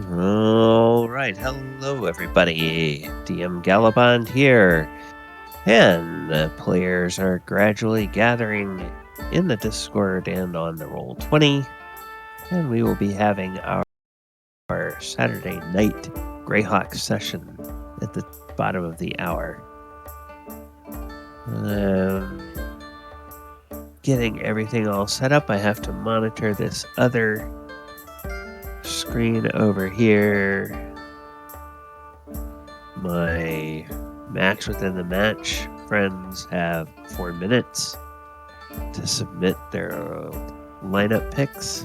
All right, hello everybody. DM Galabond here, and the players are gradually gathering in the Discord and on the Roll20, and we will be having our Saturday night Greyhawk session at the bottom of the hour. Getting everything all set up, I have to monitor this other screen over here. My match within the match friends have 4 minutes to submit their lineup picks.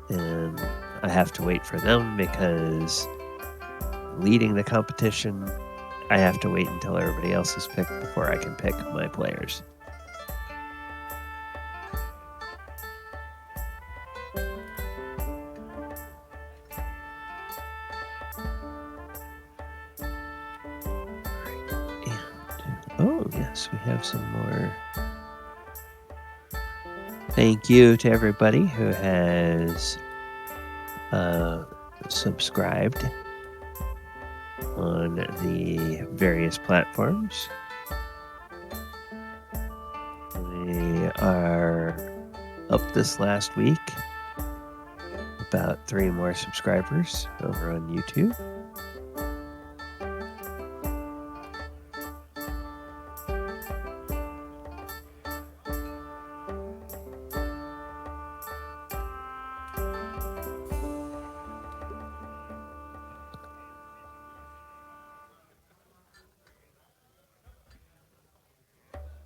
And I have to wait for them because leading the competition, I have to wait until everybody else is picked before I can pick my players. Oh, yes, we have some more. Thank you to everybody who has subscribed on the various platforms. We are up this last week. About 3 more subscribers over on YouTube.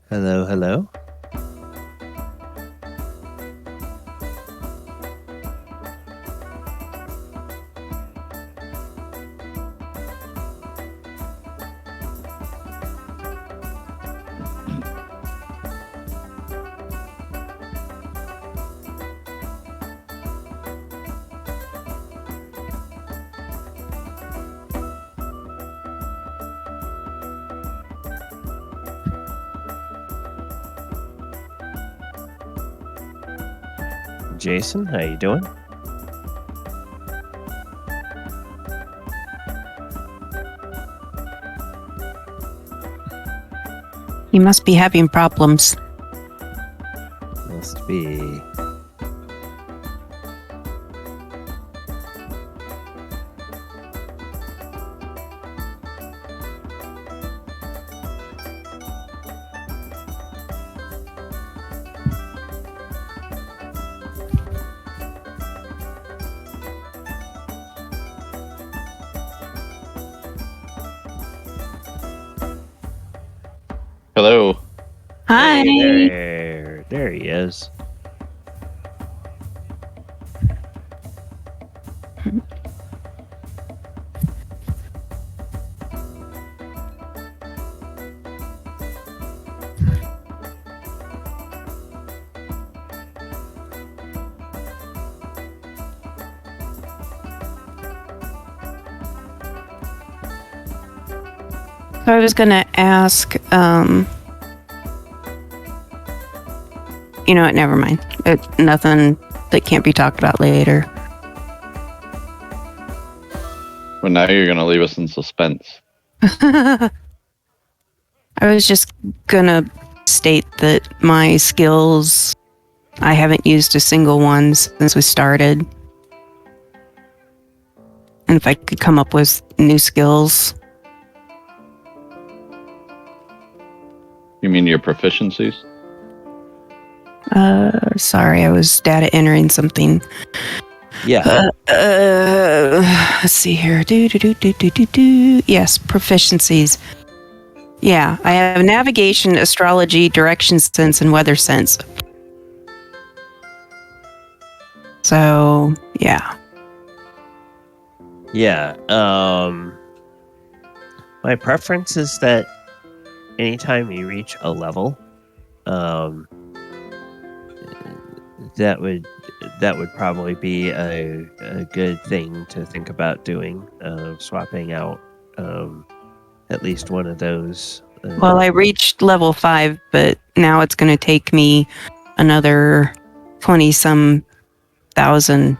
Hello, hello. Jason, how you doing? You must be having problems. Must be. Hello. Hi. Hey, there he is. So I was going to ask, you know what, never mind. Nothing that can't be talked about later. Well, now you're going to leave us in suspense. I was just going to state that my skills, I haven't used a single one since we started. And if I could come up with new skills. You mean your proficiencies? Sorry, I was data entering something. Yeah. Let's see here. Yes, proficiencies. Yeah, I have navigation, astrology, direction sense, and weather sense. So, yeah. Yeah. My preference is that anytime you reach a level, that would probably be a good thing to think about doing, swapping out at least one of those. Well, I reached level 5, but now it's going to take me another 20-some 1,000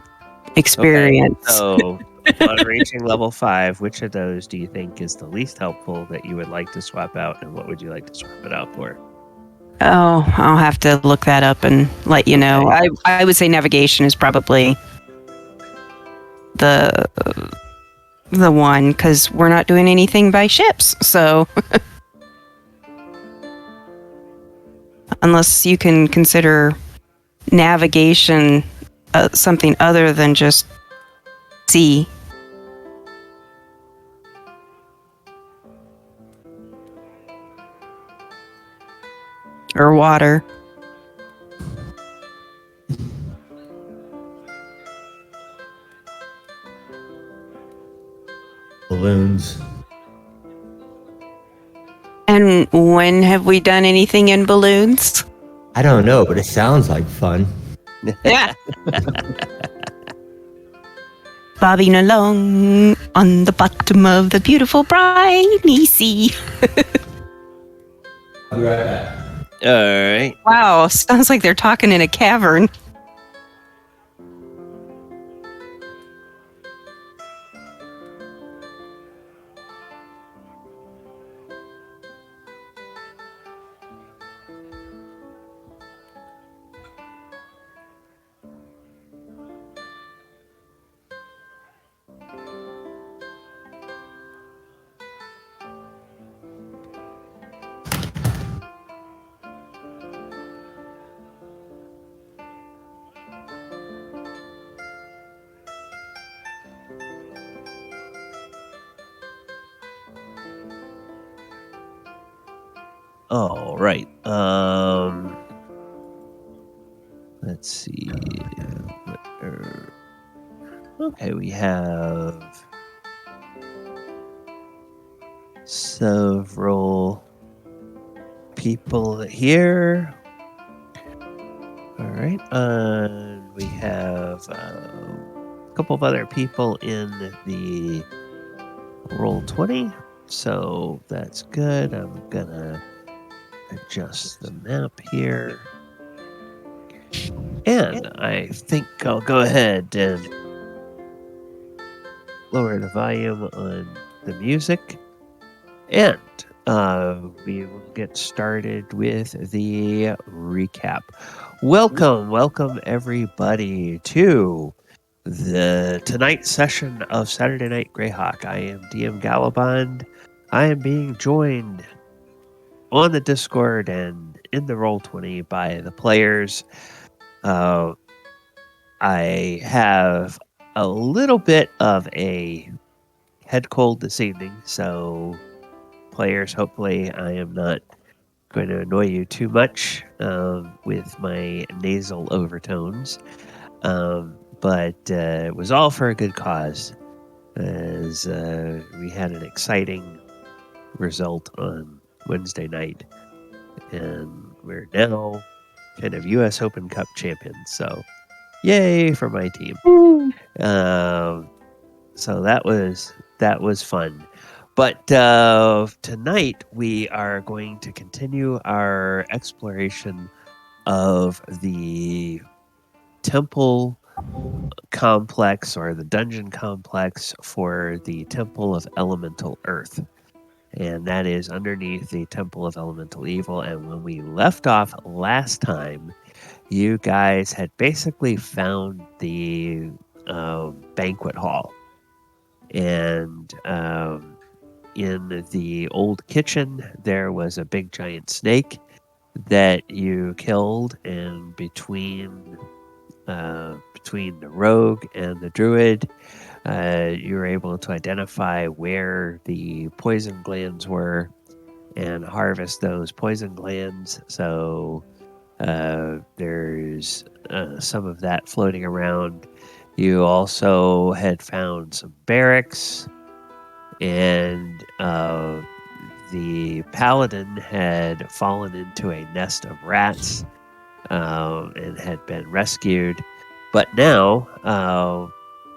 experience. So, on reaching level 5, which of those do you think is the least helpful that you would like to swap out, and what would you like to swap it out for? Oh, I'll have to look that up and let you know. I would say navigation is probably the one, because we're not doing anything by ships. So unless you can consider navigation something other than just sea. Or water. Balloons. And when have we done anything in balloons? I don't know, but it sounds like fun. Yeah. Bobbing along on the bottom of the beautiful briny sea. I'll be right back. All right. Wow, sounds like they're talking in a cavern. All right. Let's see. Okay, we have several people here. All right. We have a couple of other people in the Roll20. So that's good. I'm gonna adjust the map here. And I think I'll go ahead and lower the volume on the music. And we will get started with the recap. Welcome everybody to the tonight's session of Saturday Night Greyhawk. I am DM Galabond. I am being joined on the Discord and in the Roll20 by the players. I have a little bit of a head cold this evening, so players, hopefully I am not going to annoy you too much with my nasal overtones. But it was all for a good cause, as we had an exciting result on Wednesday night, and we're now kind of U.S. Open Cup champions. So, yay for my team! So that was fun. But tonight we are going to continue our exploration of the temple complex, or the dungeon complex for the Temple of Elemental Earth. And that is underneath the Temple of Elemental Evil. And when we left off last time, you guys had basically found the banquet hall. And in the old kitchen, there was a big giant snake that you killed, and between the rogue and the druid, you were able to identify where the poison glands were and harvest those poison glands. So there's some of that floating around. You also had found some barracks, and the paladin had fallen into a nest of rats and had been rescued. But now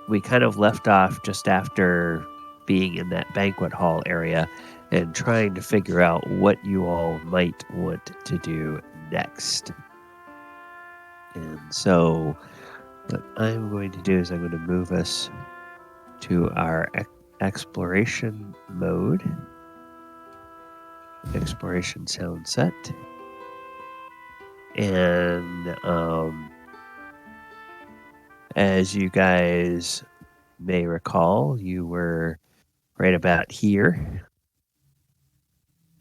we kind of left off just after being in that banquet hall area and trying to figure out what you all might want to do next. And so What I'm going to do is I'm going to move us to our exploration mode. Exploration sound set. And as you guys may recall, you were right about here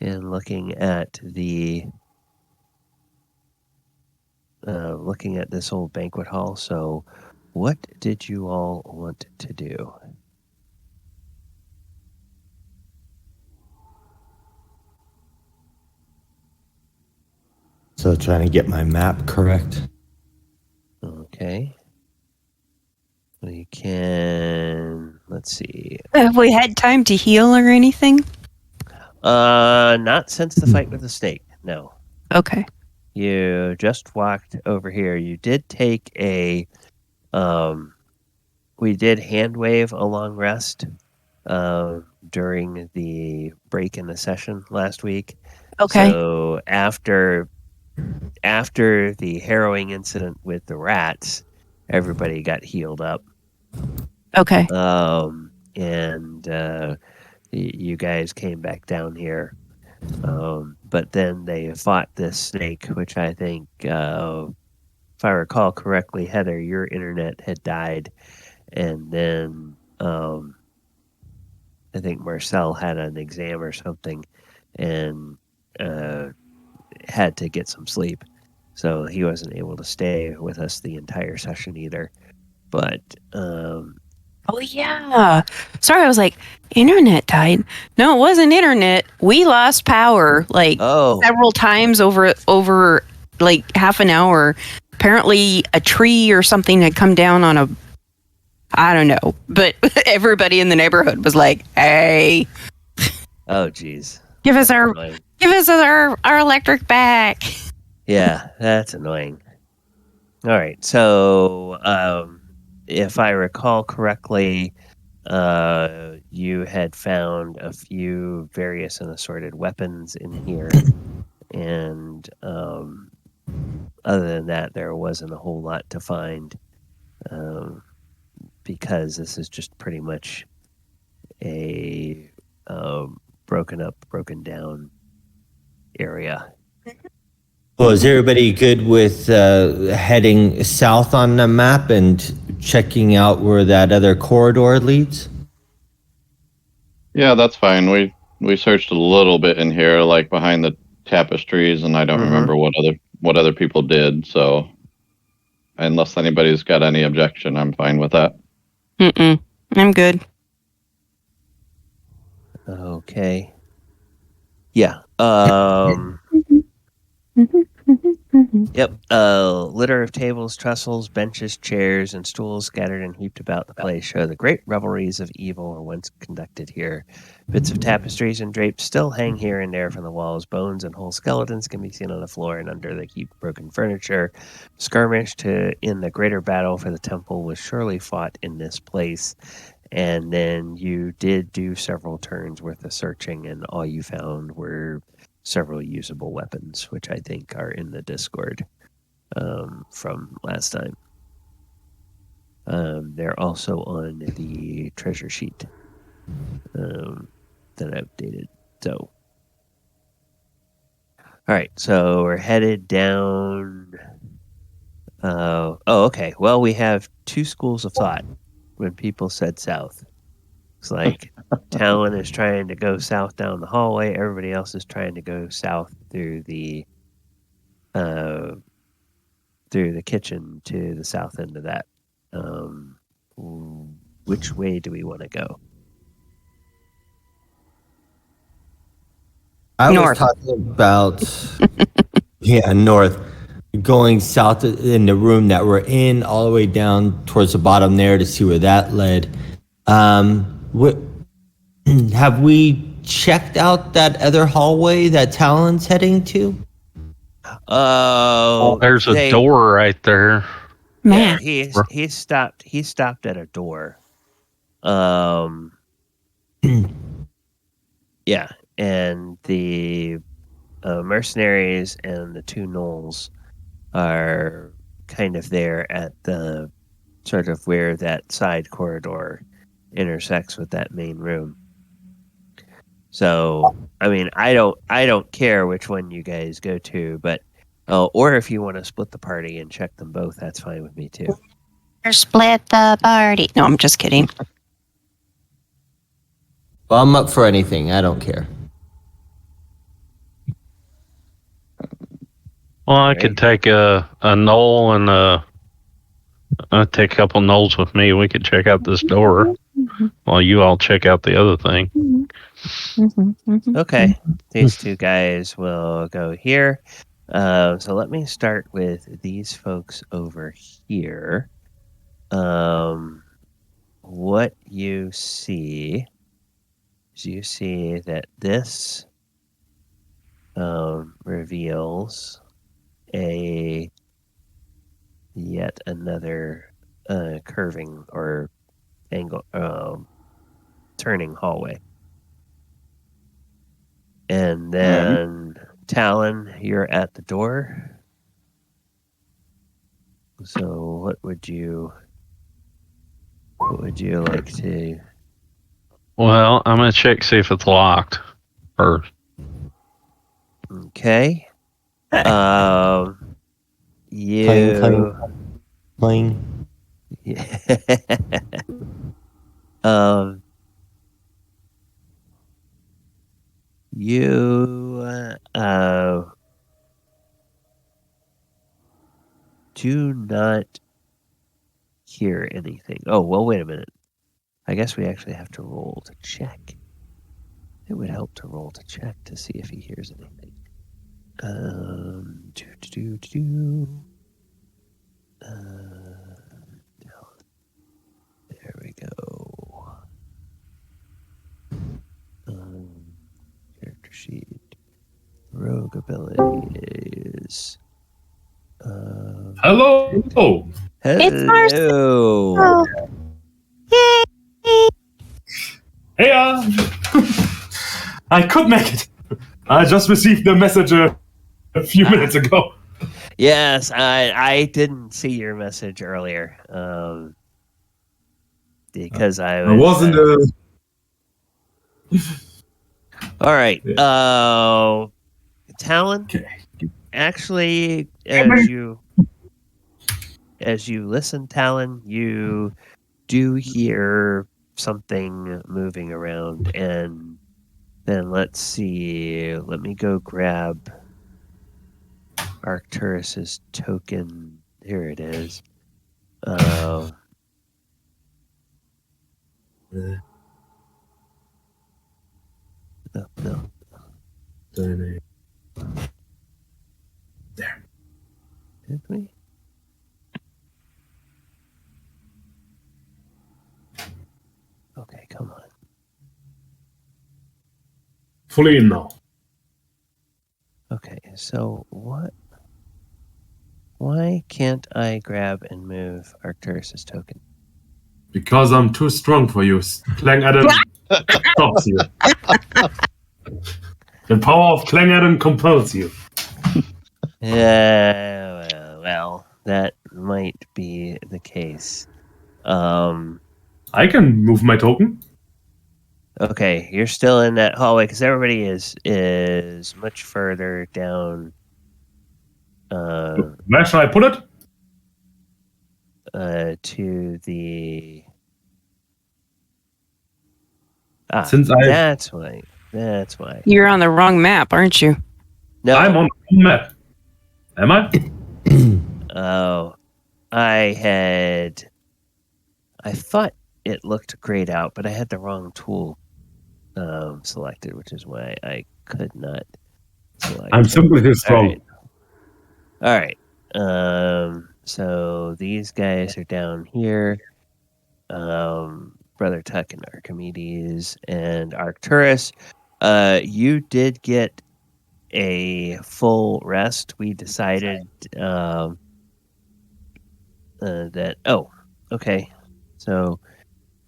and looking at this old banquet hall. So what did you all want to do? So trying to get my map correct. Okay. We can, let's see. Have we had time to heal or anything? Not since the fight with the snake. No. Okay. You just walked over here. You did take we did hand wave a long rest during the break in the session last week. Okay. So after the harrowing incident with the rats, everybody got healed up. Okay. And you guys came back down here. But then they fought this snake, which I think, if I recall correctly, Heather, your internet had died. And then I think Marcel had an exam or something and had to get some sleep. So he wasn't able to stay with us the entire session either. But Oh yeah. Sorry, I was like, internet died. No, it wasn't internet. We lost power like several times over like half an hour. Apparently a tree or something had come down on a I don't know. But everybody in the neighborhood was like, hey. Oh geez. Give us our electric back. Yeah, that's annoying. All right. So if I recall correctly, you had found a few various and assorted weapons in here. And other than that, there wasn't a whole lot to find because this is just pretty much a broken down area. Well, is everybody good with heading south on the map and checking out where that other corridor leads? Yeah, that's fine. We searched a little bit in here, like behind the tapestries, and I don't remember what other people did. So, unless anybody's got any objection, I'm fine with that. I'm good. Okay. Yeah. Yep. Litter of tables, trestles, benches, chairs, and stools scattered and heaped about the place show the great revelries of evil were once conducted here. Bits of tapestries and drapes still hang here and there from the walls. Bones and whole skeletons can be seen on the floor and under the heaped broken furniture. Skirmish in the greater battle for the temple was surely fought in this place. And then you did do several turns worth of searching, and all you found were several usable weapons, which I think are in the Discord from last time. They're also on the treasure sheet that I updated. So, all right, so we're headed down. Okay. Well, we have two schools of thought when people said south. It's like Talon is trying to go south down the hallway. Everybody else is trying to go south through the kitchen to the south end of that. Which way do we want to go? I North. was talking about north. Going south in the room that we're in, all the way down towards the bottom there to see where that led. Have we checked out that other hallway that Talon's heading to? There's a door right there. Man. Yeah, he stopped at a door. Yeah, and the mercenaries and the two gnolls are kind of there at the sort of where that side corridor intersects with that main room. So, I mean, I don't care which one you guys go to, but or if you want to split the party and check them both, that's fine with me too. Or split the party. No, I'm just kidding. Well, I'm up for anything. I don't care. Well, I could take a knoll and I'll take a couple knolls with me. We could check out this door while you all check out the other thing. Okay, these two guys will go here. So let me start with these folks over here. What you see is you see that this reveals yet another curving or angle turning hallway. And then Talon, you're at the door. So what would you like to? Well, I'm gonna check see if it's locked first. Okay. Playing. You do not hear anything. Oh, well, wait a minute. I guess we actually have to roll to check. It would help to roll to check to see if he hears anything. There we go. Character sheet. Rogue abilities. Hello. It's Marcel. Hello. Yay! Hey, I could make it. I just received the message a few minutes ago. Yes, I didn't see your message earlier. Because I wasn't. All right. Talon. Okay. Actually, as you listen, Talon, you do hear something moving around, and then let's see. Let me go grab Arcturus's token. Here it is. No. There. Did we? Okay, come on. Fully in now. Okay, so what? Why can't I grab and move Arcturus's token? Because I'm too strong for you. Clang Adam stops you. The power of Clang Adam compels you. Yeah, well, that might be the case. I can move my token. Okay, you're still in that hallway because everybody is much further down. Where shall I put it? To the. That's why. That's why. You're on the wrong map, aren't you? No, I'm on the map. Am I? Oh, I thought it looked grayed out, but I had the wrong tool selected, which is why I could not select. I'm simply too strong. All right. So these guys are down here. Brother Tuck and Archimedes and Arcturus. You did get a full rest. We decided that. Oh, okay. So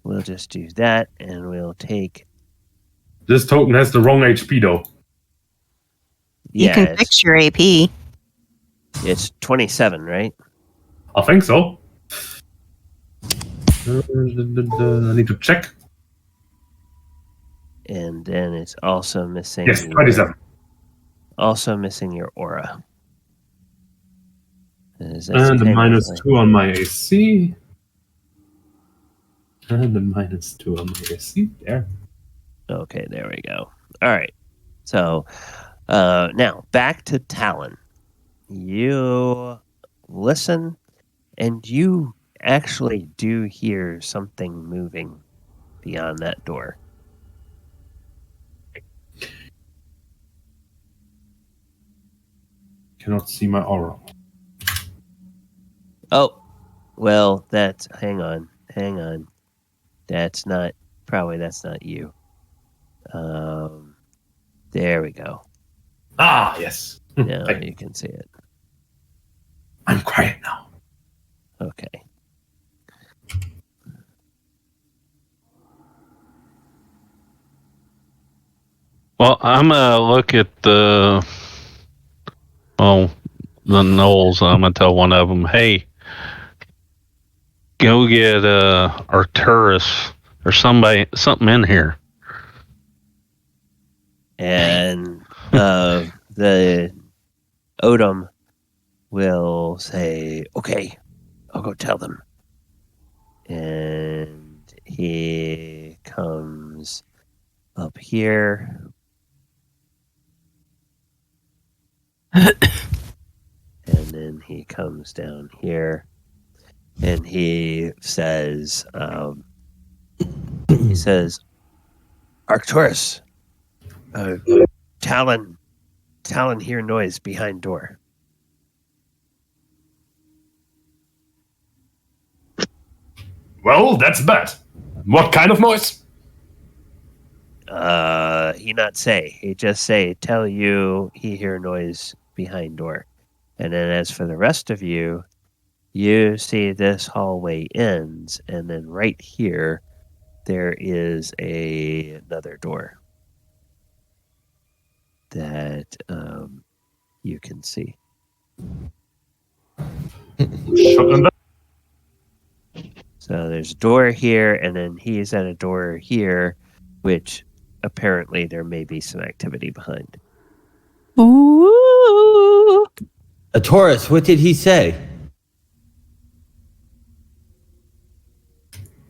we'll just do that, and we'll take. This token has the wrong HP though. You can fix your AP. It's 27, right? I think so. I need to check. And then it's also missing. Yes, 27. Also missing your aura. And the -2 on my AC. And the -2 on my AC. There. Okay, there we go. All right. So now back to Talon. You listen, and you actually do hear something moving beyond that door. Cannot see my aura. Oh, well, hang on. That's not you. There we go. Ah, yes. Now you can see it. I'm quiet now. Okay. Well, I'm gonna look at the gnolls. I'm gonna tell one of them, "Hey, go get Arcturus or something in here." And the Odom will say, "Okay, I'll go tell them." And he comes up here. And then he comes down here. And he says, Arcturus, Talon hear noise behind door. Well, that's bad. What kind of noise? He not say. He just say, tell you he hear noise behind door. And then as for the rest of you, you see this hallway ends, and then right here, there is another door that you can see. So there's a door here, and then he's at a door here, which apparently there may be some activity behind. Ooh. Taurus, what did he say?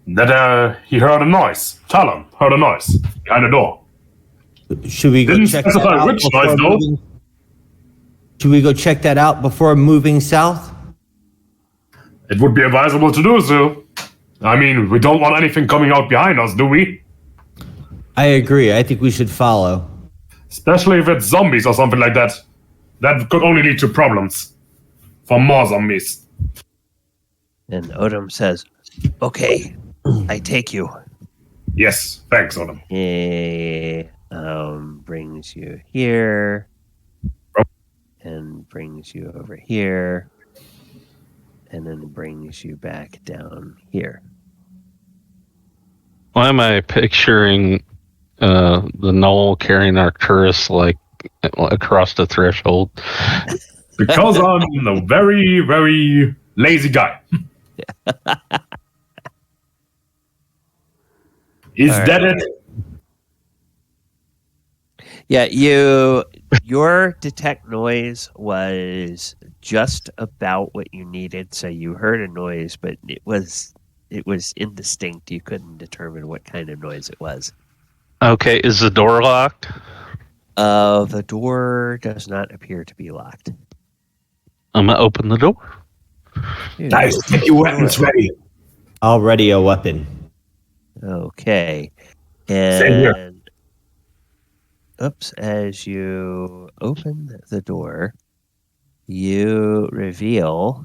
That he heard a noise. Talon heard a noise behind the door. Should we go Didn't check that specify out which before noise, though. moving? Should we go check that out before moving south? It would be advisable to do so. I mean, we don't want anything coming out behind us, do we? I agree. I think we should follow. Especially if it's zombies or something like that. That could only lead to problems. For more zombies. And Odom says, okay, I take you. Yes, thanks, Odom. He brings you here and brings you over here and then brings you back down here. Why am I picturing the gnoll carrying Arcturus like across the threshold? Because I'm a very, very lazy guy. Is All that right. it? Yeah, your detect noise was just about what you needed, so you heard a noise, but it was indistinct. You couldn't determine what kind of noise it was. Okay, is the door locked? The door does not appear to be locked. I'm gonna open the door. Guys, get your weapons ready. I'll ready a weapon. Okay. Same here. And as you open the door, you reveal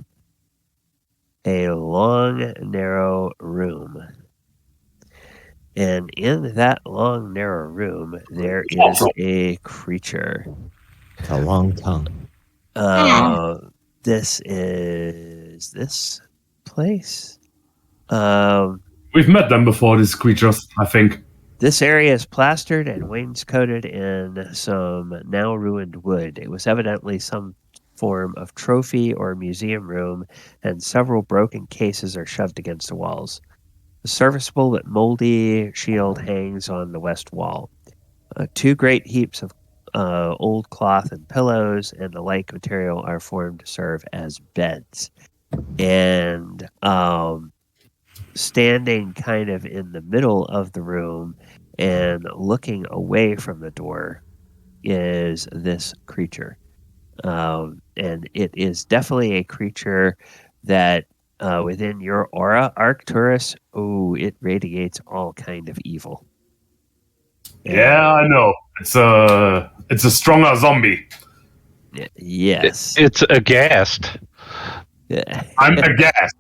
a long, narrow room. And in that long, narrow room, there is a creature. It's a long tongue. This is this place. We've met them before, these creatures, I think. This area is plastered and wainscoted in some now ruined wood. It was evidently some form of trophy or museum room, and several broken cases are shoved against the walls. A serviceable but moldy shield hangs on the west wall. 2 great heaps of old cloth and pillows and the like material are formed to serve as beds. And standing kind of in the middle of the room and looking away from the door is this creature. And it is definitely a creature that within your aura, Arcturus, it radiates all kind of evil. Yeah, I know. It's a stronger zombie. Yes. It's aghast. I'm aghast.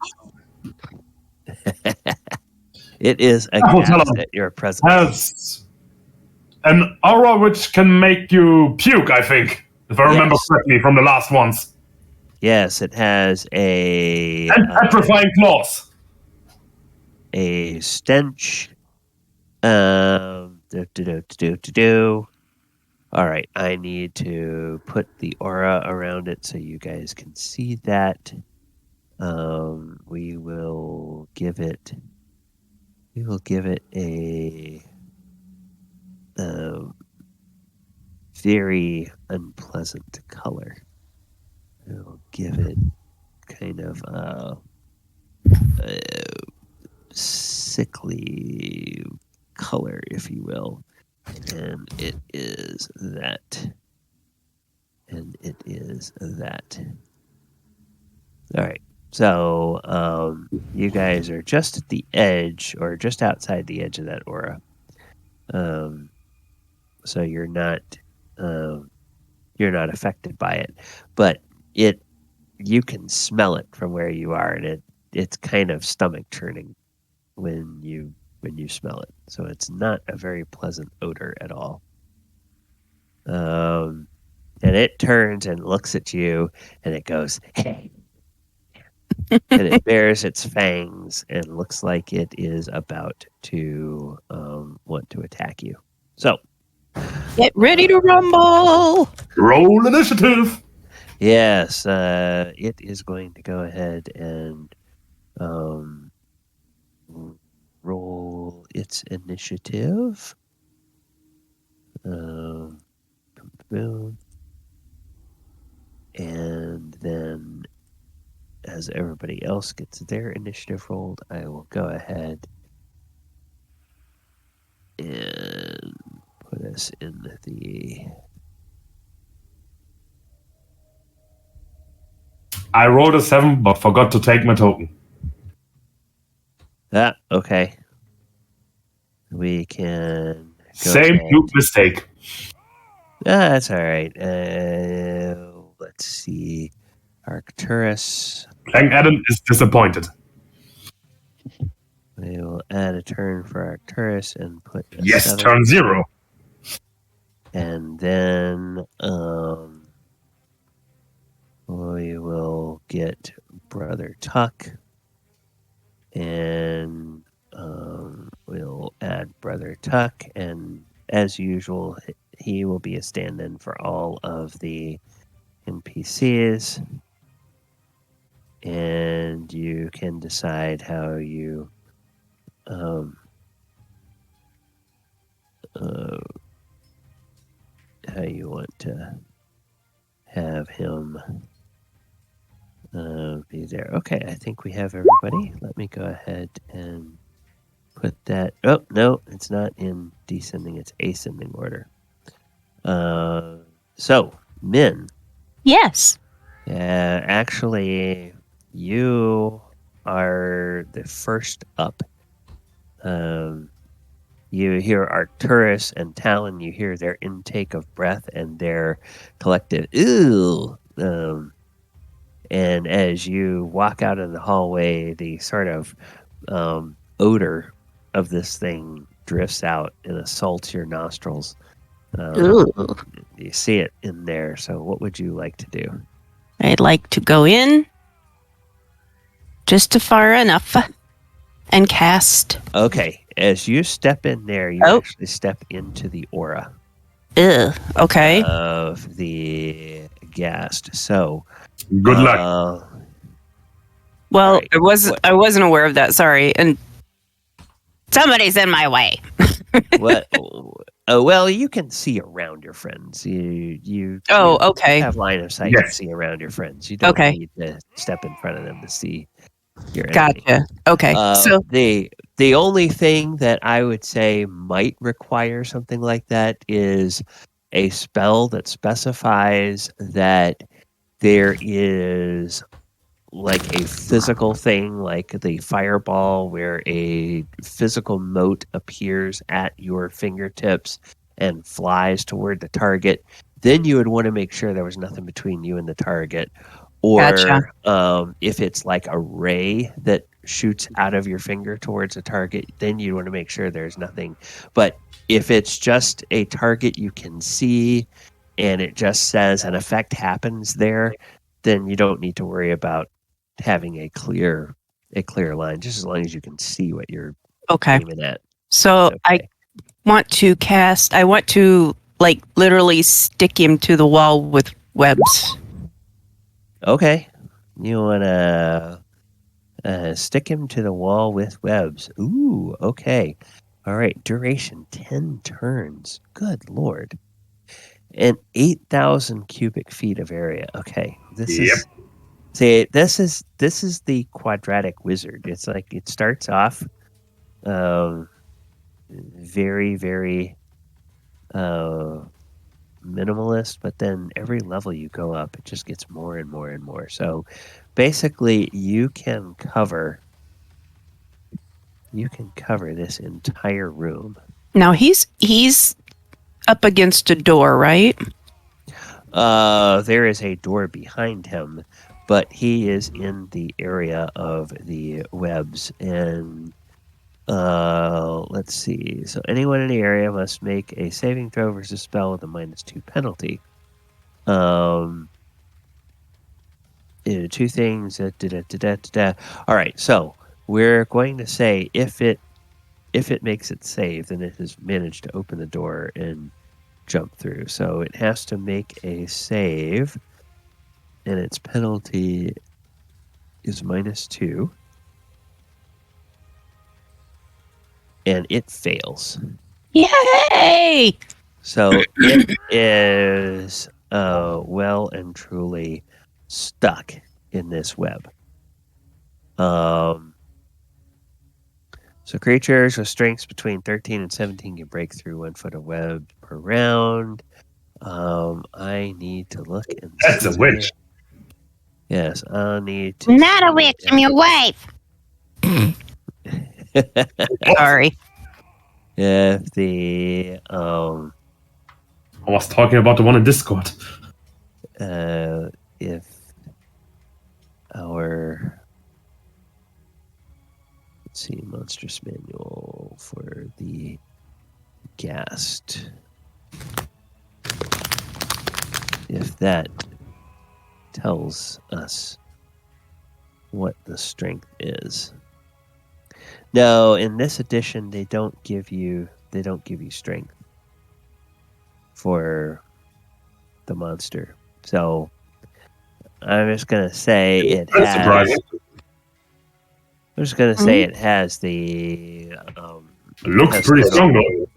It is aghast at your presence. Has an aura which can make you puke, I think, if I remember correctly from the last ones. Yes, it has and petrifying claws. A stench. All right, I need to put the aura around it so you guys can see that. We will give it a very unpleasant color. We'll give it kind of a sickly color, if you will. And it is that. All right. So you guys are just at the edge, or just outside the edge of that aura. So you're not affected by it, but you can smell it from where you are, and it's kind of stomach churning when you smell it. So it's not a very pleasant odor at all. And it turns and looks at you, and it goes, "Hey." And it bares its fangs and looks like it is about to want to attack you. So, get ready to rumble. Roll initiative. Yes, it is going to go ahead and roll its initiative. Boom. And then, as everybody else gets their initiative rolled, I will go ahead and put us in the... I rolled a 7, but forgot to take my token. Okay. We can... Same huge mistake. That's all right. Let's see. Arcturus. Clang Adam is disappointed. We will add a turn for Arcturus and put a yes, 7. turn 0. And then we will get Brother Tuck, and we'll add Brother Tuck, and as usual, he will be a stand-in for all of the NPCs, and you can decide how you want to have him be there. Okay, I think we have everybody. Let me go ahead and put that. Oh, no, it's not in descending, it's ascending order. So, Min. Yes. Actually, you are the first up. You hear Arcturus and Talon, you hear their intake of breath and their collective, "Ooh." And as you walk out in the hallway, the sort of odor of this thing drifts out and assaults your nostrils. You see it in there. So what would you like to do? I'd like to go in just far enough and cast. Okay. As you step in there, you actually step into the aura. Okay. Of the ghast. So good luck. Well, right. I wasn't aware of that. Sorry. And Somebody's in my way. What? Oh, well, you can see around your friends. You okay. have line of sight to see around your friends. You don't need to step in front of them to see your enemy. Gotcha. Okay. So the only thing that I would say might require something like that is a spell that specifies that there is like a physical thing, like the fireball, where a physical mote appears at your fingertips and flies toward the target. Then you would want to make sure there was nothing between you and the target. Or if it's like a ray that shoots out of your finger towards a target, then you want to make sure there's nothing. But if it's just a target you can see and it just says an effect happens there, then you don't need to worry about having a clear line, just as long as you can see what you're aiming at. So I want to like literally stick him to the wall with webs. Okay. You want to stick him to the wall with webs. Ooh, okay. All right. Duration 10 turns. Good Lord. And 8,000 cubic feet of area. Okay. This is the quadratic wizard. It's like it starts off very, very minimalist, but then every level you go up, it just gets more and more and more. So basically you can cover this entire room. Now he's up against a door, right? There is a door behind him, but he is in the area of the webs. And let's see. So anyone in the area must make a saving throw versus spell with a -2 penalty. Two things. All right. So we're going to say if it makes it save, then it has managed to open the door and jump through. So it has to make a save, and its penalty is -2. And it fails. Yay! So it is well and truly stuck in this web. So creatures with strengths between 13 and 17 can break through 1 foot of web per round. I need to look and see. That's a witch. Yes, I need to. Not a witch, I'm your wife. Sorry. If the I was talking about the one in Discord. If our monstrous manual for the ghast, if that tells us what the strength is. No, in this edition they don't give you strength for the monster. So I'm just gonna say it has. Surprising. I'm just gonna say it has the. It looks pretty strong though.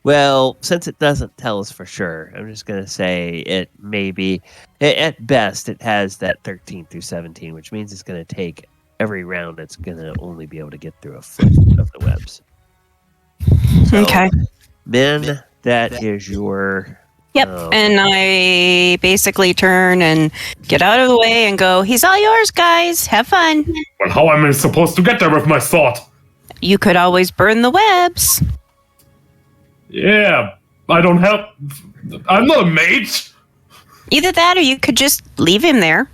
Well, since it doesn't tell us for sure, I'm just gonna say it may be. At best, it has that 13 through 17, which means it's gonna take every round. It's gonna only be able to get through a foot of the webs. So, okay. Min, that is your. Yep. And I basically turn and get out of the way and go, he's all yours, guys. Have fun. Well, how am I supposed to get there with my sword? You could always burn the webs. Yeah, I don't have... I'm not a mage. Either that or you could just leave him there.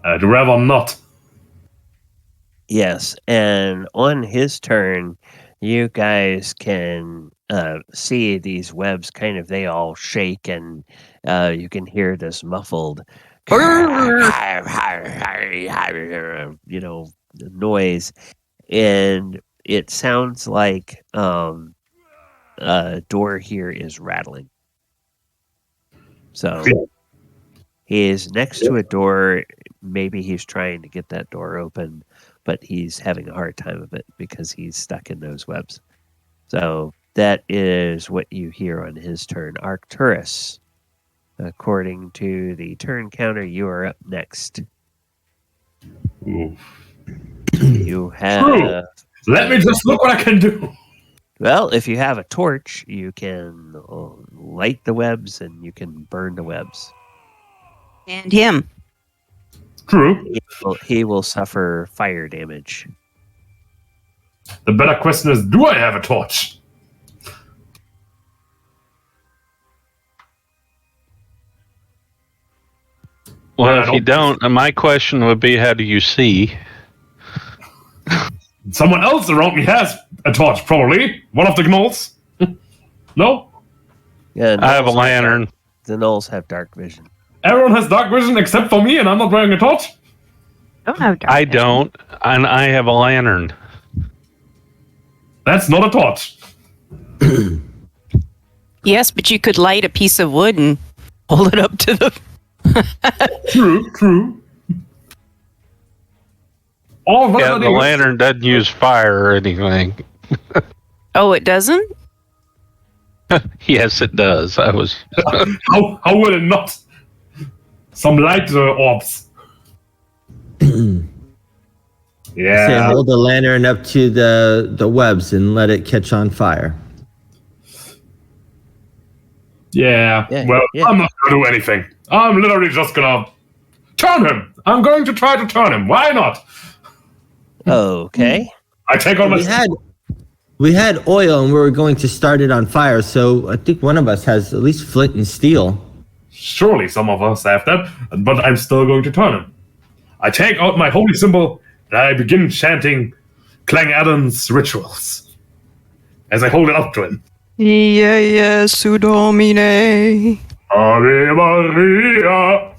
I'd rather not. Yes, and on his turn, you guys can see these webs kind of, they all shake, and you can hear this muffled noise, and it sounds like a door here is rattling. So he is next to a door. Maybe he's trying to get that door open, but he's having a hard time of it because he's stuck in those webs. So that is what you hear on his turn. Arcturus, according to the turn counter, you are up next. Ooh. You have... Let me just look what I can do. Well, if you have a torch, you can light the webs and you can burn the webs. And him. True. He will suffer fire damage. The better question is, do I have a torch? Well, if you don't, my question would be, how do you see? Someone else around me has a torch, probably. One of the gnolls? No? Yeah, I have a lantern. The gnolls have dark vision. Everyone has dark vision except for me, and I'm not wearing a torch? I don't, and I have a lantern. That's not a torch. Yes, but you could light a piece of wood and hold it up to the... True. Yeah, the lantern doesn't use fire or anything. Oh, it doesn't? Yes, it does. I was... How would it not? Some light orbs. Yeah. Say, hold the lantern up to the webs and let it catch on fire. Yeah. Well, I'm not going to do anything. I'm literally just going to turn him. I'm going to try to turn him. Why not? Okay. I take on my... We had oil and we were going to start it on fire, so I think one of us has at least flint and steel. Surely some of us have that, but I'm still going to turn him. I take out my holy symbol and I begin chanting Clang Adam's rituals as I hold it up to him. Jesu Domine. Ave Maria.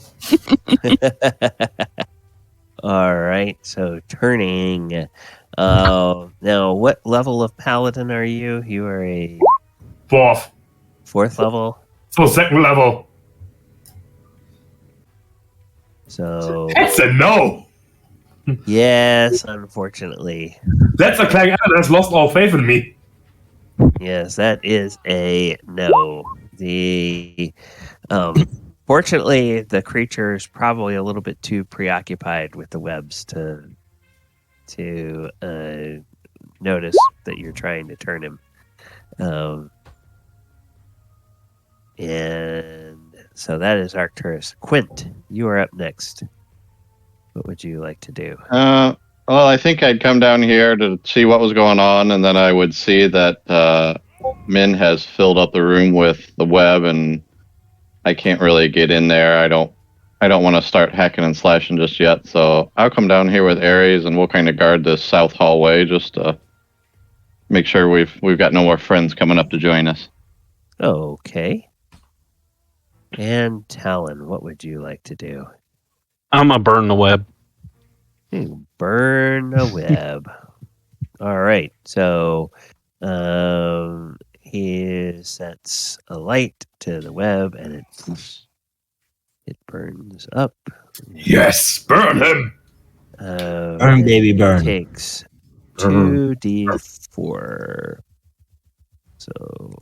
All right, so turning. Now, what level of paladin are you? You are a... Fourth level? So second level. So... That's a no. Yes, unfortunately. That's a Clang Adam that's lost all faith in me. Yes, that is a no. Fortunately, the creature is probably a little bit too preoccupied with the webs to notice that you're trying to turn him. And so that is Arcturus. Quint, you are up next. What would you like to do? Well, I think I'd come down here to see what was going on, and then I would see that Min has filled up the room with the web, and I can't really get in there. I don't want to start hacking and slashing just yet, so I'll come down here with Ares, and we'll kind of guard this south hallway just to make sure we've got no more friends coming up to join us. Okay. And Talon, what would you like to do? I'm gonna burn the web. Burn a web. All right. So he sets a light to the web, and it burns up. Yes, burn him. Burn, baby, burn. Takes 2d4. So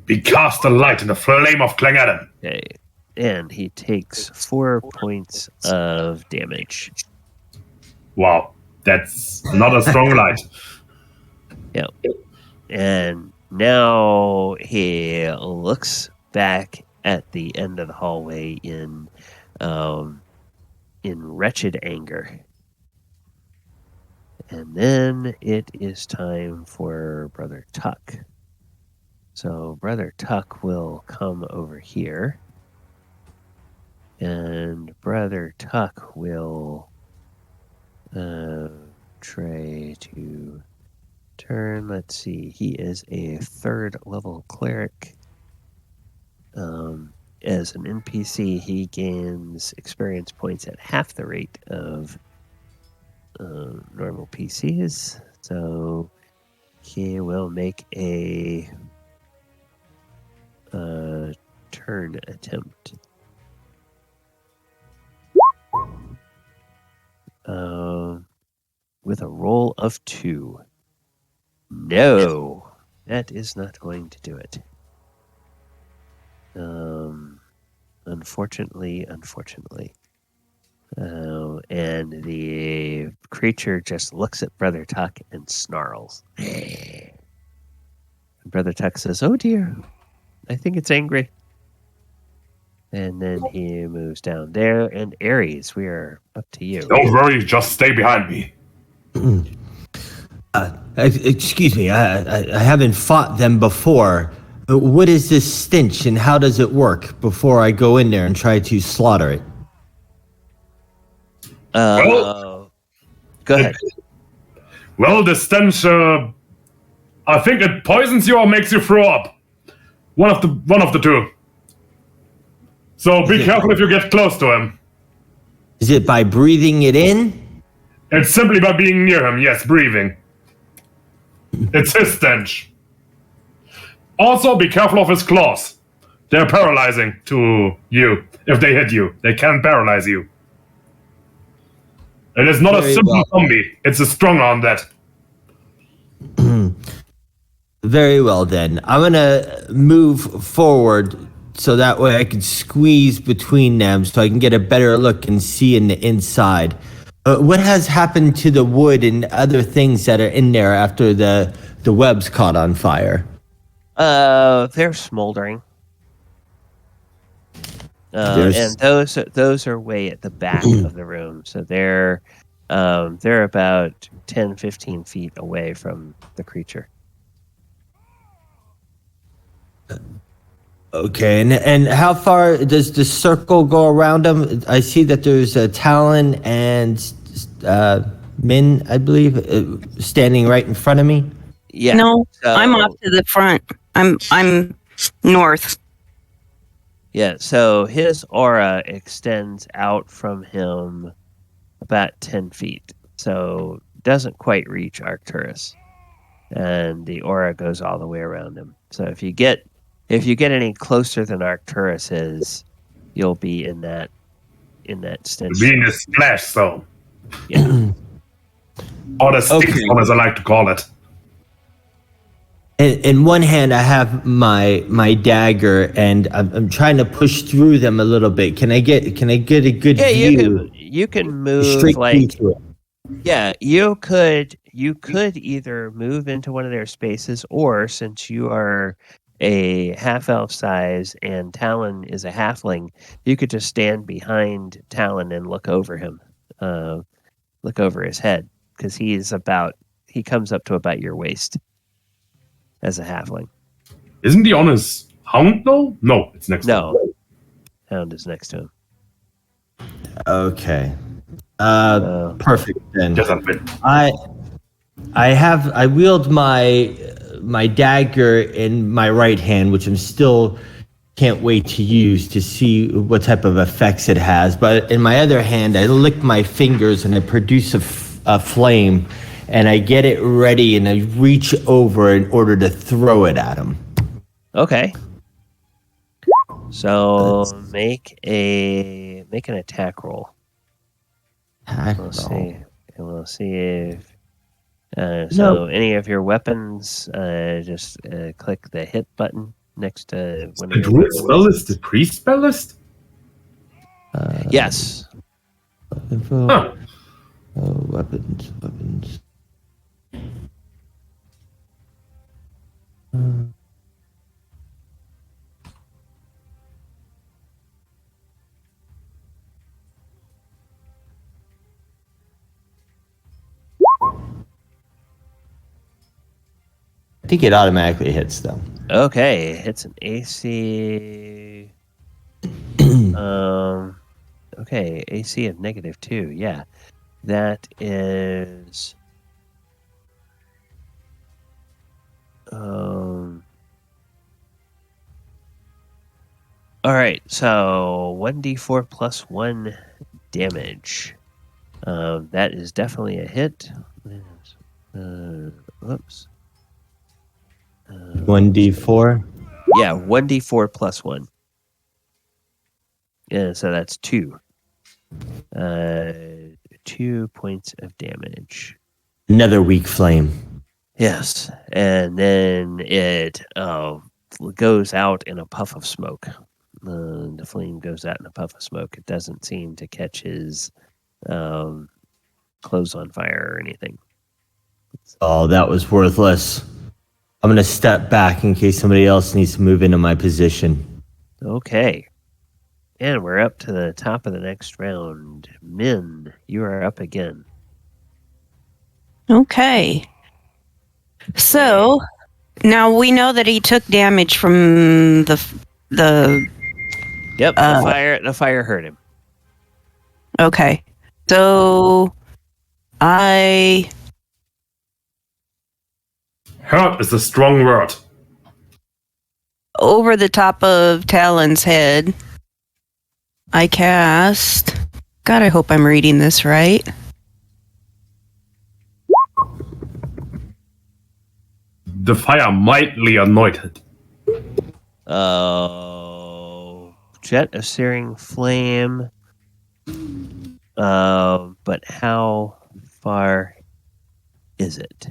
Be cast a light in the flame of Clang Adam. okay. And he takes 4 points of damage. Wow, that's not a strong light. Yep. And now he looks back at the end of the hallway in wretched anger. And then it is time for Brother Tuck. So Brother Tuck will come over here. And Brother Tuck will try to turn. Let's see. He is a 3rd level cleric. As an NPC, he gains experience points at half the rate of normal PCs. So he will make a turn attempt. with a roll of 2. No, that is not going to do it. Unfortunately. And the creature just looks at Brother Tuck and snarls. Brother Tuck says, "Oh dear, I think it's angry." And then he moves down there. And Ares, we are up to you. Don't worry, just stay behind me. Excuse me, I haven't fought them before. What is this stench and how does it work before I go in there and try to slaughter it? Go ahead. Well, the stench, I think it poisons you or makes you throw up. One of the two. So be careful if you get close to him. Is it by breathing it in? It's simply by being near him, yes, breathing. It's his stench. Also, be careful of his claws. They're paralyzing to you. If they hit you, they can paralyze you. It is not a simple zombie. It's a strong undead. Very well, then. I'm going to move forward so that way I can squeeze between them so I can get a better look and see in the inside. What has happened to the wood and other things that are in there after the webs caught on fire? They're smoldering. And those are way at the back of the room, so they're about 10, 15 feet away from the creature. Okay, and how far does the circle go around them? I see that there's a Talon and Min, I believe, standing right in front of me. Yeah. No, I'm off to the front. I'm north. Yeah, so his aura extends out from him about 10 feet. So doesn't quite reach Arcturus. And the aura goes all the way around him. So if you get any closer than Arcturus is, you'll be in that stench. Be in the splash zone. Yeah. Or the stick zone, as I like to call it. In one hand, I have my dagger, and I'm trying to push through them a little bit. Can I get a good view? You can move straight through it. Yeah, you could either move into one of their spaces, or since you are a half-elf size and Talon is a halfling, you could just stand behind Talon and look over him, look over his head, because he comes up to about your waist as a halfling. Isn't he on his hound though? No, it's next to him. Hound is next to him. Okay. Perfect then. Just a bit. I wield my dagger in my right hand, which I'm still can't wait to use to see what type of effects it has. But in my other hand, I lick my fingers and I produce a flame, and I get it ready and I reach over in order to throw it at him. Okay. So make an attack roll. We'll see if any of your weapons, just click the hit button next to one of the druid spell list, the priest spell list? Yes. Weapons. I think it automatically hits them. Okay, it's an AC. Okay, AC of -2. Yeah, that is. All right, so 1d4 plus 1 damage. That is definitely a hit. Whoops. 1d4? Yeah, 1d4 plus 1. Yeah, so that's 2. 2 points of damage. Another weak flame. Yes, and then it goes out in a puff of smoke. The flame goes out in a puff of smoke. It doesn't seem to catch his clothes on fire or anything. Oh, that was worthless. I'm going to step back in case somebody else needs to move into my position. Okay. And we're up to the top of the next round. Min, you are up again. Okay. So now we know that he took damage from the Yep, the fire hurt him. Okay. So hurt is a strong word. Over the top of Talon's head, I cast. God, I hope I'm reading this right. The fire mightily anointed. Jet of searing flame. But how far is it?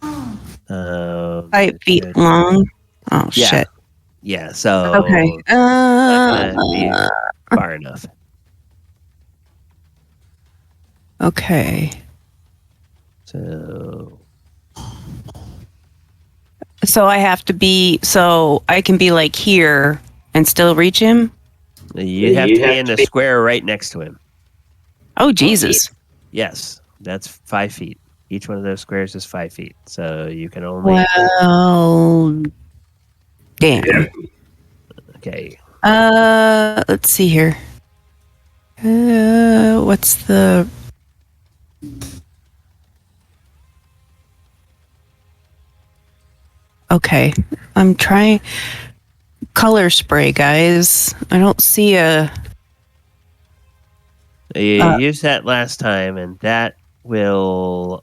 5 feet long. Oh, yeah. shit. Yeah, so... Okay. Not gonna be far enough. Okay. So I have to be... So I can be like here and still reach him? You have to be in the square right next to him. Oh, Jesus. Yes, that's 5 feet. Each one of those squares is 5 feet. So you can only... Well... Damn. Okay. Let's see here. What's the... Okay. I'm trying... Color spray, guys. I don't see a... You used that last time, and that will...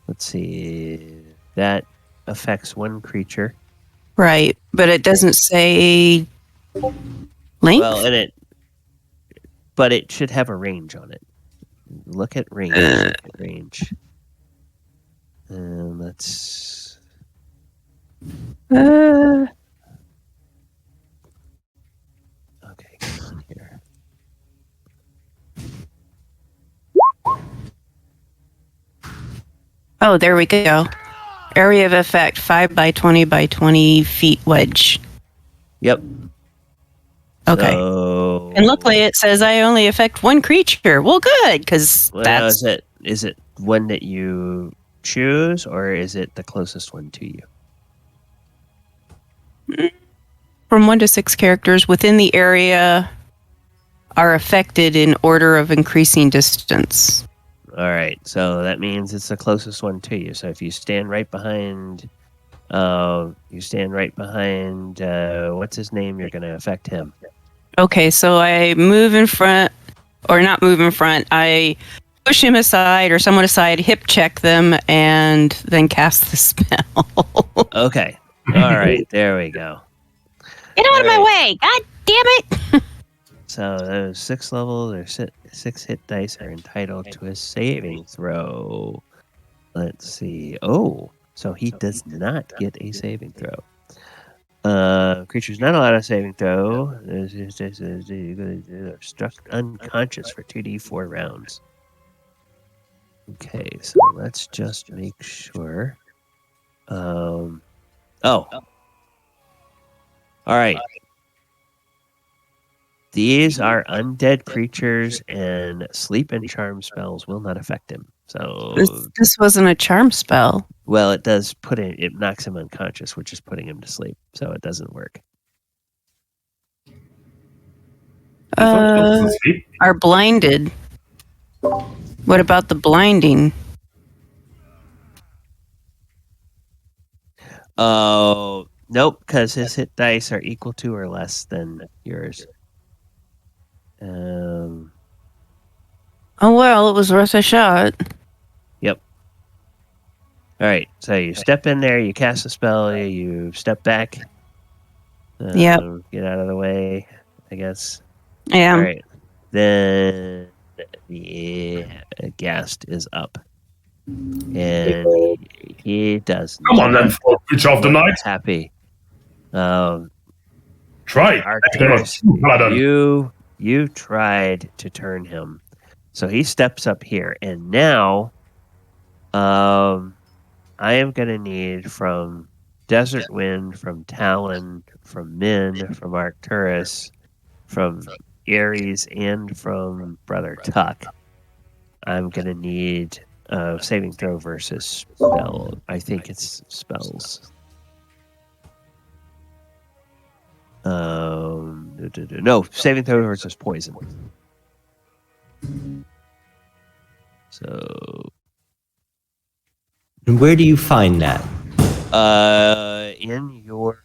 let's see... That affects one creature. Right, but it doesn't say... Length? Well, but it should have a range on it. Look at range. Let's... Okay, come on here. Oh, there we go. Area of effect, 5 by 20 by 20 feet wedge. Yep. Okay. So... And luckily it says I only affect one creature. Well, good, because that's... Is it one that you choose, or is it the closest one to you? From 1 to 6 characters within the area are affected in order of increasing distance. All right, so that means it's the closest one to you. So if you stand right behind, what's his name? You're going to affect him. Okay, so I move in front, or not move in front. I push him aside or someone aside, hip check them, and then cast the spell. Okay. All right, there we go. Get out of my way! God damn it! So those 6 levels or 6 hit dice are entitled to a saving throw. Let's see. Oh, so he does not get a saving throw. Creature's not allowed a saving throw. Struck unconscious for 2d4 rounds. Okay, so let's just make sure. All right. These are undead creatures, and sleep and charm spells will not affect him. So this wasn't a charm spell. Well, it does it knocks him unconscious, which is putting him to sleep. So it doesn't work. Are blinded. What about the blinding? Oh, nope, because his hit dice are equal to or less than yours. Oh, well, it was worth a shot. Yep. All right, so you step in there, you cast a spell, you step back. Yep. Get out of the way, I guess. Yeah. All right. Then the Ghast is up. And he does Come on then, creature of the night. Happy. Try. Arcturus, you tried to turn him. So he steps up here. And now I am going to need from Desert Wind, from Talon, from Min, from Arcturus, from Ares, and from Brother Tuck. I'm going to need saving throw versus spell. I think it's spells. No, saving throw versus poison. So. And where do you find that? In your.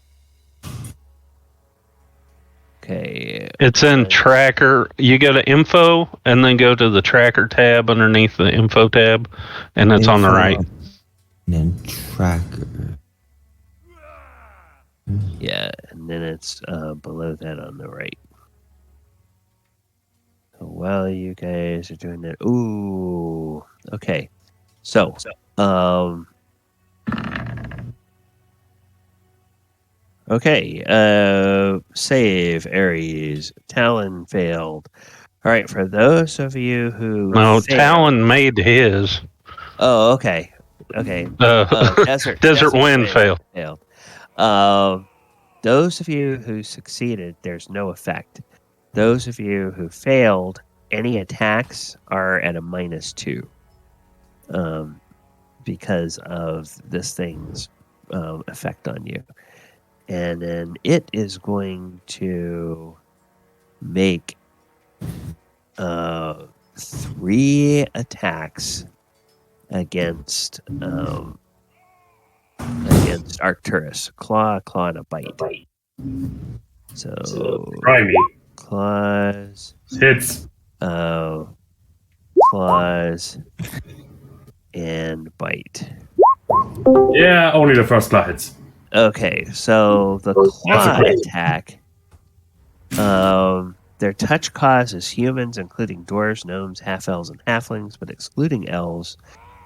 Okay. It's in tracker. You go to info and then go to the tracker tab underneath the info tab, and it's on the right. And then tracker. Yeah, and then it's below that on the right. So while you guys are doing that, ooh, okay. So, okay, save, Ares. Talon failed. All right, for those of you who failed, Talon made his. Oh, okay. Okay. Desert Wind failed. Those of you who succeeded, there's no effect. Those of you who failed, any attacks are at a -2 because of this thing's effect on you. And then it is going to make 3 attacks against Arcturus. Claw, and a bite. So try me. Claws. Hits. Claws and bite. Yeah, only the first claw hits. Okay, so the claw attack. Their touch causes humans, including dwarves, gnomes, half-elves, and halflings, but excluding elves,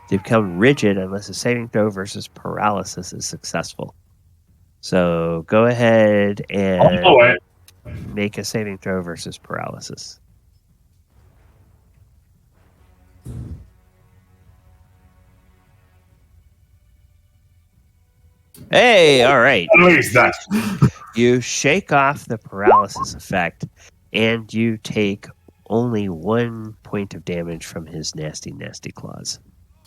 to become rigid unless a saving throw versus paralysis is successful. So go ahead and make a saving throw versus paralysis. Hey, all right. At least that. You shake off the paralysis effect, and you take only 1 point of damage from his nasty, nasty claws.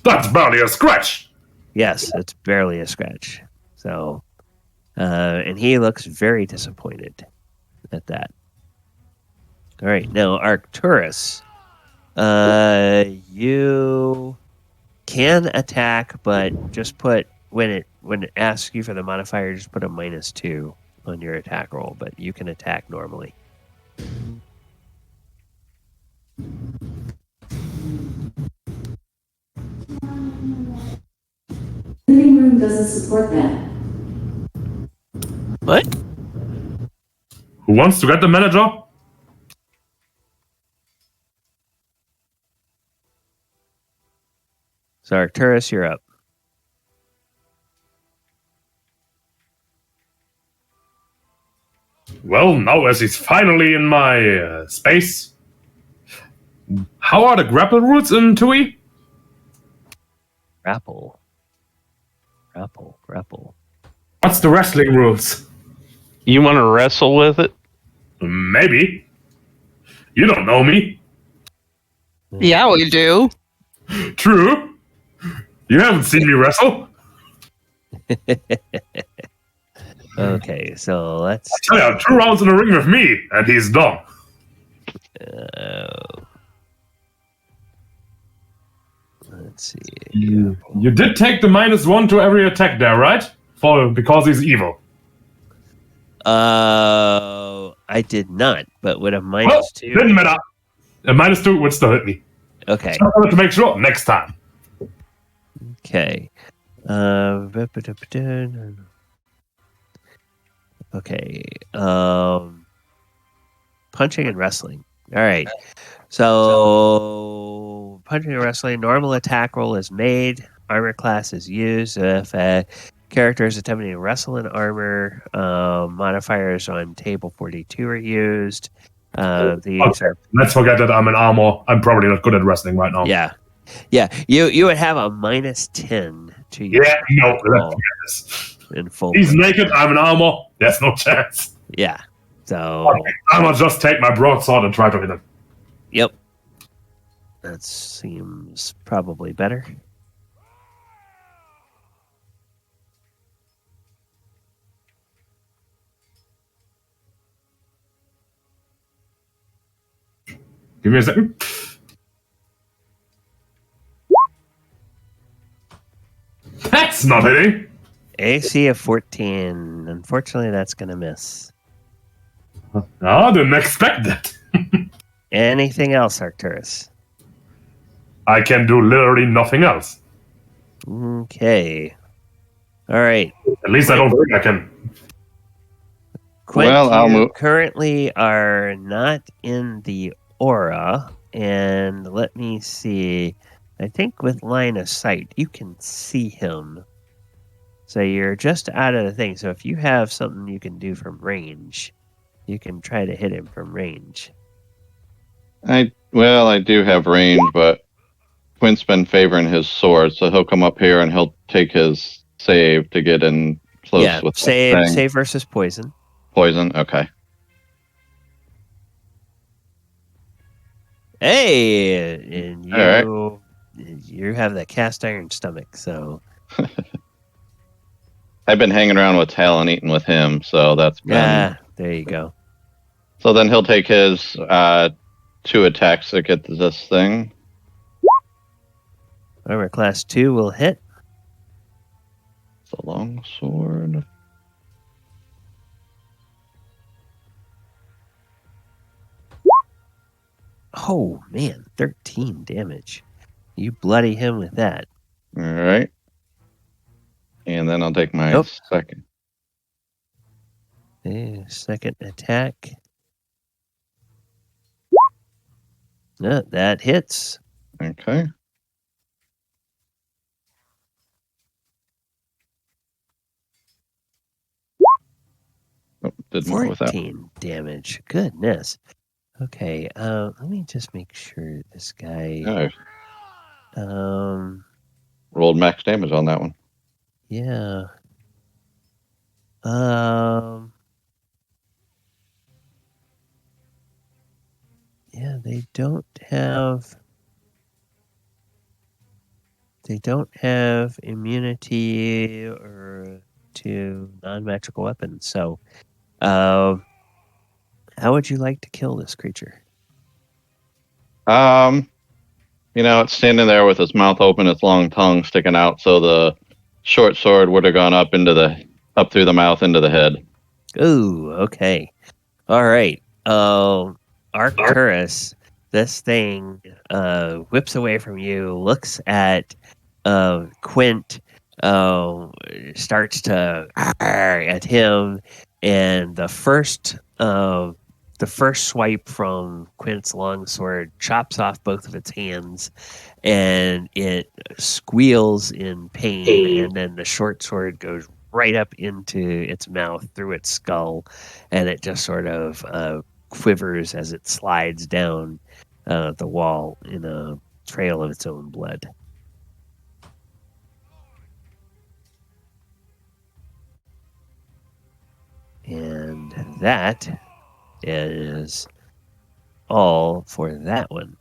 That's barely a scratch. Yes, it's barely a scratch. So, and he looks very disappointed at that. All right, now Arcturus, you can attack, but just put when it asks you for the modifier, just put a -2 on your attack roll. But you can attack normally. Living room doesn't support that. What? Who wants to get the manager? So Arcturus, you're up. Well, now as he's finally in my space, how are the grapple rules in 2E? Grapple. What's the wrestling rules? You want to wrestle with it? Maybe. You don't know me. Yeah, we do. True. You haven't seen me wrestle. Okay, so let's. I tell you, 2 rounds in the ring with me, and he's done. Let's see. You did take the -1 to every attack there, right? Because he's evil. I did not, but with a -2. Well, didn't matter. A -2 would still hit me. Okay. So I wanted to make sure next time. Okay. Okay. Punching and wrestling. All right. So, punching and wrestling, normal attack roll is made. Armor class is used. If a character is attempting to wrestle in armor, modifiers on table 42 are used. These are. Let's forget that I'm in armor. I'm probably not good at wrestling right now. Yeah. You would have a -10 to your. Yeah, no, let's forget this. In full. He's naked. I'm in armor. There's no chance. Yeah. So I'm gonna just take my broadsword and try to hit him. Yep. That seems probably better. Give me a second. That's not hitting. AC of 14. Unfortunately, that's going to miss. I didn't expect that. Anything else, Arcturus? I can do literally nothing else. Okay. All right. At least I don't think I can. Quint, Well, I'll move. Currently are not in the aura. And let me see. I think with line of sight, you can see him. So you're just out of the thing. So if you have something you can do from range, you can try to hit him from range. I do have range, but Quint's been favoring his sword, so he'll come up here and he'll take his save to get in close with save versus poison. Poison, okay. Hey, and you All you have that cast iron stomach, so I've been hanging around with Tal and eating with him, so that's been... there you go. So then he'll take his 2 attacks to get this thing. Armor class 2 will hit. It's a long sword. Oh man, 13 damage. You bloody him with that. All right. And then I'll take my second. Second attack. That hits. Okay. Oh, did more with that. 14 damage. Goodness. Okay, let me just make sure this guy... Rolled max damage on that one. Yeah. Yeah, they don't have immunity or to non-magical weapons. So, how would you like to kill this creature? It's standing there with its mouth open, its long tongue sticking out, so the short sword would have gone up through the mouth into the head. Ooh, okay. All right. Arcturus, this thing whips away from you, looks at Quint, starts to at him, and the first swipe from Quint's longsword chops off both of its hands, and it squeals in pain, and then the short sword goes right up into its mouth through its skull, and it just sort of quivers as it slides down the wall in a trail of its own blood. And that is all for that one.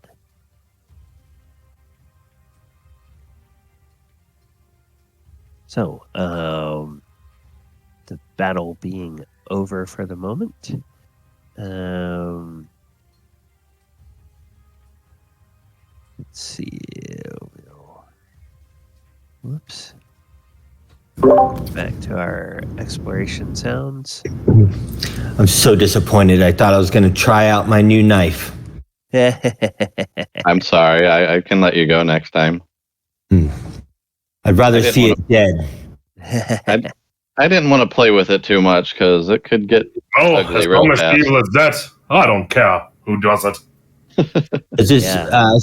So, the battle being over for the moment. Let's see. Whoops. Back to our exploration sounds. I'm so disappointed. I thought I was going to try out my new knife. I'm sorry. I can let you go next time. I'd rather see it dead. I didn't want to play with it too much because it could get ugly as real long as fast. evil as that, I don't care who does it. Does this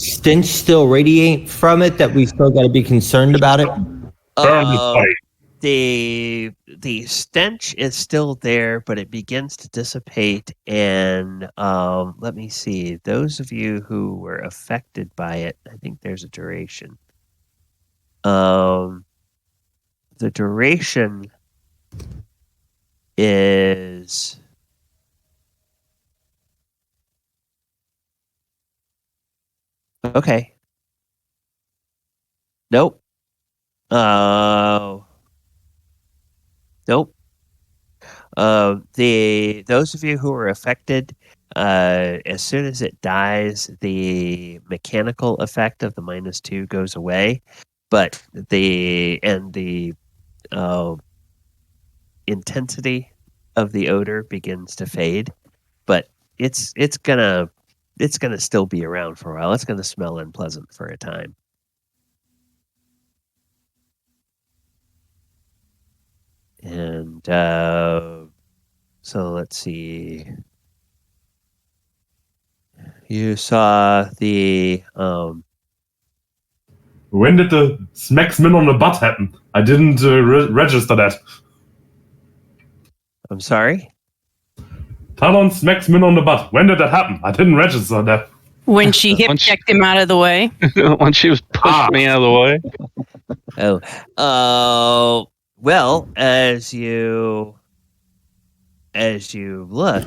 stench still radiate from it that we still got to be concerned about it? The stench is still there, but it begins to dissipate. And let me see. Those of you who were affected by it, I think there's a duration. The duration is okay. Nope. Nope. Those of you who are affected, as soon as it dies, the mechanical effect of the -2 goes away, but the intensity of the odor begins to fade. But it's gonna still be around for a while. It's gonna smell unpleasant for a time. And so let's see. You saw the When did the smacksman on the butt happen? I didn't register that. I'm sorry? Talon smacks Min on the butt. When did that happen? I didn't register that. When she hip-checked him out of the way. When she was pushing me out of the way. Well, as you look,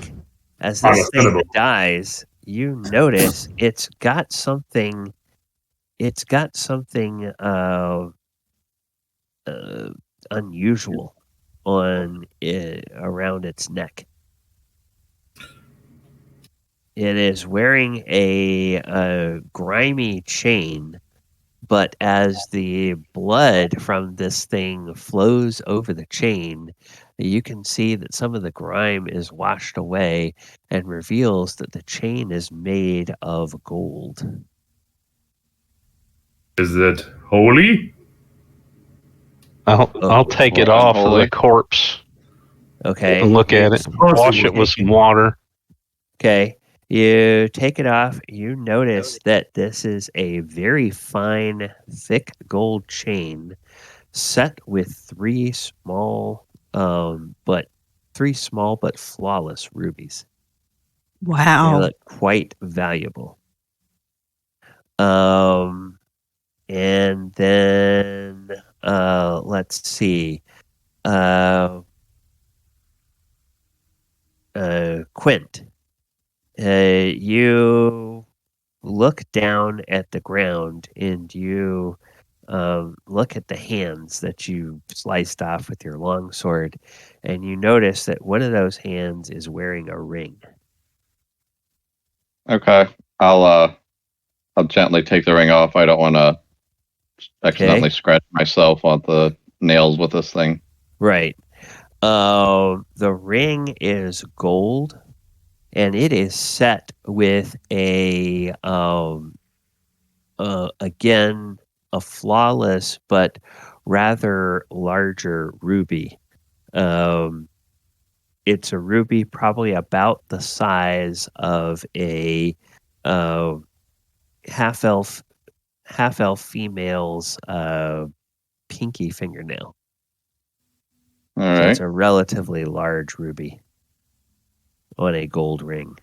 as this thing dies, you notice it's got something unusual on around its neck. It is wearing a grimy chain, but as the blood from this thing flows over the chain, you can see that some of the grime is washed away and reveals that the chain is made of gold. Is it holy? I'll take it off of the corpse. Okay. And look at it. Wash it with some water. Okay. You take it off. You notice that this is a very fine, thick gold chain set with three small but flawless rubies. Wow. They look quite valuable. And then let's see. Quint. You look down at the ground and you look at the hands that you sliced off with your longsword, and you notice that one of those hands is wearing a ring. Okay, I'll gently take the ring off. I don't want to accidentally scratch myself on the nails with this thing. Right. The ring is gold, and it is set with again, a flawless but rather larger ruby. It's a ruby probably about the size of a half-elf female's pinky fingernail. All right. So it's a relatively large ruby on a gold ring.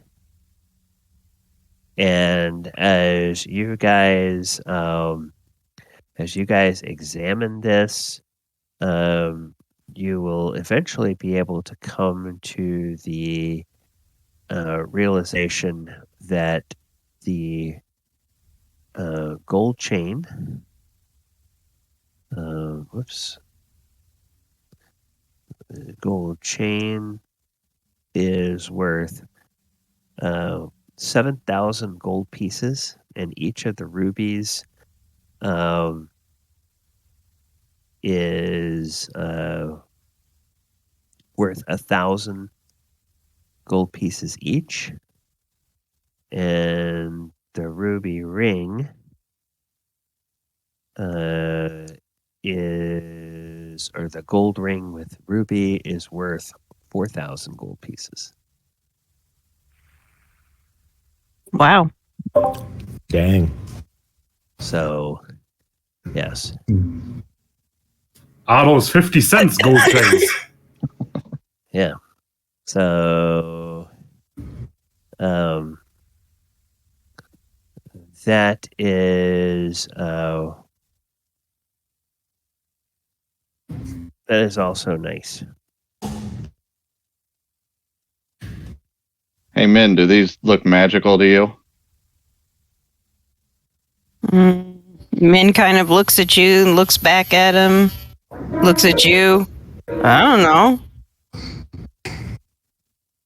And as you guys examine this, you will eventually be able to come to the realization that the gold chain, gold chain is worth 7,000 gold pieces, and each of the rubies is worth 1,000 gold pieces each, and the ruby ring the gold ring with ruby is worth 4,000 gold pieces. Wow. Dang. So, yes. Are those 50 cents gold chains? Yeah. So, that is also nice. Hey, Min, do these look magical to you? Min kind of looks at you and looks back at him, looks at you. I don't know.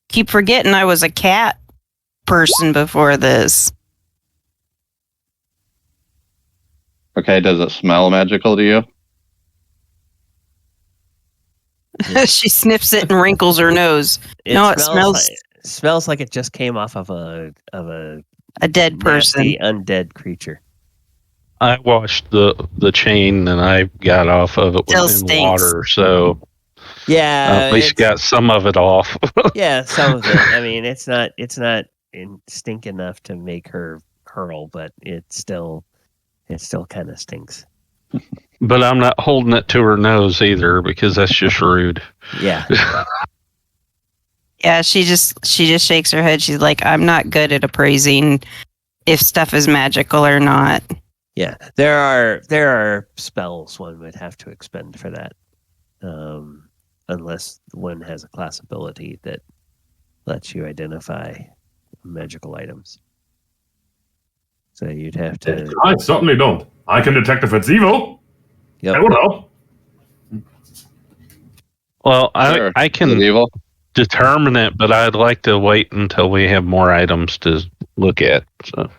Keep forgetting I was a cat person before this. Okay, does it smell magical to you? She sniffs it and wrinkles her nose. It smells like it just came off of a dead person, undead creature. I washed the chain and I got off of it within water, so yeah, at least got some of it off. Yeah, some of it. I mean, it's not stink enough to make her hurl, but it still kind of stinks. But I'm not holding it to her nose either because that's just rude. Yeah. Yeah, she just shakes her head. She's like, I'm not good at appraising if stuff is magical or not. Yeah, there are spells one would have to expend for that, unless one has a class ability that lets you identify magical items. So you'd have to. I certainly don't. I can detect if it's evil. Yep. That would help. Well, I can determine it, but I'd like to wait until we have more items to look at. So.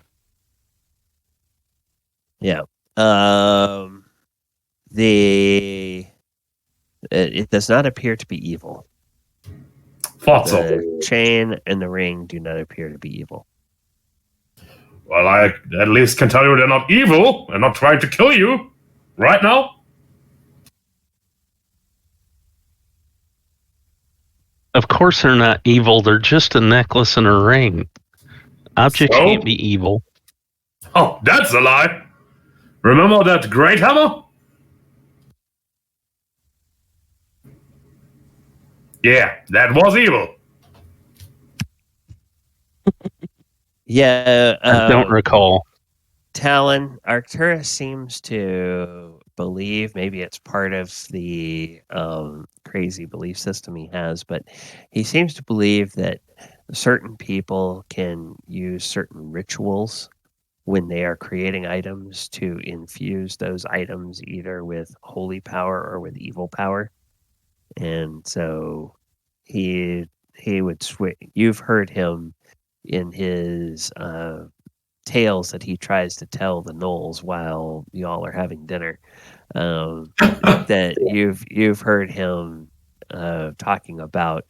Yeah. It does not appear to be evil. Thought so. The chain and the ring do not appear to be evil. Well, I at least can tell you they're not evil and not trying to kill you right now. Of course they're not evil. They're just a necklace and a ring. Objects can't be evil. Oh, that's a lie. Remember that great hammer? Yeah, that was evil. Yeah. I don't recall. Talon, Arcturus seems to believe, maybe it's part of the crazy belief system he has, but he seems to believe that certain people can use certain rituals when they are creating items to infuse those items either with holy power or with evil power. And so he would switch. You've heard him in his tales that he tries to tell the gnolls while y'all are having dinner. That you've heard him talking about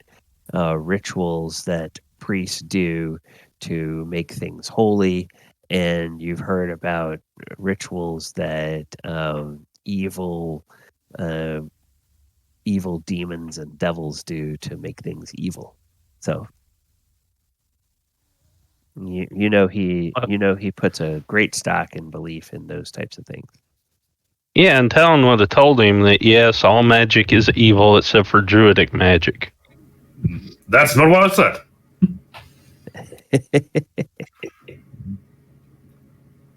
rituals that priests do to make things holy, and you've heard about rituals that evil demons and devils do to make things evil. So you know he puts a great stock in belief in those types of things. Yeah, and Talon would have told him that yes, all magic is evil except for druidic magic. That's not what I said.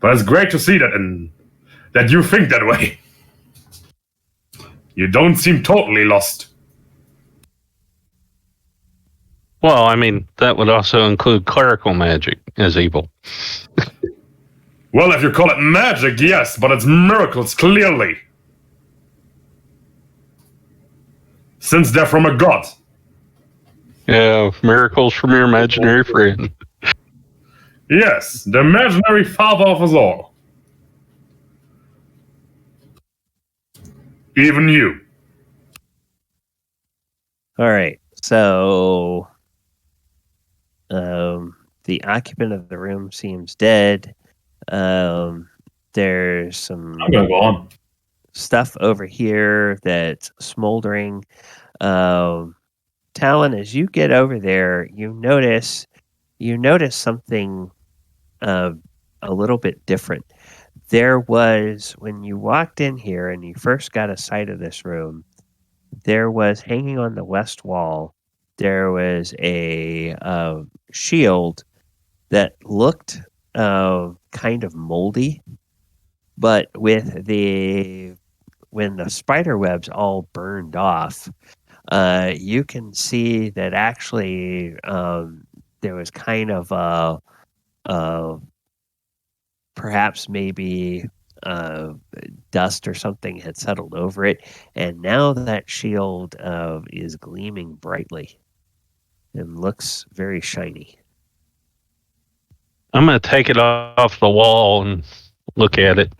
But it's great to see that and that you think that way. You don't seem totally lost. Well, I mean, that would also include clerical magic as evil. Well, if you call it magic, yes, but it's miracles, clearly. Since they're from a god. Yeah, miracles from your imaginary friend. Yes, the imaginary father of us all. Even you. All right, so the occupant of the room seems dead. There's some I'm gonna go on. Stuff over here that's smoldering. Talon, as you get over there, you notice something a little bit different. There was, when you walked in here and you first got a sight of this room, there was hanging on the west wall, there was a shield that looked kind of moldy, but when the spider webs all burned off, you can see that actually there was kind of perhaps maybe dust or something had settled over it, and now that shield is gleaming brightly and looks very shiny. I'm going to take it off the wall and look at it.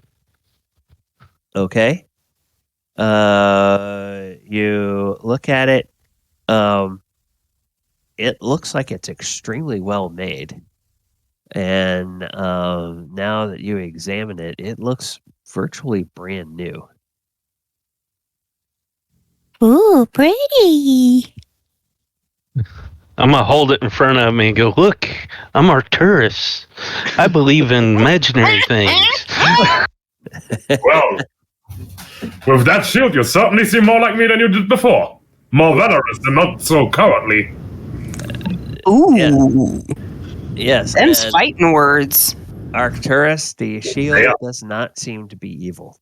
Okay. You look at it. It looks like it's extremely well made. And now that you examine it, it looks virtually brand new. Ooh, pretty. I'm going to hold it in front of me and go, look, I'm Arcturus. I believe in imaginary things. Well, with that shield, you certainly seem more like me than you did before. More venomous and not so cowardly. Ooh. Yes. Them's fighting words. Arcturus, the shield does not seem to be evil.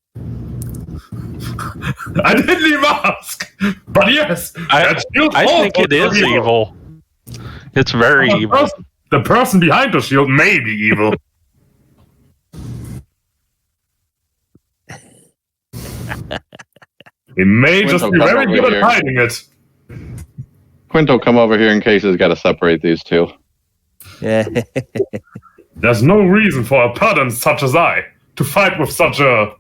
I didn't even ask, but yes, I think it is evil. It's very evil. The person behind the shield may be evil. He may just be very good at hiding it. Quinto, come over here in case he's got to separate these two. There's no reason for a pedant such as I to fight with such a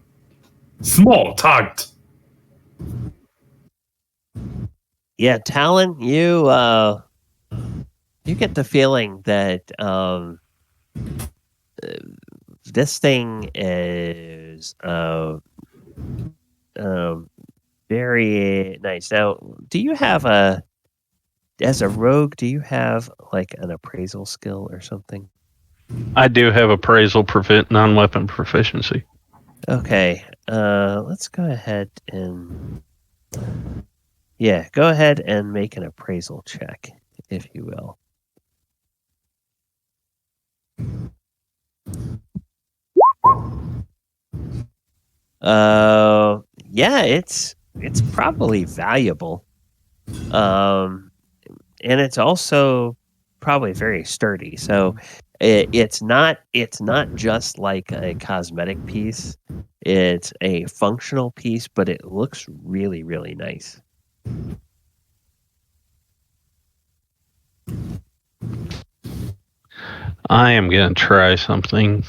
small target. Yeah, Talon, you get the feeling that this thing is very nice. Now, do you have as a rogue, do you have like an appraisal skill or something? I do have appraisal non-weapon proficiency. Okay, let's go ahead and go ahead and make an appraisal check, if you will. It's probably valuable. And it's also probably very sturdy. So it's not just like a cosmetic piece. It's a functional piece, but it looks really, really nice. I am going to try something.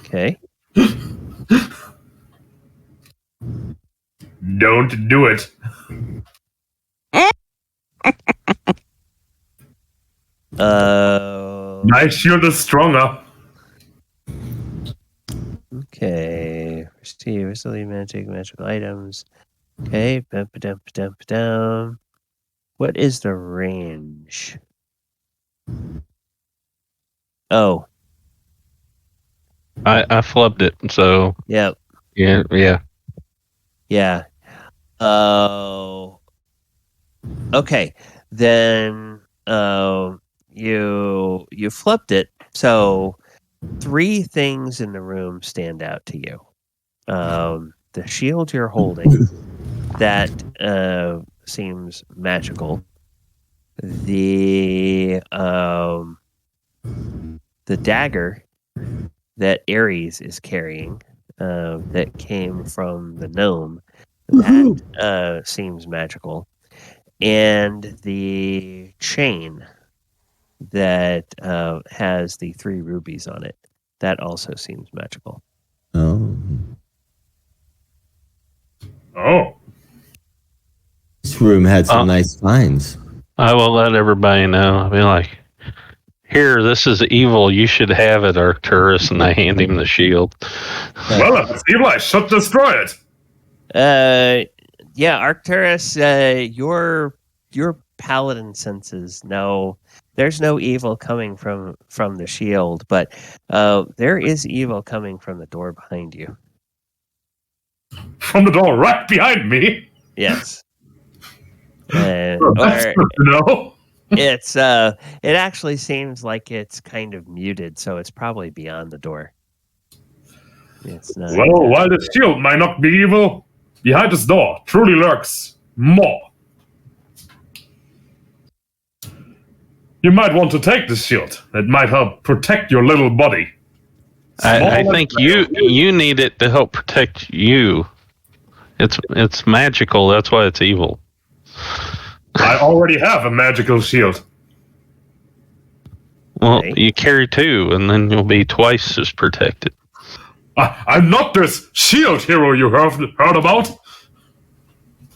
Okay. Don't do it. My shield is stronger. Okay. Receive recently magical items. Okay. Bum-ba-dum-ba-dum-ba-dum. What is the range? Oh. I flubbed it, so. Yep. Yeah. Yeah. Oh. Okay. Then you flipped it. So 3 things in the room stand out to you. The shield you're holding, that seems magical. The dagger that Ares is carrying, that came from the gnome, that seems magical. And the chain that has the 3 rubies on it, that also seems magical. Oh. This room had some nice finds. I will let everybody know. I'll be like, here, this is evil. You should have it, Arcturus. And I hand him the shield. Well, if it's evil, I should destroy it. Yeah, Arcturus, your paladin senses, no, there's no evil coming from the shield, but there is evil coming from the door behind you. From the door right behind me? Yes. That's good to know. It's it actually seems like it's kind of muted, so it's probably beyond the door. It's not. Well, while the shield might not be evil, behind this door truly lurks more. You might want to take this shield. It might help protect your little body. I think you need it to help protect you. It's magical. That's why it's evil. I already have a magical shield. Well, you carry two, and then you'll be twice as protected. I'm not this shield hero you heard about.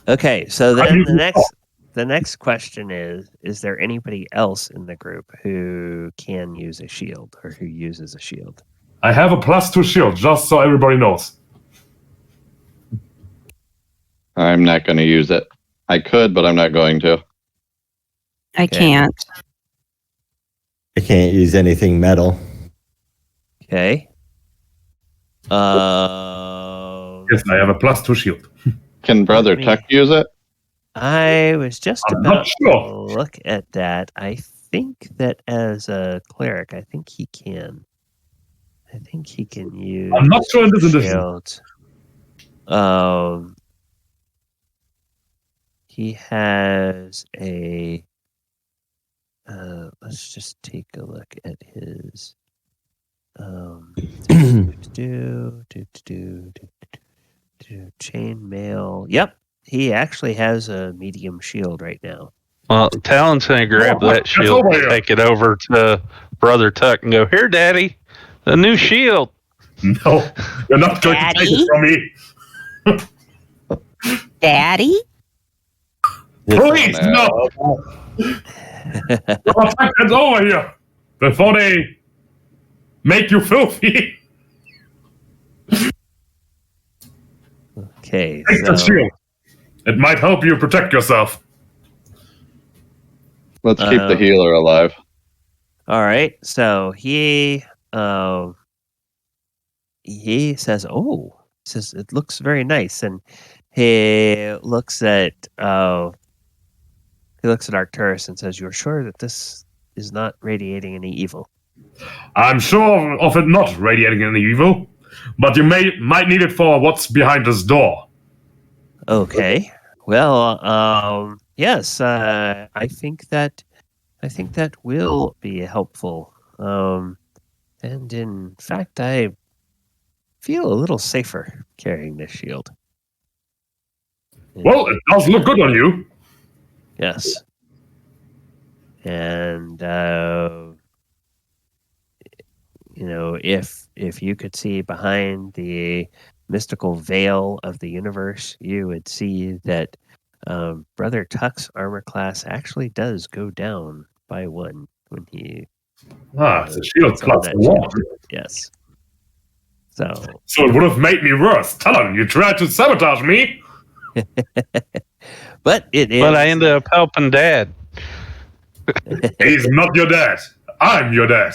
Okay, so then the next question is there anybody else in the group who can use a shield or who uses a shield? I have a +2 shield, just so everybody knows. I'm not going to use it. I could, but I'm not going to. I can't. I can't use anything metal. Okay. Yes, I have a +2 shield. Can Brother Tuck use it? I was just I'm about not sure. to look at that. I think that as a cleric, I think he can. I think he can use. I'm not sure in this edition. shields. He has a. Let's just take a look at his. Chainmail. Yep, he actually has a medium shield right now. Well, Talon's going to grab that shield and take it over to Brother Tuck and go, "Here, Daddy, the new shield." No, you're not going to take it from me. Daddy? Please, no. I'll take that over here before they make you filthy. Okay, Take the shield. It might help you protect yourself. Let's keep the healer alive. All right, so he says, "Oh," says it looks very nice, and he looks at Arcturus and says, "You're sure that this is not radiating any evil?" I'm sure of it not radiating any evil, but you might need it for what's behind this door. Okay. Well, yes, I think that will be helpful. And in fact, I feel a little safer carrying this shield. Well, it does look good on you. Yes. And if you could see behind the mystical veil of the universe, you would see that Brother Tuck's armor class actually does go down by 1 when he. It's a shield +1. Yes. So it would have made me worse. Tell him you tried to sabotage me. But it is. But I ended up helping Dad. He's not your dad. I'm your dad.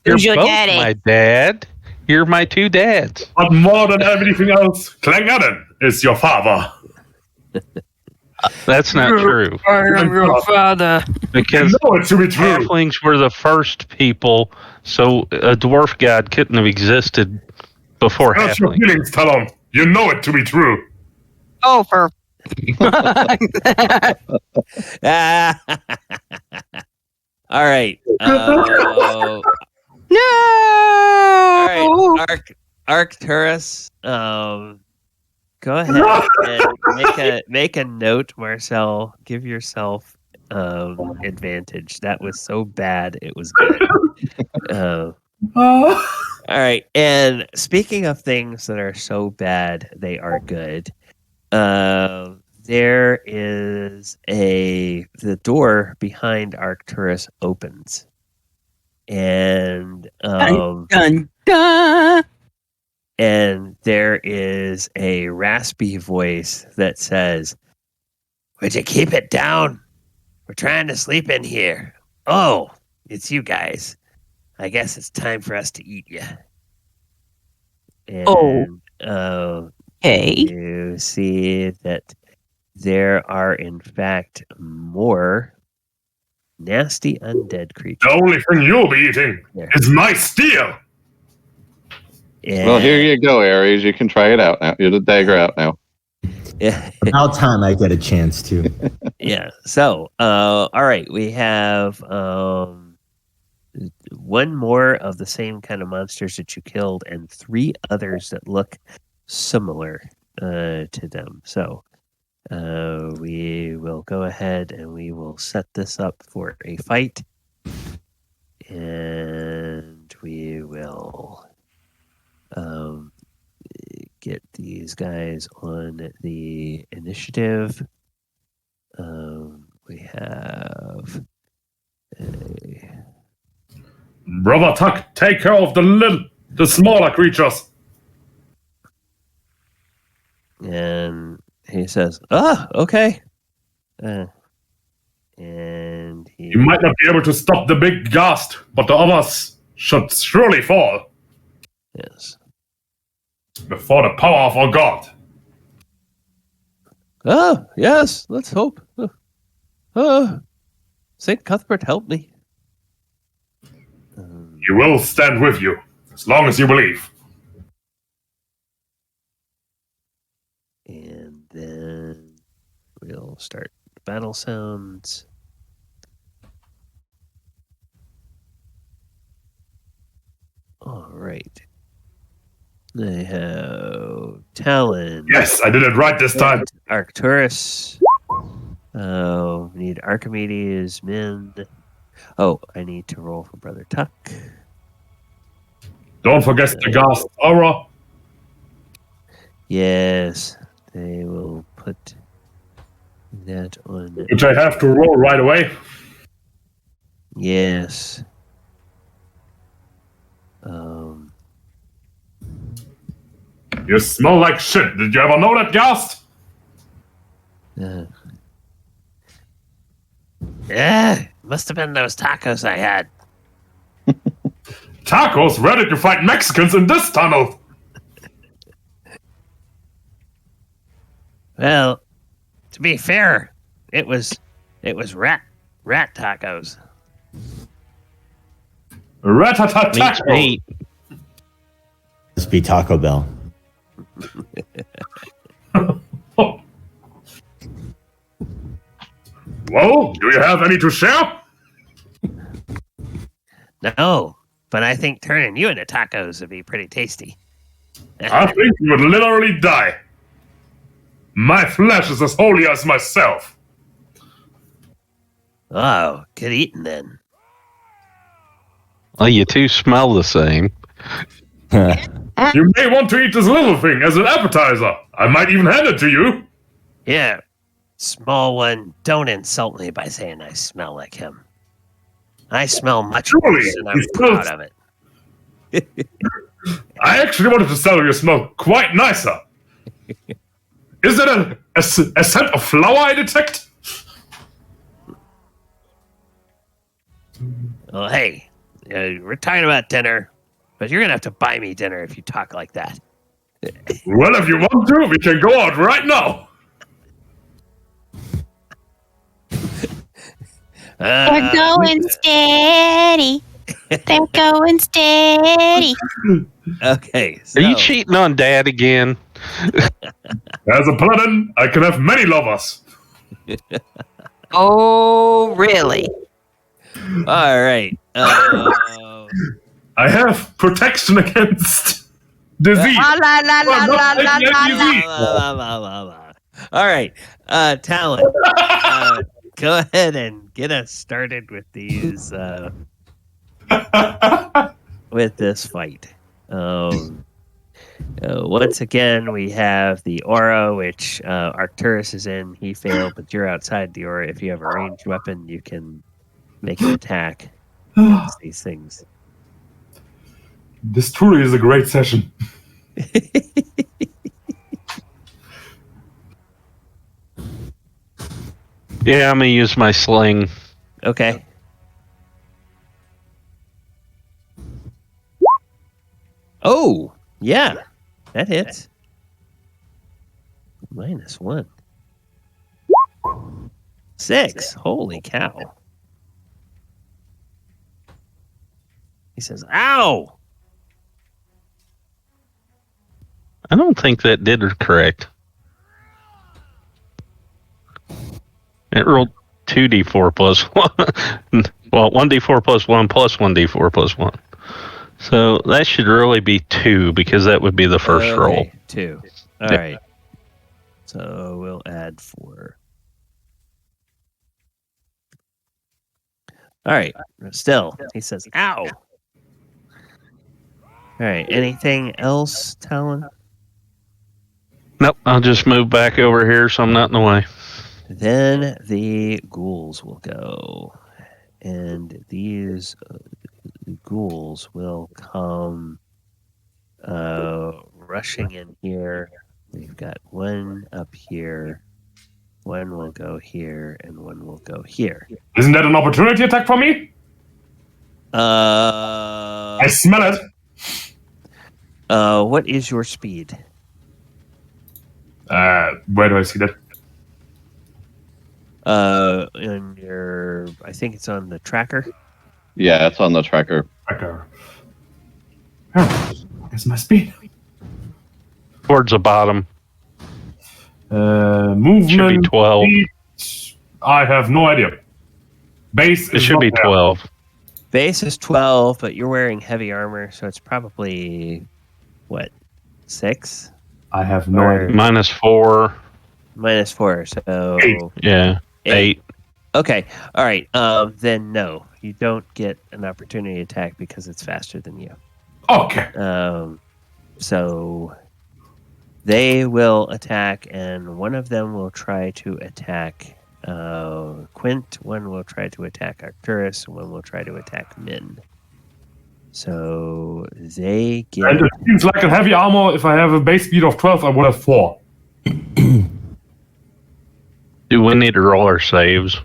You're Who's your both daddy? my dad. You're my two dads. But more than anything else, Clangaden is your father. That's not true. I am your father. Because I know it to be true. halflings were the first people, so a dwarf god couldn't have existed before That's your halflings. feelings, Talon. You know it to be true. Oh, for. All right. No! All right. Arcturus. Go ahead and make a note, Marcel. Give yourself advantage. That was so bad, it was good. All right. And speaking of things that are so bad, they are good. There is the door behind Arcturus opens, and Dun, dun. and there is a raspy voice that says, Would you keep it down? We're trying to sleep in here. Oh, it's you guys. I guess it's time for us to eat you. And, okay. You see that there are, in fact, more nasty undead creatures. The only thing you'll be eating is my steel. Yeah. Well, here you go, Ares. You can try it out now. You're the dagger out now. Yeah. About time I get a chance to. Yeah. So, all right, we have one more of the same kind of monsters that you killed, and 3 others that look similar to them. So, we will go ahead and we will set this up for a fight, and we will get these guys on the initiative. We have Brother Tuck, take care of the smaller creatures. and he says, "Oh, okay." And he You might not be able to stop the big ghast, but the others should surely fall yes. before the power of our god. Oh, yes. Let's hope. Saint Cuthbert, help me. He will stand with you, as long as you believe. And then we'll start battle sounds. All right. They have Talon. Yes, I did it right this time. Arcturus. Oh, we need Archimedes, Min. Oh, I need to roll for Brother Tuck. Don't forget the ghast aura. Yes, they will put that on. Which I have to roll right away. Yes. You smell like shit. Did you ever know that, ghast? Yeah, must have been those tacos I had. Tacos? Where did you find Mexicans in this tunnel? Well, to be fair, it was rat tacos. Rat-a-tat-taco. Must be Taco Bell. Well, do you have any to share? No, but I think turning you into tacos would be pretty tasty. I think you would literally die. My flesh is as holy as myself. Oh, good eating then. Well, you two smell the same. You may want to eat this little thing as an appetizer. I might even hand it to you. Yeah, small one, don't insult me by saying I smell like him. I smell much worse, and I'm proud of it. I actually wanted to tell you you smell quite nicer. Is it a scent of flour I detect? Well, hey, we're talking about dinner, but you're going to have to buy me dinner if you talk like that. Well, if you want to, we can go out right now. They're going steady. They're going steady. Okay. So, Are you cheating on Dad again? As a paladin, I can have many lovers. Oh, really? all right. I have protection against disease. La la la la la la la la. All right. Talon, go ahead and get us started with these with this fight. Once again, we have the aura, which Arcturus is in. He failed, but you're outside the aura. If you have a ranged weapon, you can make an attack against these things. This truly is a great session. Yeah, I'm gonna use my sling. Okay. Oh, yeah. That hits. -1. 6. Holy cow. He says, ow! I don't think that did it correct. It rolled 2d4 plus 1. Well, 1d4 plus 1 plus 1d4 plus 1. So that should really be 2 because that would be the first roll. 2. All right. So we'll add 4. All right. Still, he says, ow. All right. Anything else, Talon? Nope. I'll just move back over here so I'm not in the way. Then the ghouls will go. And these ghouls will come rushing in here. We've got one up here. One will go here, and one will go here. Isn't that an opportunity attack for me? I smell it. What is your speed? Where do I see that? In your, I think it's on the tracker. Yeah, it's on the tracker. Tracker. Where's my speed? Towards the bottom. Movement. Should be 12. Speed, I have no idea. Base. It should be 12. Base is 12, but you're wearing heavy armor, so it's probably what, 6? I have no idea. -4. -4, so 8. Yeah, 8. Okay, all right. Then no, you don't get an opportunity attack because it's faster than you. Okay. So they will attack, and one of them will try to attack Quint. One will try to attack Arcturus. One will try to attack Min. So they get. And it seems like a heavy armor. If I have a base speed of 12, I would have 4. Do we need to roll our saves?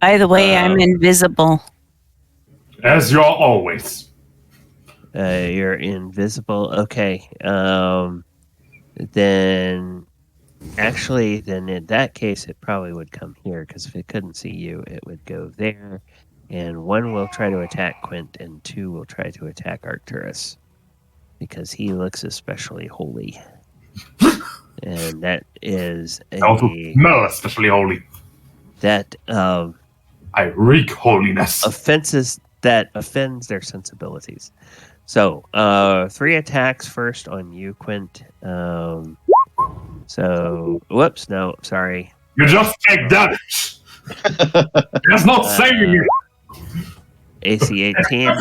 By the way, I'm invisible. As you're always. You're invisible. Okay. Then in that case, it probably would come here, because if it couldn't see you, it would go there. And one will try to attack Quint, and 2 will try to attack Arcturus, because he looks especially holy. And that is I also smell especially holy. That I reek holiness. offends their sensibilities. So 3 attacks first on you, Quint. So whoops, no, sorry. You just take damage. There's no saving you. AC 18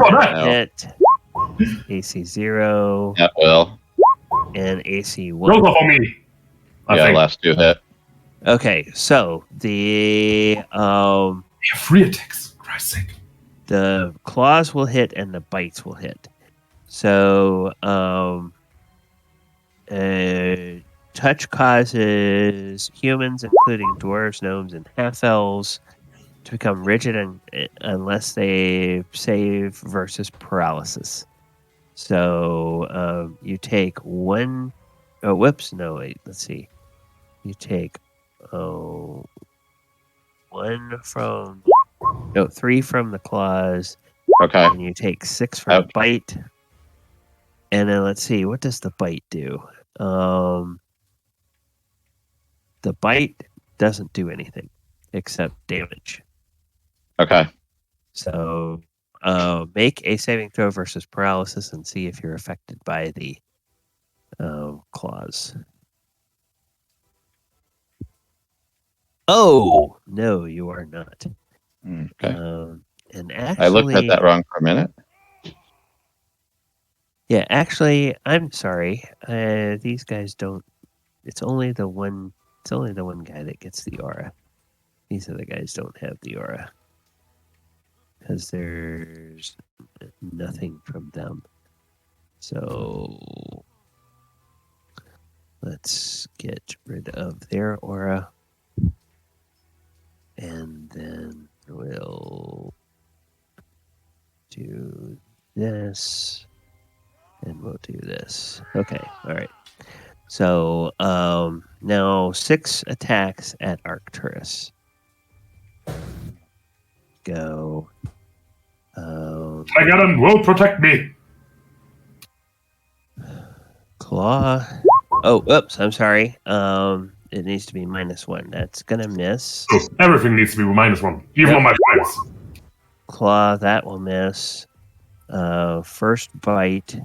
hit. AC 0. Yeah, well. And AC 1. Those are for me. Yeah, last 2 hit. Okay, so the free attacks, for Christ's sake. The claws will hit and the bites will hit. So touch causes humans, including dwarves, gnomes, and half-elves, to become rigid unless they save versus paralysis. So you take 1. Oh, whoops! No, wait. Let's see. You take 3 from the claws. Okay. And you take 6 from the bite. And then let's see, what does the bite do? The bite doesn't do anything except damage. Okay. So make a saving throw versus paralysis and see if you're affected by the claws. Oh, no, you are not. Okay. And actually, I looked at that wrong for a minute. Yeah, actually, I'm sorry. These guys don't. It's only the one. It's only the one guy that gets the aura. These other guys don't have the aura because there's nothing from them. So let's get rid of their aura. And then we'll do this. And we'll do this. Okay, all right. So now 6 attacks at Arcturus. Go. Tagaran will protect me. Claw. Oh, oops, I'm sorry. It needs to be -1. That's gonna miss. Oh, everything needs to be -1, even on my friends. Claw, that will miss. First bite,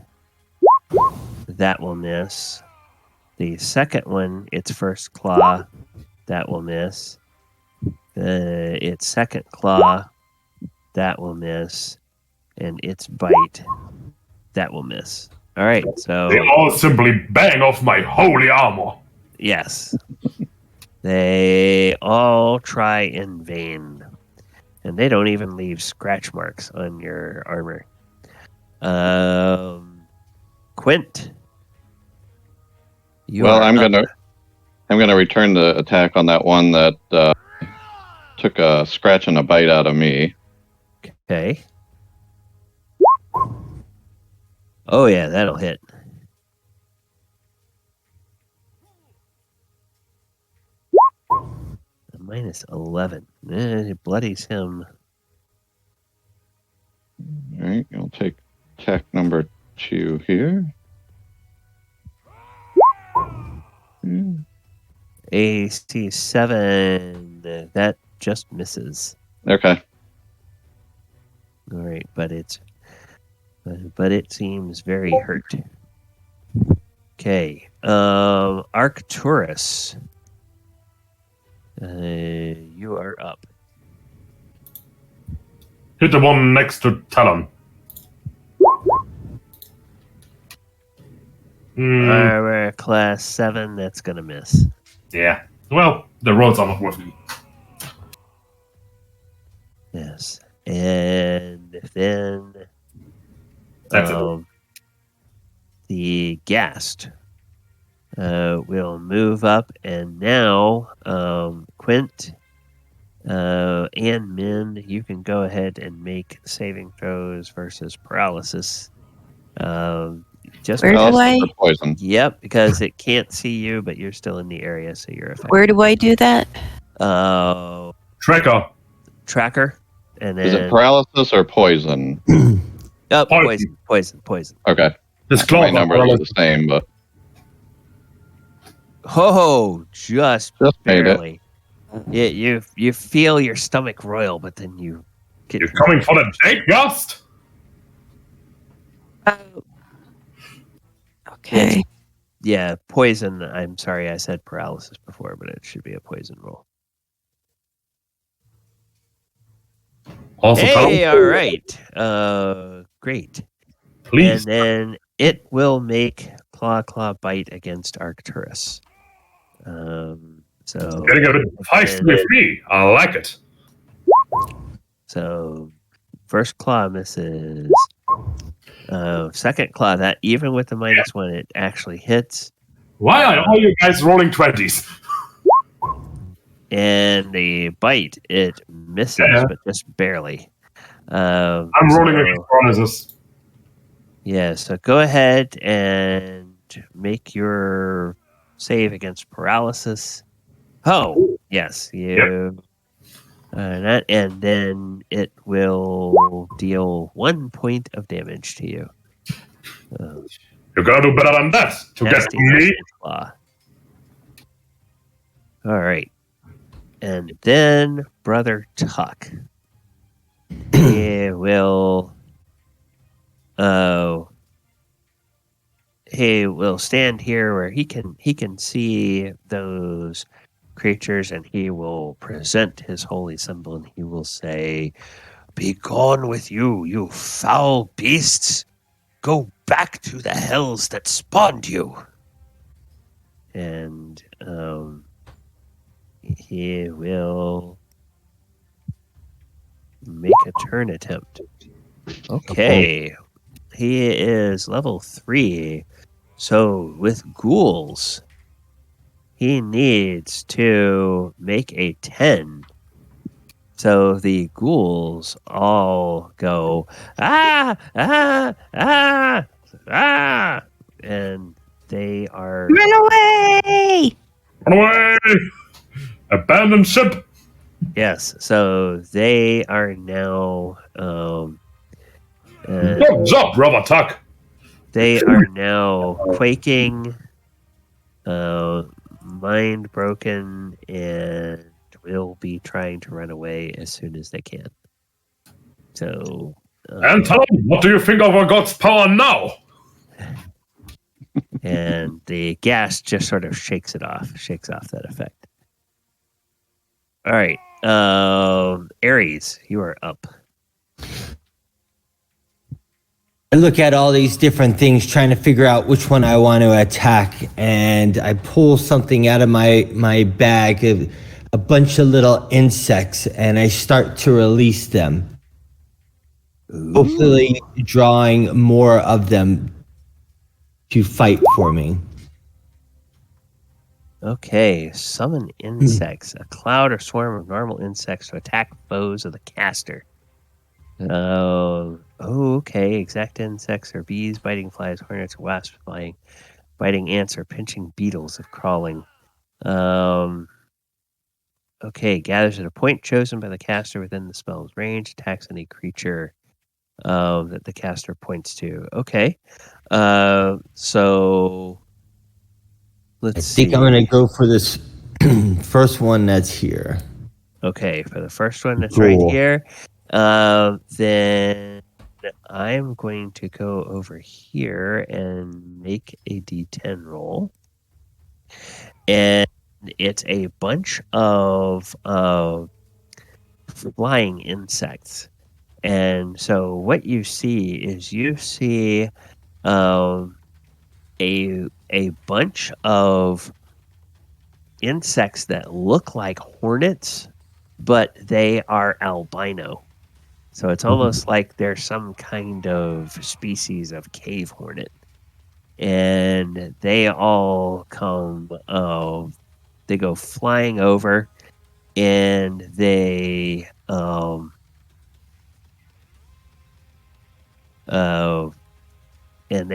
that will miss. The second one, its first claw, that will miss. Its second claw, that will miss. And its bite, that will miss. All right, so... They all simply bang off my holy armor. Yes. They all try in vain. And they don't even leave scratch marks on your armor. Quint. I'm gonna return the attack on that one that took a scratch and a bite out of me. Okay. Oh yeah, that'll hit. -11. It bloodies him. All right, I'll take attack number 2 here. AC 7. That just misses. Okay. All right, but it seems very hurt. Okay. Arcturus. You are up. Hit the one next to Talon. Armor class 7, that's gonna miss. Yeah. Well, the rolls are not worth it. Yes. And then That's it. The Ghast will move up, and now Quint and Min, you can go ahead and make saving throws versus paralysis. Just Where do I? Poison. Yep, because it can't see you, but you're still in the area, so you're affected. Where do I do that? Tracker. And then, is it paralysis or poison? Poison. Okay. This my number is the same, but just barely. You feel your stomach roil, but then you get. You're coming for the date, Gust? Okay. Yeah, poison. I'm sorry, I said paralysis before, but it should be a poison roll. Also, hey, all right. Great. Please. And then it will make claw bite against Arcturus. So getting a bit feisty with me. I like it. So first claw misses. Second claw, that even with the -1, it actually hits. Why are all you guys rolling 20s? And the bite, it misses, but just barely. I'm rolling against paralysis. Yeah, so go ahead and make your save against paralysis. Oh, yes, you. Yep. And then it will deal 1 point of damage to you. You gotta do better than that to get me. Claw. All right. And then Brother Tuck. He will stand here where he can see those creatures, and he will present his holy symbol, and he will say, "Be gone with you, you foul beasts! Go back to the hells that spawned you!" And he will make a turn attempt. Okay. He is level 3. So with ghouls, he needs to make a 10 So the ghouls all go, ah, ah, ah, ah, and they are... Run away! Run away! Abandoned ship! Yes, so they are now... Good job, Robot Tuck! They are now quaking, mind broken, and will be trying to run away as soon as they can. So... and tell them, what do you think of our god's power now? And the gas just sort of shakes off that effect. All right. Ares, you are up. I look at all these different things, trying to figure out which one I want to attack, and I pull something out of my bag, a bunch of little insects, and I start to release them. Ooh. Hopefully drawing more of them to fight for me. Okay, summon insects. A cloud or swarm of normal insects to attack foes of the caster. Okay. Exact insects are bees, biting flies, hornets, wasps, biting ants, or pinching beetles if crawling. Okay, gathers at a point chosen by the caster within the spell's range, attacks any creature that the caster points to. Okay. So let's see. I think I'm going to go for this first one that's here. Okay, for the first one that's right here. Then I'm going to go over here and make a D10 roll. And it's a bunch of flying insects. And so what you see is a bunch of insects that look like hornets, but they are albino. So it's almost like they're some kind of species of cave hornet. And they all come, they go flying over, and they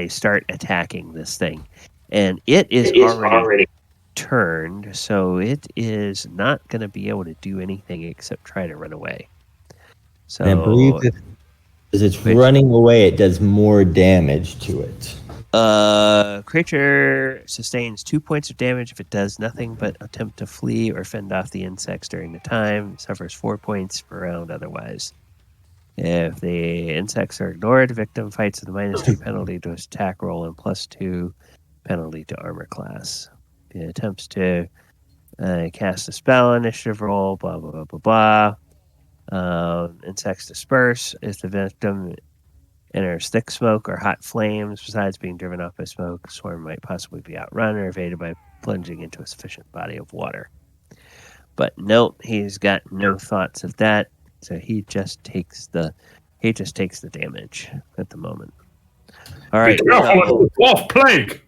start attacking this thing. And it is already turned, so it is not going to be able to do anything except try to run away. So and I believe that as it's running away, it does more damage to it. Creature sustains 2 points of damage if it does nothing but attempt to flee or fend off the insects during the time. Suffers 4 points per round otherwise. If the insects are ignored, the victim fights with a -2 penalty to his attack roll and +2 penalty to armor class. If it attempts to cast a spell, initiative roll, blah, blah, blah, blah, blah. Insects disperse if the victim enters thick smoke or hot flames. Besides being driven off by smoke, the swarm might possibly be outrun or evaded by plunging into a sufficient body of water. But nope, he's got no thoughts of that. So he just takes the damage at the moment. All right. Wolf plague.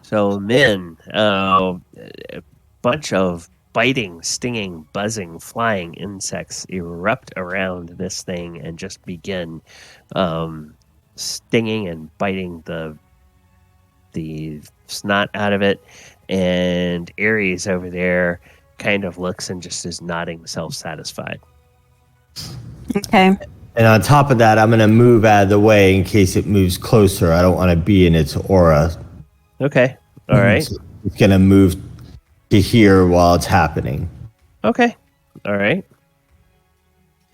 So Min, a bunch of biting, stinging, buzzing, flying insects erupt around this thing and just begin stinging and biting the snot out of it. And Ares over there kind of looks and just is nodding, self-satisfied. Okay. And on top of that, I'm going to move out of the way in case it moves closer. I don't want to be in its aura. Okay. All right. So it's going to move to here while it's happening. Okay. All right.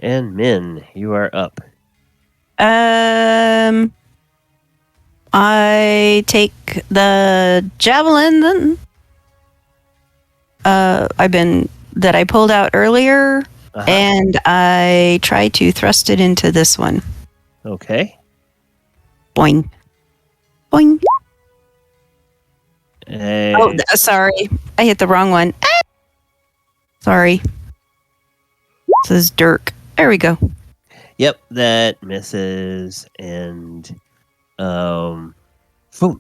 And Min, you are up. I take the javelin that I pulled out earlier, and I try to thrust it into this one. Okay. Boing. Boing. Hey. Oh, sorry. I hit the wrong one. Sorry. This is Dirk. There we go. Yep, that misses. And,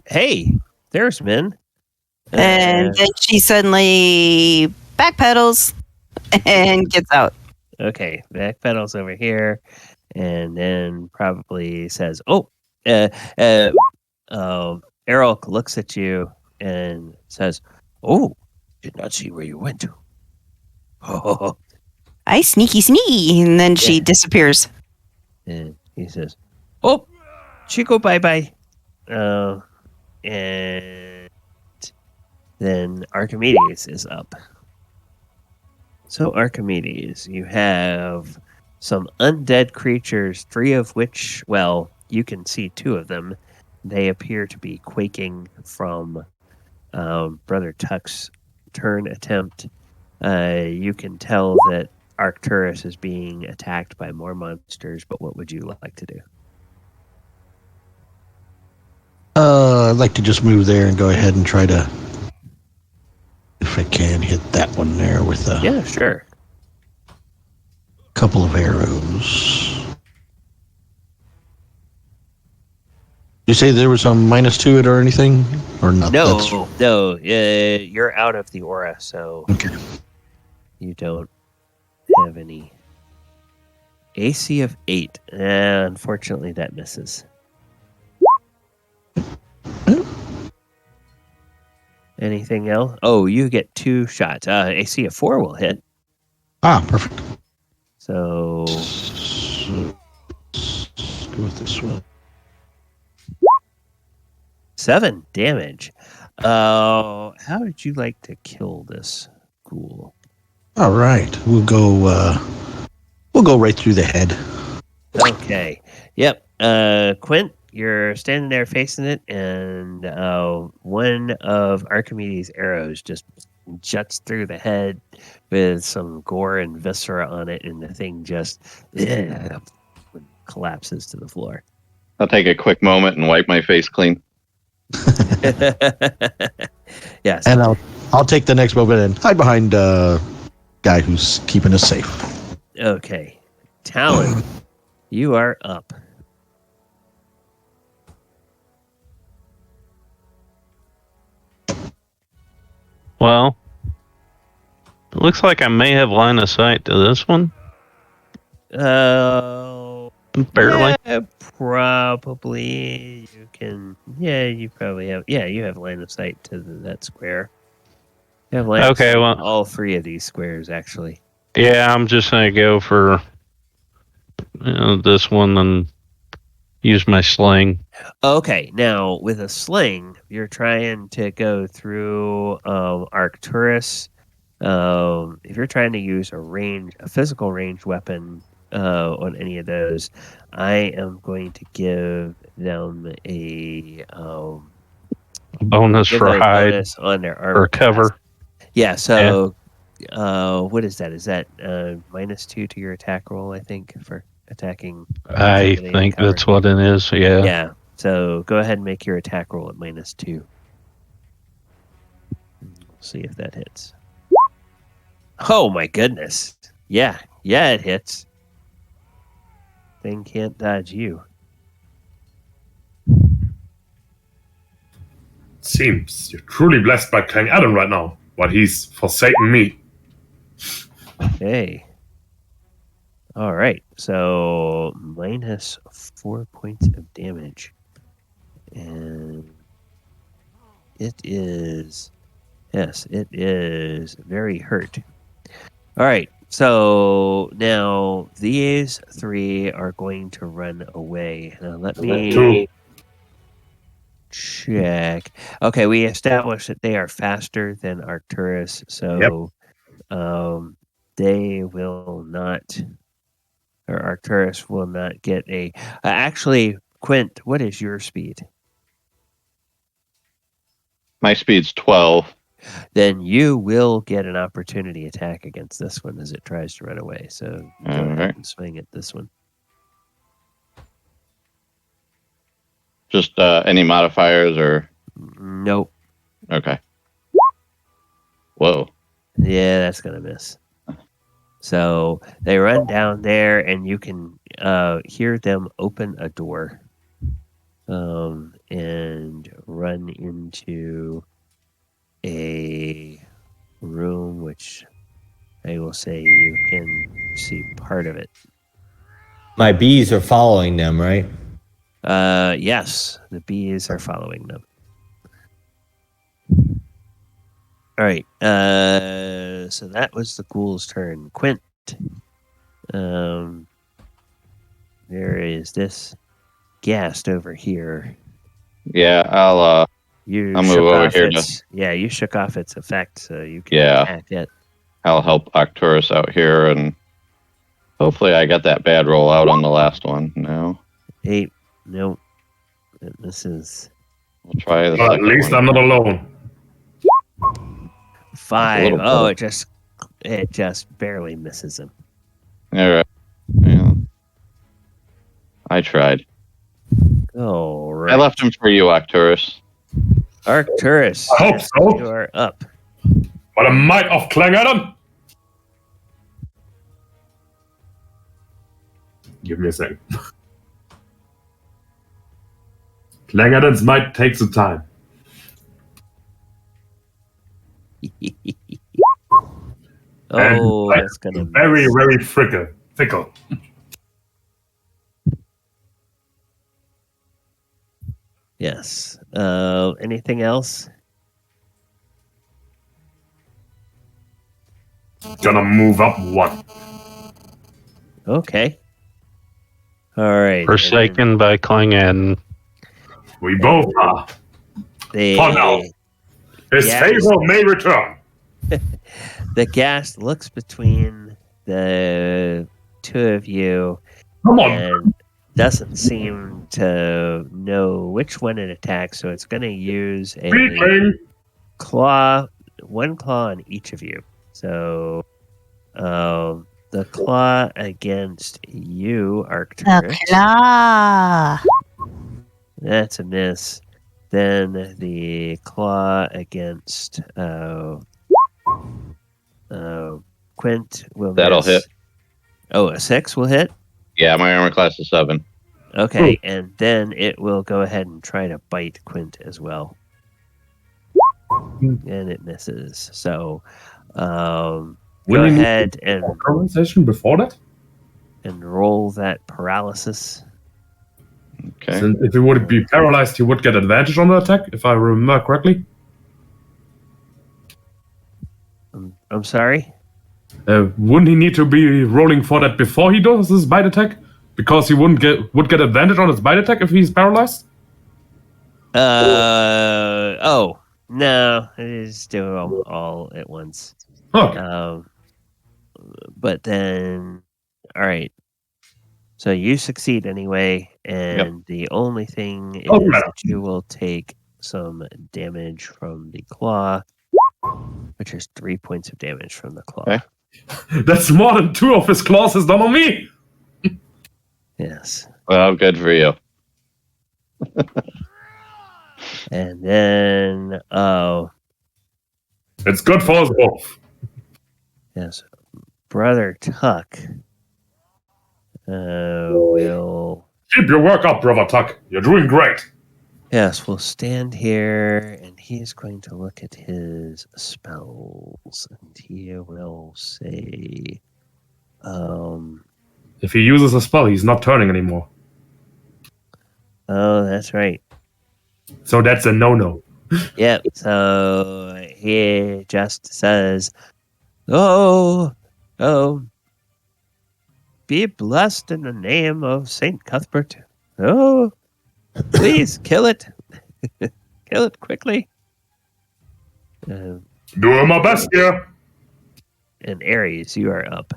hey, there's Min. And then she suddenly backpedals and gets out. Okay, backpedals over here, and then probably says, Errol looks at you and says, "Oh, did not see where you went to." Oh, I sneaky, and then she disappears. and he says, "Oh, Chico, bye. And then Archimedes is up. So Archimedes, you have some undead creatures, 3 of which, well, you can see 2 of them. They appear to be quaking from Brother Tuck's turn attempt. You can tell that Arcturus is being attacked by more monsters, but what would you like to do? I'd like to just move there and go ahead and try to, if I can, hit that one there with a Yeah, sure. couple of arrows. You say there was some -2 it or anything, or not? No. You're out of the aura, so Okay. you don't have any. AC of 8. Unfortunately, that misses. Anything else? Oh, you get 2 shots. AC of 4 will hit. Perfect. So Let's go with this one. 7 damage. How would you like to kill this ghoul? All right, we'll go right through the head. Okay. Yep. Quint, you're standing there facing it, and one of Archimedes' arrows just juts through the head with some gore and viscera on it, and the thing just collapses to the floor. I'll take a quick moment and wipe my face clean. Yes. And I'll take the next moment and hide behind guy who's keeping us safe. Okay. Talon, you are up. Well, it looks like I may have line of sight to this one. Barely. Yeah, probably. You can. Yeah, you probably have. Yeah, you have line of sight to that square. You have line of sight to all 3 of these squares, actually. Yeah, I'm just going to go for this one and use my sling. Okay, now with a sling, you're trying to go through Arcturus. If you're trying to use a physical range weapon on any of those, I am going to give them a bonus for hide bonus on their armor or cover. class. Yeah, so what is that? Is that -2 to your attack roll, I think, for attacking? I think that's what it is, yeah. Yeah, so go ahead and make your attack roll at -2. We'll see if that hits. Oh my goodness. Yeah, it hits. Thing can't dodge you. Seems you're truly blessed by Clang Adam right now, but he's forsaken me. Okay. All right. So -4 points of damage. And it is very hurt. All right. So now these 3 are going to run away. Now let me check. Okay, we established that they are faster than Arcturus, so they will not, or Arcturus will not get a. Actually, Quint, what is your speed? My speed's 12. Then you will get an opportunity attack against this one as it tries to run away. So go ahead and swing at this one. Just any modifiers or? Nope. Okay. Whoa. Yeah, that's going to miss. So they run down there, and you can hear them open a door and run into a room which I will say you can see part of it. My bees are following them, right? Yes, the bees are following them. All right. So that was the ghoul's turn. Quint. There is this ghast over here. Yeah, I'll You I'll shook move over off here its. Yeah, you shook off its effect, so you can Yeah. attack it. I'll help Arcturus out here, and hopefully I got that bad roll out on the last one. No, 8. Nope. This is we'll try the Well, at second least one. I'm not alone. 5. little Oh, better. it just barely misses him. All right. Yeah. I tried. All right. I left him for you, Arcturus. Arcturus. I hope so. You are up. By the might of Clangadon! Give me a second. Clangadon's might take some time. Oh, And that's gonna very, miss. very fickle. Yes. Anything else? Gonna move up 1. Okay. All right. Forsaken by Klingon. We both are. For now. His favor may return. The ghast looks between the two of you Come on. and doesn't seem to know which one it attacks, so it's going to use a Weakling. claw, 1 claw on each of you. So the claw against you, Arcturus. claw. That's a miss. Then the claw against Quint will That'll miss. hit. Oh, a 6 will hit? Yeah, my armor class is 7. Okay, and then it will go ahead and try to bite Quint as well. And it misses. So go ahead and Conversation before that? and roll that paralysis. Okay. So if he would be paralyzed, he would get advantage on the attack, if I remember correctly. I'm sorry? Wouldn't he need to be rolling for that before he does his bite attack? Because he would get advantage on his bite attack if he's paralyzed? Oh, no. It is do them all at once. Okay. But then, all right. So you succeed anyway, and the only thing is that you will take some damage from the claw, which is 3 points of damage from the claw. Okay. That's more than 2 of his claws has done on me! Yes. Well, good for you. And then, it's good for us both. Yes. Brother Tuck will... Keep your work up, Brother Tuck. You're doing great. Yes, we'll stand here, and he's going to look at his spells, and he will say, If he uses a spell, he's not turning anymore. oh, that's right. So that's a no-no. Yep, so he just says, oh, be blessed in the name of St. Cuthbert. Oh, please kill it. Kill it quickly. Doing my best here. And Ares, you are up.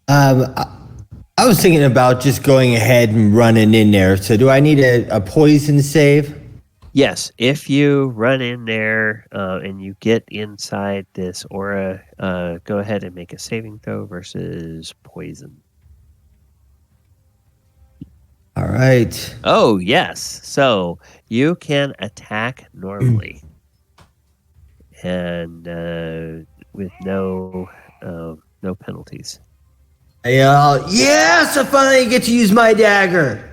I was thinking about just going ahead and running in there. So do I need a poison save? Yes, if you run in there and you get inside this aura, go ahead and make a saving throw versus poison. All right. Oh, yes. So you can attack normally and with no penalties. Yes, I finally get to use my dagger.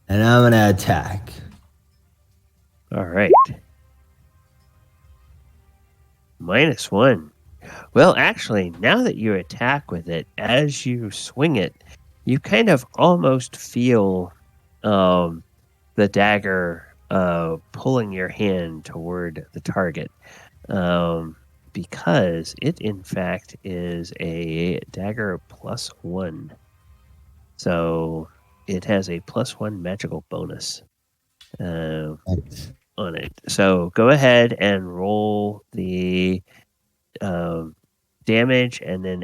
And I'm going to attack. All right. -1. Well, actually, now that you attack with it, as you swing it, you kind of almost feel the dagger pulling your hand toward the target, because it, in fact, is a dagger +1. So it has a +1 magical bonus on it. So go ahead and roll the damage, and then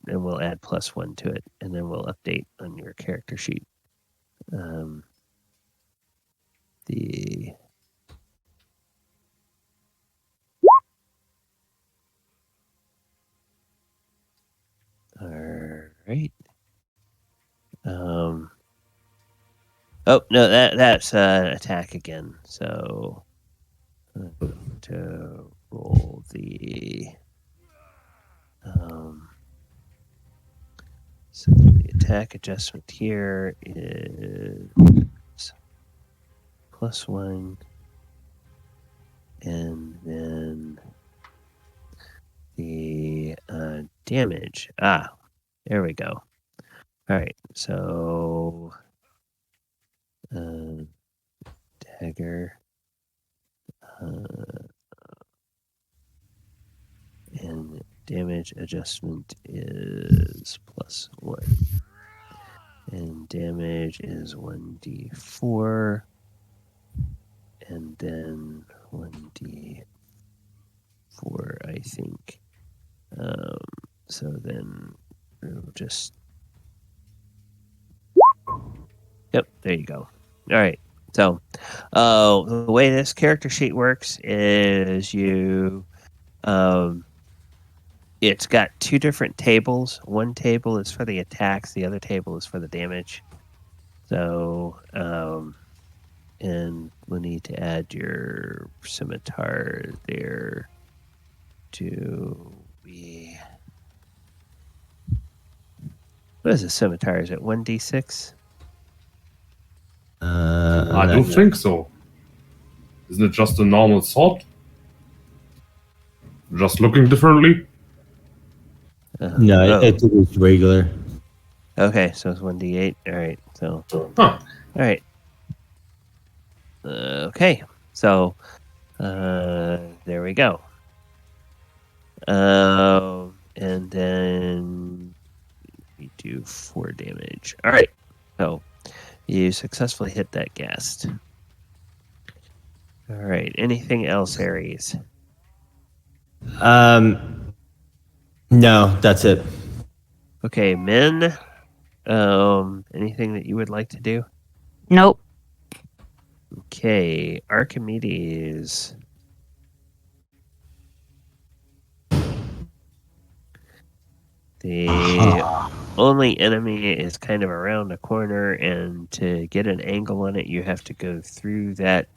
we'll add +1 to it, and then we'll update on your character sheet. All right. Oh no, that's attack again. So I'm going to roll the so the attack adjustment here is +1, and then the damage. There we go. All right, so dagger, and damage adjustment is +1, and damage is 1d4, and then 1d4, I think. So then we'll just. Yep, there you go. All right. So, the way this character sheet works is it's got two different tables. One table is for the attacks, the other table is for the damage. So, and we'll need to add your scimitar there. What is a scimitar? Is it 1d6? I don't think so. Isn't it just a normal sword? Just looking differently? No, I think it's regular. Okay, so it's 1d8. All right, so. Huh. All right. Okay, so there we go. And then we do 4 damage. All right, so you successfully hit that ghast. All right, anything else, Ares? No, that's it. Okay, Min, anything that you would like to do? Nope. Okay, Archimedes. The only enemy is kind of around the corner, and to get an angle on it, you have to go through that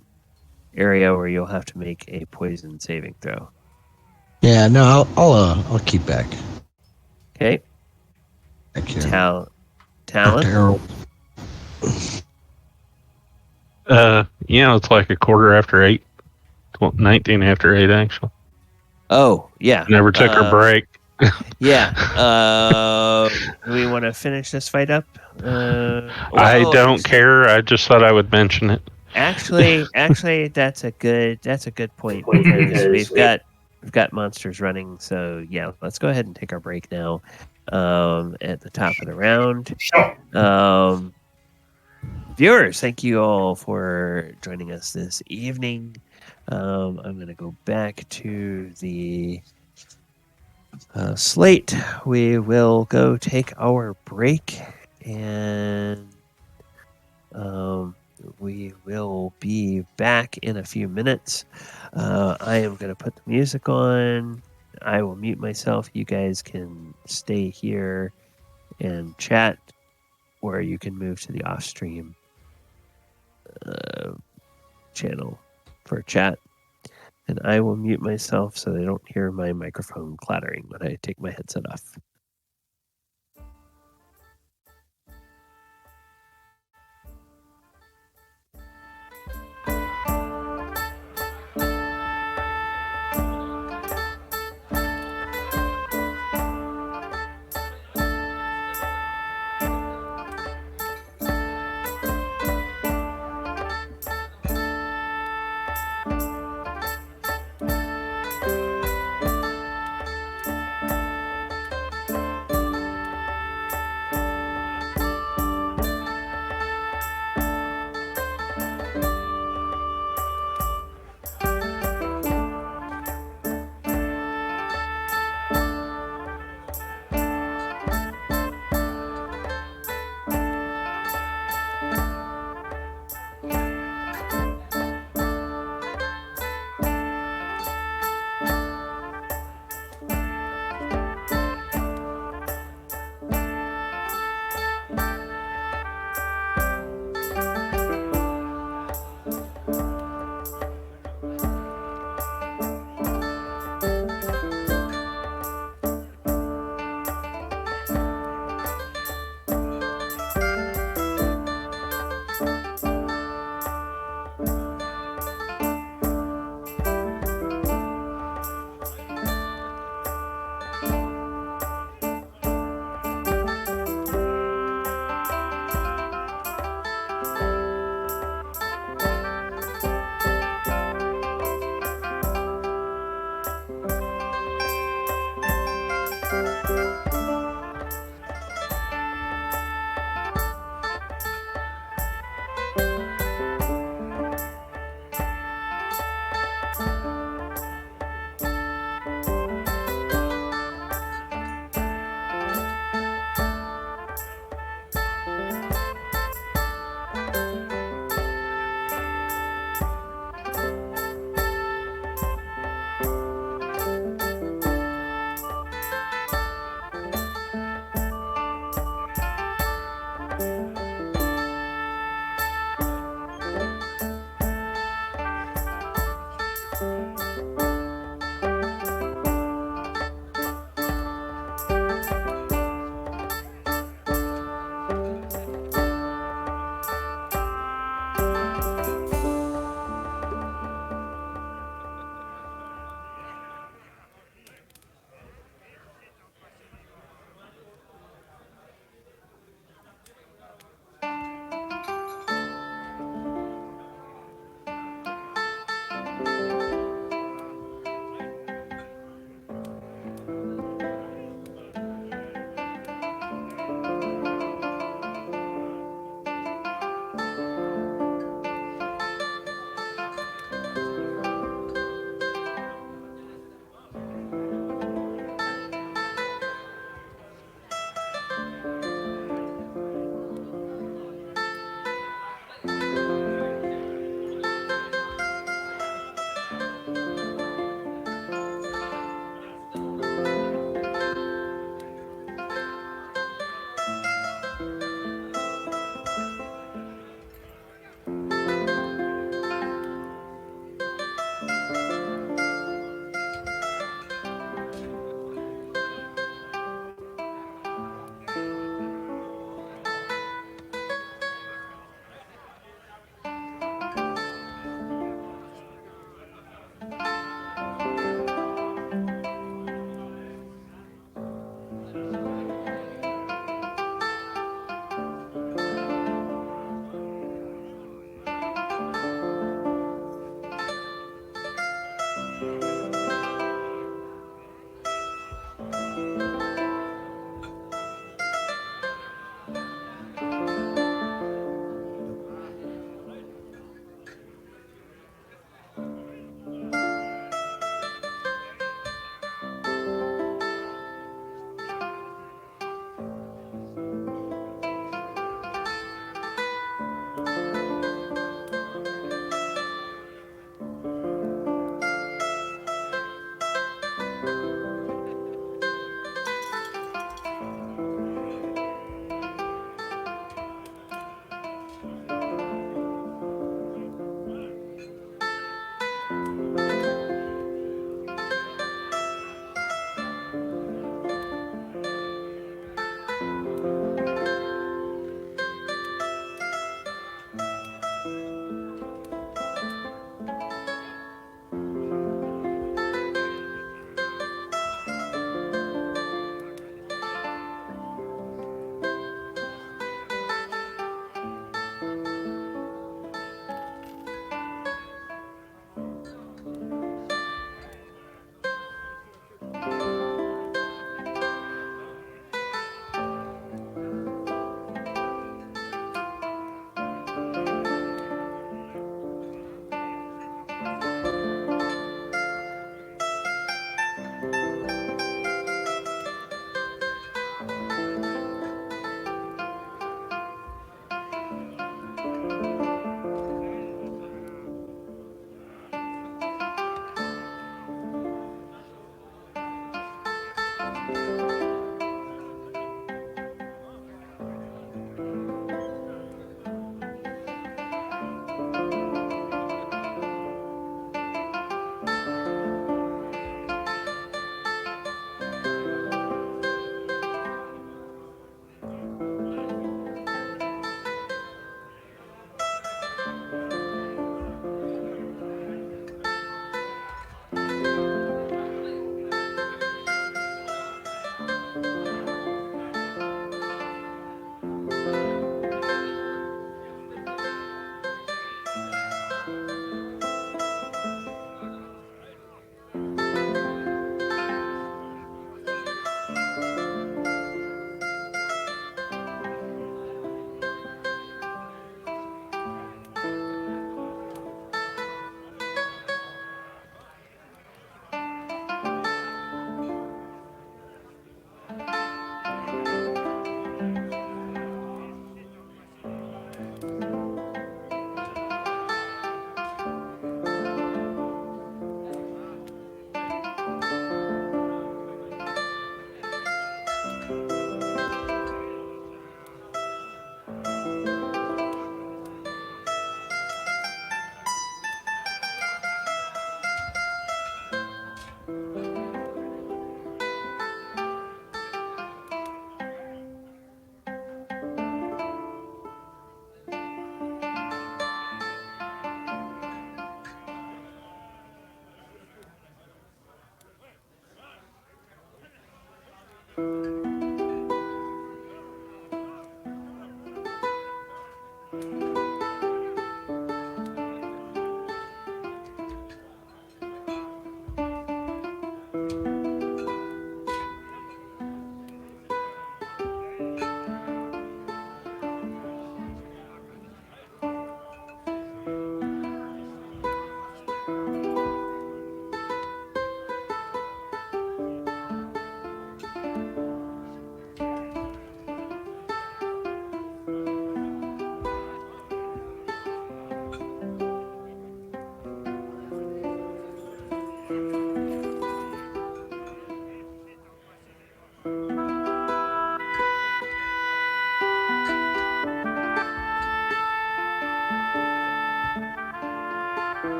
area where you'll have to make a poison saving throw. Yeah, no, I'll keep back. Okay. Back here. Talon. It's like 8:15. 19 after 8, actually. Oh, yeah. Never took her break. Yeah. Do we want to finish this fight up? I don't care. I just thought I would mention it. Actually, that's a good point, because we've got monsters running. So yeah, let's go ahead and take our break now. At the top of the round. Viewers, thank you all for joining us this evening. I'm going to go back to the slate. We will go take our break, and we will be back in a few minutes. I am going to put the music on. I will mute myself. You guys can stay here and chat, or you can move to the off-stream channel for chat. And I will mute myself so they don't hear my microphone clattering when I take my headset off.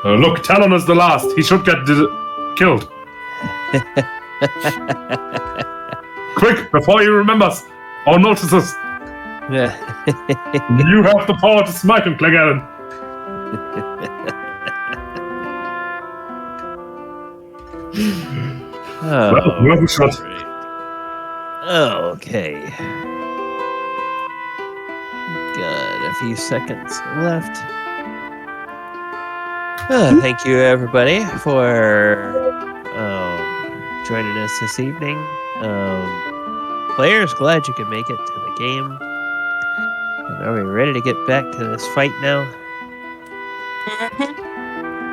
Look, Talon is the last. He should get killed. Quick, before he remembers or notices. You have the power to smite him, Clegg. Well, shot. Okay. Got a few seconds left. Thank you, everybody, for joining us this evening. Players, glad you could make it to the game. And are we ready to get back to this fight now?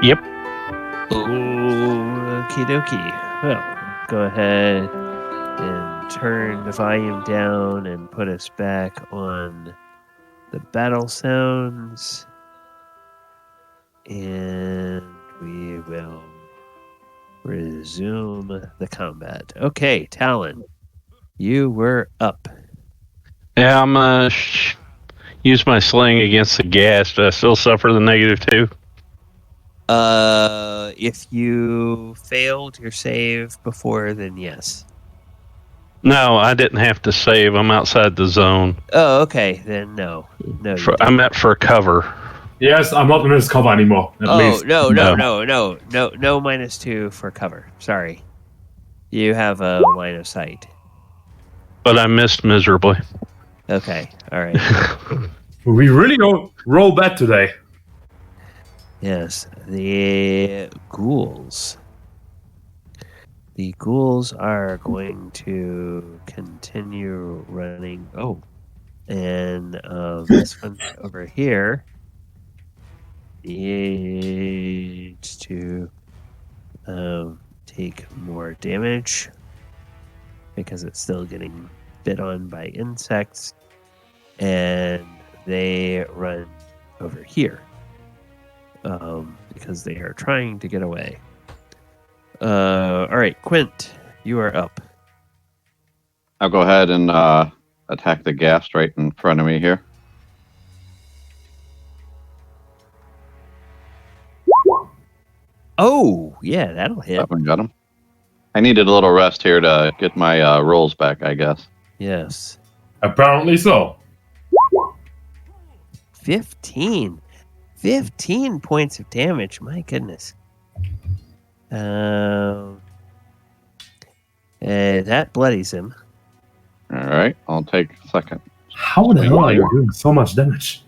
Yep. Okie dokie. Well, go ahead and turn the volume down and put us back on the battle sounds. And we will resume the combat. Okay, Talon, you were up. Yeah, I'm use my sling against the gas. Do I still suffer the -2? If you failed your save before, then yes. No, I didn't have to save. I'm outside the zone. Oh, okay. Then no. No. I'm at for cover. Yes, I'm not in his cover anymore. At least. No, -2 for cover. Sorry. You have a line of sight. But I missed miserably. Okay. All right. We really don't roll bad today. Yes. The ghouls. The ghouls are going to continue running. Oh. And this one over here needs to take more damage because it's still getting bit on by insects, and they run over here because they are trying to get away. All right, Quint, you are up. I'll go ahead and attack the ghast right in front of me here. Oh, yeah, that'll hit. That one got him. I needed a little rest here to get my rolls back, I guess. Yes. Apparently so. 15 points of damage. My goodness. That bloodies him. All right, I'll take a second. How the hell are you doing so much damage?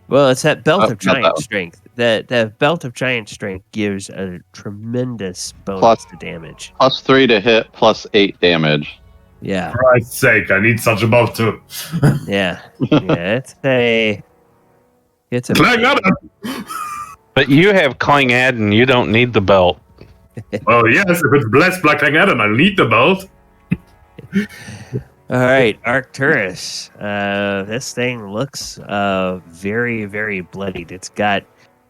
Well, it's that belt of giant strength. That belt of giant strength gives a tremendous bonus to damage. +3 to hit, +8 damage. Yeah. For Christ's sake, I need such a belt too. Yeah. It's a. Clang Adam! But you have Clang Adam, you don't need the belt. Oh yes, if it's blessed by Clang Adam, I need the belt. All right, Arcturus. This thing looks very, very bloodied. It's got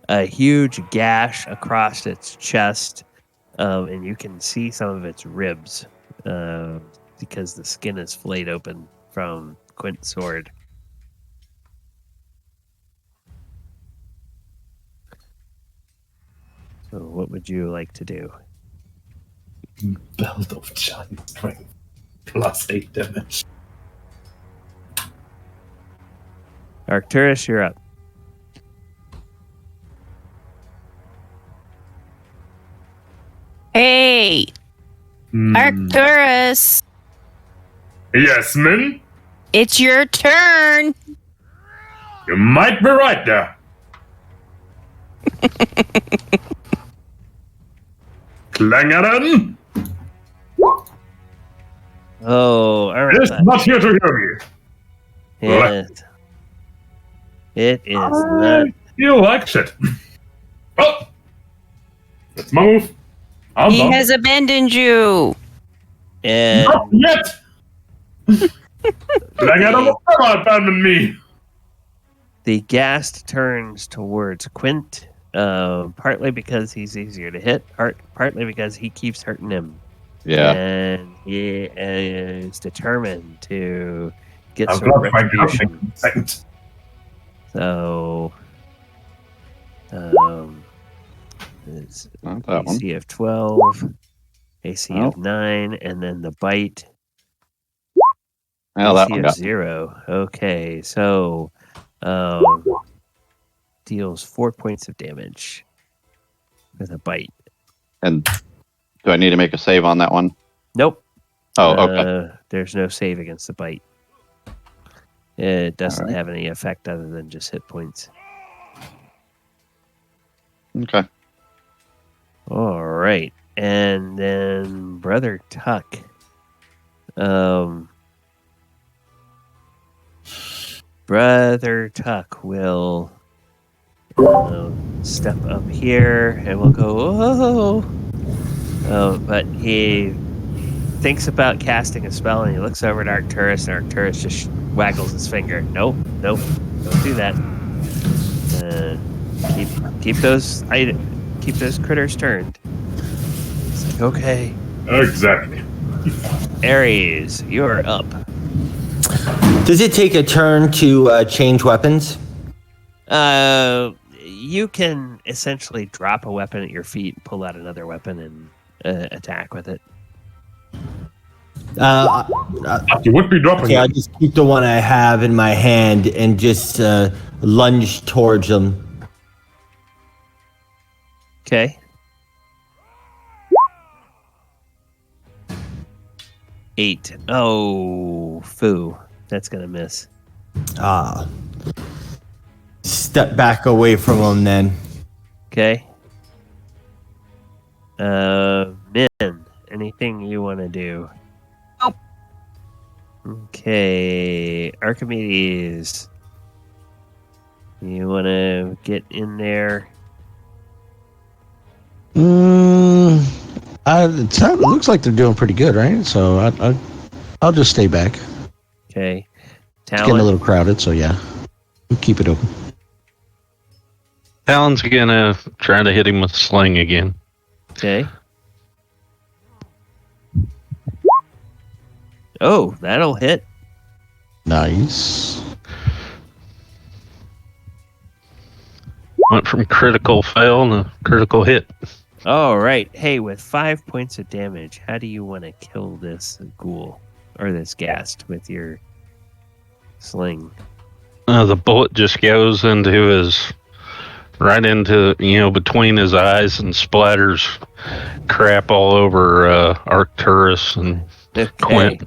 a huge gash across its chest, and you can see some of its ribs because the skin is flayed open from Quint's sword. So what would you like to do? Belt of giant strength. +8 damage. Arcturus, you're up. Hey, Arcturus. Yes, Min? It's your turn. You might be right there. Clang Adam? Oh, all right. It's not here to hear me. Yes. It is not. You like shit. Oh! That's my move. He has abandoned you. And not yet! Clang Adam will never abandon me. The ghast turns towards Quint, partly because he's easier to hit, partly because he keeps hurting him. Yeah. And he is determined to get some retribution. So, It's Not that one. AC of 12, AC of 9, and then the bite. Yeah, that AC one of got 0. Okay, so deals 4 points of damage with a bite. And do I need to make a save on that one? Nope. Oh, okay. There's no save against the bite. It doesn't right. have any effect other than just hit points. Okay. All right. And then Brother Tuck. Brother Tuck will step up here and we'll go, oh. But he thinks about casting a spell and he looks over at Arcturus and Arcturus just waggles his finger. Nope, don't do that. Keep those critters turned. It's like, okay. Exactly. Ares, you're up. Does it take a turn to change weapons? You can essentially drop a weapon at your feet, pull out another weapon, and attack with it. You would be dropping Okay, it. I'll just keep the one I have in my hand and just lunge towards them. Okay. 8. Oh, foo. That's gonna miss. Step back away from them then. Okay. Min, anything you want to do? Nope. Okay, Archimedes. You want to get in there? It looks like they're doing pretty good, right? So I'll just stay back. Okay. It's getting a Talon. little crowded, so yeah, we'll keep it open. Talon's gonna try to hit him with a sling again. Okay. Oh, that'll hit. Nice. Went from critical fail to critical hit. All right. Hey, with 5 points of damage, how do you want to kill this ghoul or this ghast with your sling? The bullet just goes right into between his eyes and splatters crap all over Arcturus and Quint.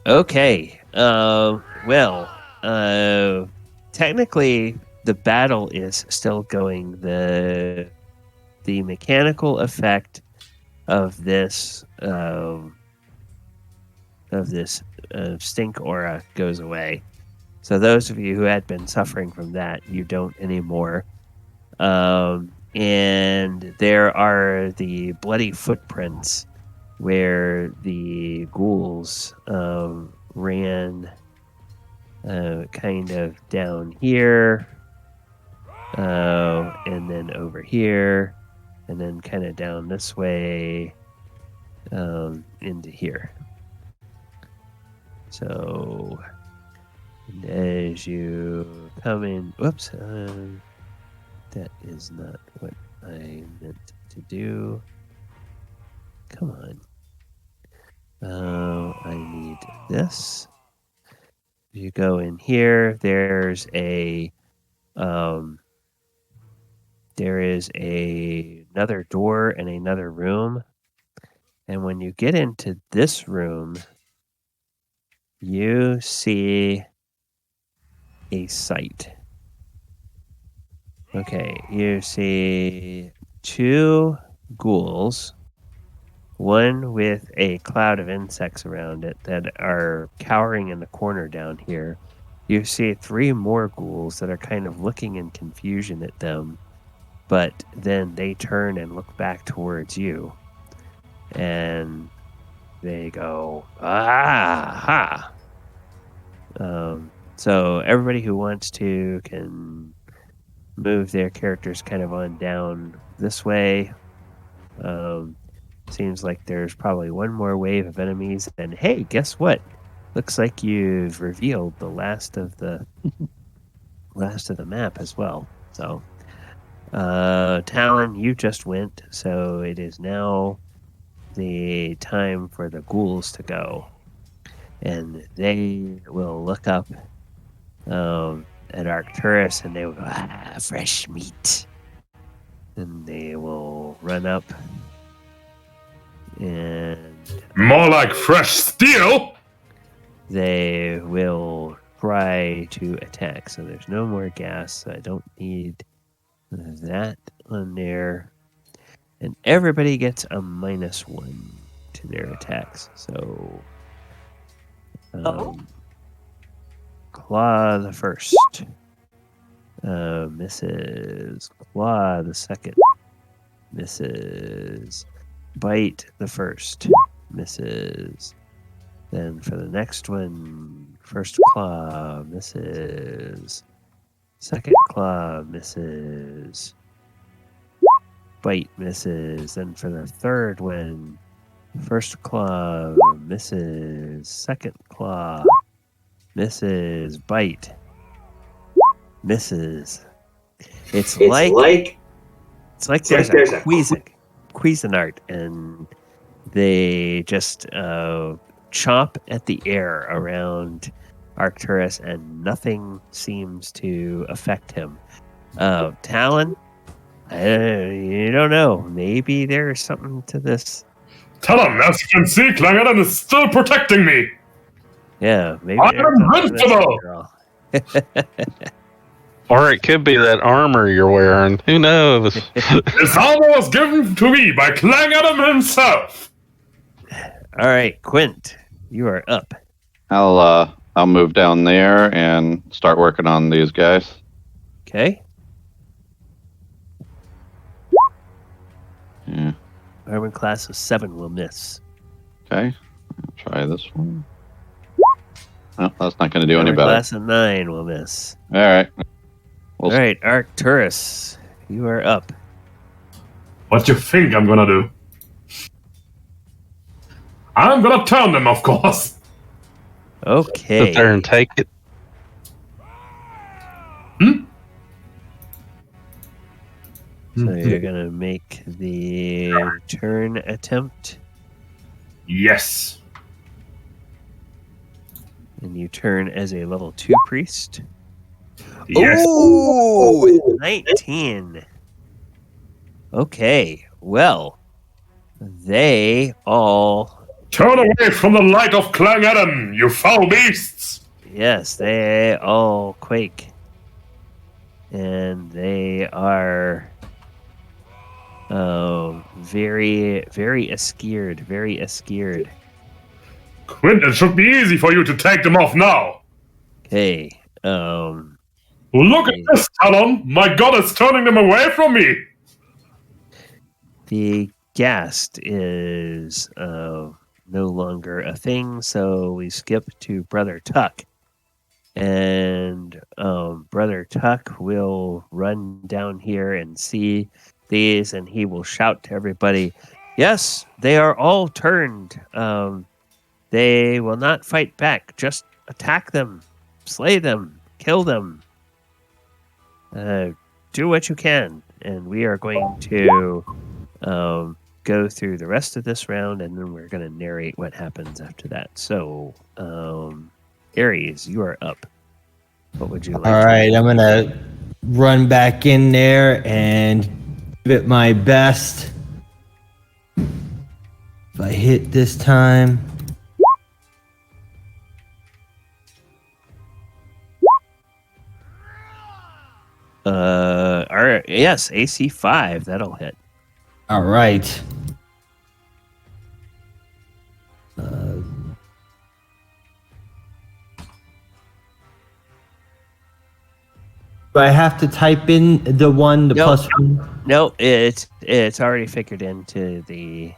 Okay. Well, technically the battle is still going. The mechanical effect of this stink aura goes away. So those of you who had been suffering from that, you don't anymore. And there are the bloody footprints where the ghouls ran kind of down here, and then over here, and then kind of down this way into here. So, as you come in, whoops, that is not what I meant to do. Come on. I need this. If you go in here, there is another door and another room. And when you get into this room, you see a sight. Okay, you see 2 ghouls, one with a cloud of insects around it that are cowering in the corner down here. You see 3 more ghouls that are kind of looking in confusion at them, but then they turn and look back towards you. And they go, ah, ha. So everybody who wants to can move their characters kind of on down this way. Seems like there's probably one more wave of enemies. And hey, guess what? Looks like you've revealed the last of the map as well. So Talon, you just went, so it is now the time for the ghouls to go. And they will look up at Arcturus and they will go, fresh meat. And they will run up and... More like fresh steel! They will try to attack. So there's no more gas, so I don't need that on there. And everybody gets a -1 to their attacks. So... Claw the first. Misses. Claw the second. Misses. Bite the first. Misses. Then for the next one, first claw misses. Second claw misses. Bite misses. Then for the third one, first claw misses. Second claw misses. Bite misses. It's like there's a Cuisinart, and they just chomp at the air around Arcturus, and nothing seems to affect him. Talon, you don't know. Maybe there's something to this. Tell him, as you can see, Clangadan is still protecting me. Yeah, maybe. I am invincible. Or it could be that armor you're wearing. Who knows? This armor was given to me by Clangadan himself. All right, Quint, you are up. I'll move down there and start working on these guys. Okay. Yeah. Armor class of 7 will miss. Okay. I'll try this one. No, that's not going to do any better. Class of 9 will miss. All right. All right, Arcturus, you are up. What you think I'm gonna do? I'm gonna turn them, of course. Okay. Sit there and take it. So you're gonna make the turn attempt. Yes. And you turn as a level 2 priest. Yes. Ooh, 19. Okay, well, they all... Turn away from the light of Clangadan, you foul beasts! Yes, they all quake. And they are very, very scared, Quint, it should be easy for you to take them off now. Okay, Look at this, Talon! My god is turning them away from me! the ghast is no longer a thing, so we skip to Brother Tuck. And Brother Tuck will run down here and see these, and he will shout to everybody, yes, they are all turned. They will not fight back. Just attack them, slay them, kill them. Do what you can, and we are going to go through the rest of this round, and then we're going to narrate what happens after that. So, Ares, you are up. What would you like? All right, I'm going to run back in there and give it my best. If I hit this time... Yes, AC 5, that'll hit. All right. Do I have to type in the Nope. +1? No, it's already figured into the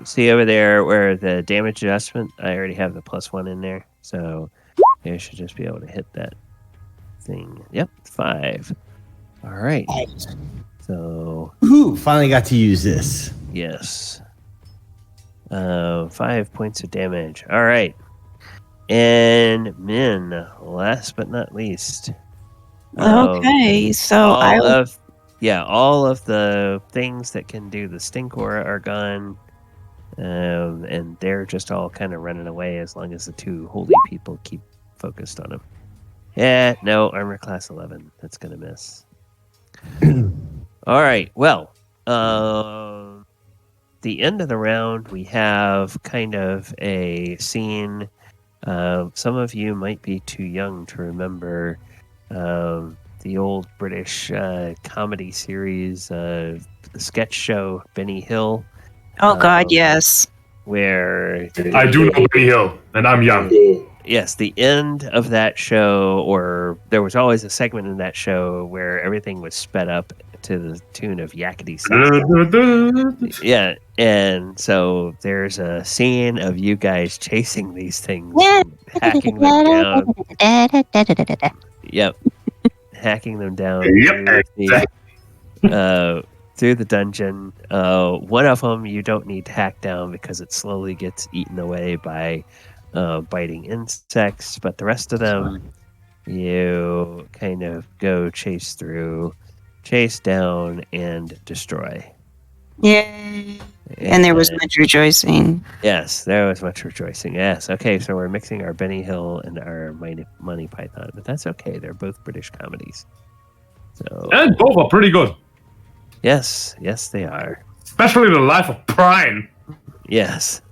see over there where the damage adjustment, I already have the +1 in there, so you should just be able to hit that thing. Yep, 5. All right. So finally got to use this. yes, 5 points of damage. All right. And Min, last but not least. Okay, so all of the things that can do the stink aura are gone, and they're just all kind of running away as long as the two holy people keep focused on them. Yeah, no, armor class 11. That's gonna miss. All right. Well, the end of the round, we have kind of a scene. Some of you might be too young to remember the old British comedy series, the sketch show Benny Hill. Oh God, yes. Where I do know Benny Hill, and I'm young. Yes, the end of that show, or there was always a segment in that show where everything was sped up to the tune of yakety sax. Yeah, and so there's a scene of you guys chasing these things, hacking them down. Yep, hacking them down through the dungeon. One of them you don't need to hack down because it slowly gets eaten away by biting insects, but the rest of them you kind of go chase down, and destroy. Yay. And there was much rejoicing. Yes, there was much rejoicing. Yes. Okay, so we're mixing our Benny Hill and our Monty Python, but that's okay. They're both British comedies. So, and both are pretty good. Yes, they are. Especially The Life of Prime. Yes.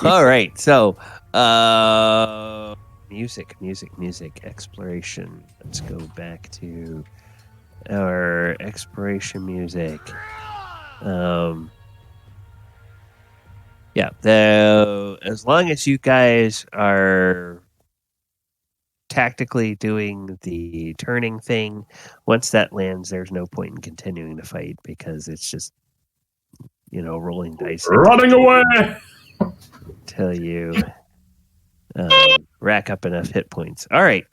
All right. So, music, exploration. Let's go back to our exploration music. Yeah. As long as you guys are tactically doing the turning thing, once that lands, there's no point in continuing to fight because it's just rolling dice. Running away! Until you rack up enough hit points. All right.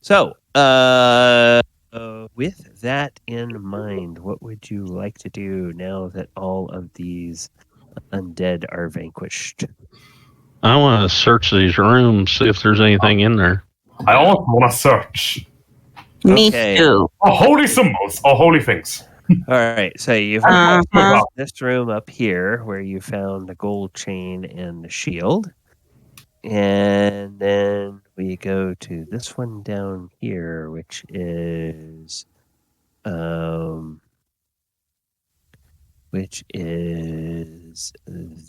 So, with that in mind, what would you like to do now that all of these undead are vanquished? I want to search these rooms, see if there's anything in there. I also want to search. Me too. Holy symbols, or holy things. All right, so you've this room up here where you found the gold chain and the shield. And then we go to this one down here, which is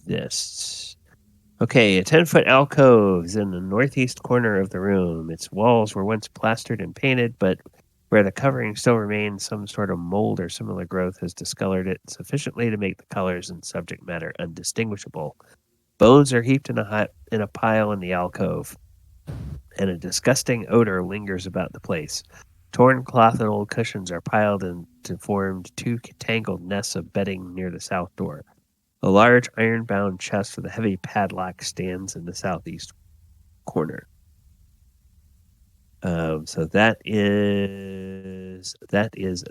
this. Okay, a 10-foot alcove is in the northeast corner of the room. Its walls were once plastered and painted, but where the covering still remains, some sort of mold or similar growth has discolored it sufficiently to make the colors and subject matter undistinguishable. Bones are heaped in a pile in the alcove, and a disgusting odor lingers about the place. Torn cloth and old cushions are piled into formed two tangled nests of bedding near the south door. A large iron-bound chest with a heavy padlock stands in the southeast corner. So that is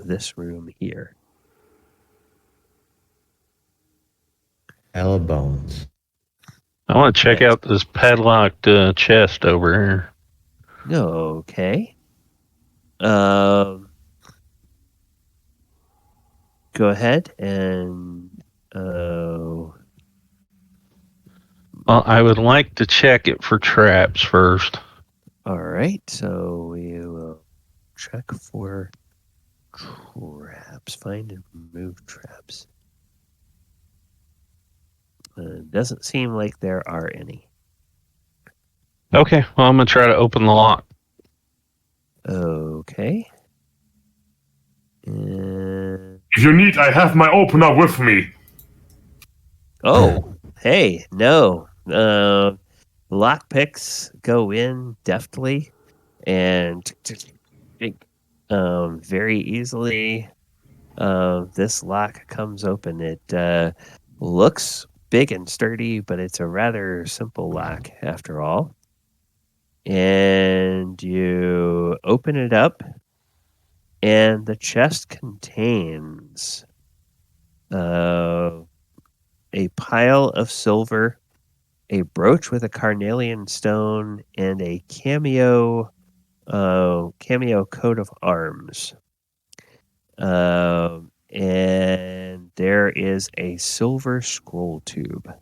this room here. Hell of bones. I want to check out this padlocked chest over here. Okay. Go ahead and. Well, I would like to check it for traps first. All right, so we will check for traps. Find and remove traps. Doesn't seem like there are any. Okay, well, I'm going to try to open the lock. Okay. And... If you need, I have my opener with me. Oh, hey, no. Lockpicks go in deftly and very easily. This lock comes open. It looks big and sturdy, but it's a rather simple lock after all. And you open it up, and the chest contains a pile of silver, a brooch with a carnelian stone, and a cameo cameo coat of arms. And there is a silver scroll tube.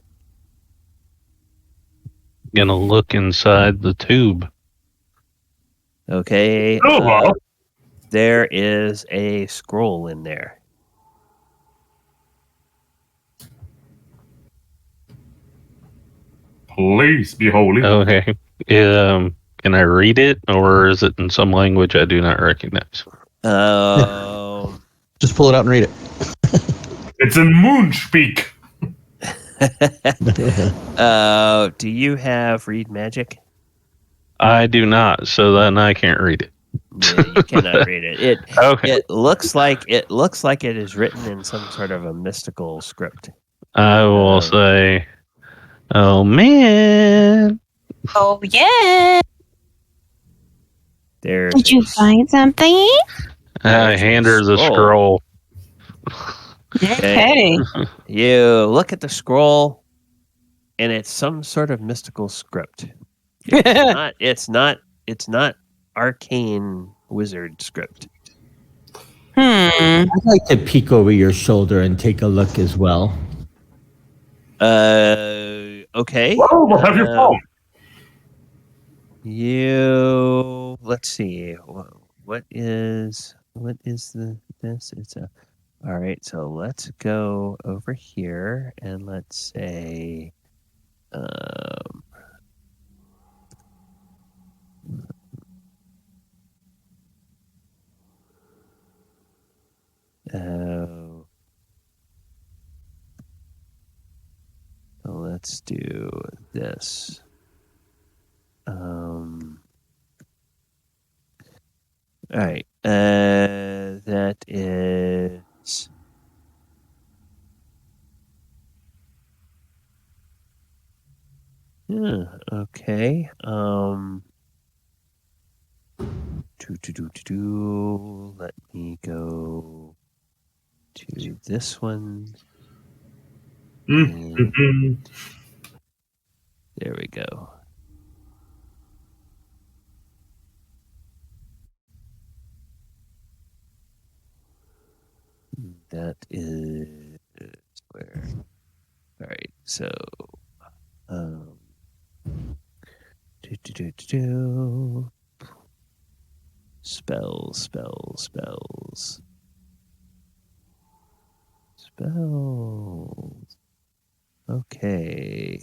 Gonna look inside the tube. Okay. There is a scroll in there. Please be holy. Okay. Can I read it, or is it in some language I do not recognize? Just pull it out and read it. It's in moon speak. Do you have read magic? I do not, so then I can't read it. Yeah, you cannot read it. Okay. It looks like it is written in some sort of a mystical script. I will say, oh man. Oh yeah. Did you find something? I hand her the scroll. Okay. You look at the scroll, and it's some sort of mystical script. It's not arcane wizard script. I'd like to peek over your shoulder and take a look as well. Okay. Well, what have you found? Let's see. What is this? It's a. All right. So let's go over here and let's say, so let's do this. All right. That is. Yeah, okay. Let me go to this one. There we go. That is where. All right, so spells. Okay.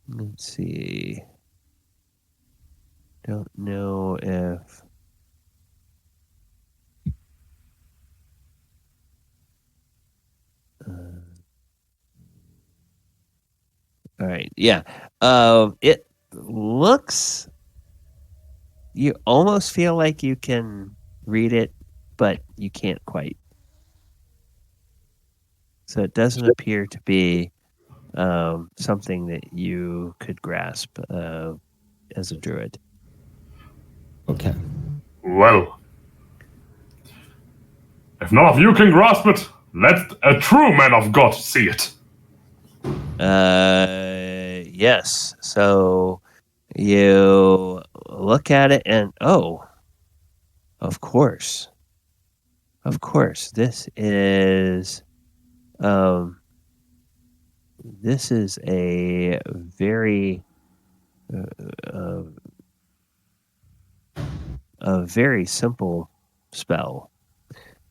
Let's see. Don't know if all right. Yeah. It looks. You almost feel like you can read it, but you can't quite. So it doesn't appear to be something that you could grasp as a druid. Okay. Well, if none of you can grasp it, let a true man of God see it. Yes. So you look at it and of course. This is a very a very simple spell.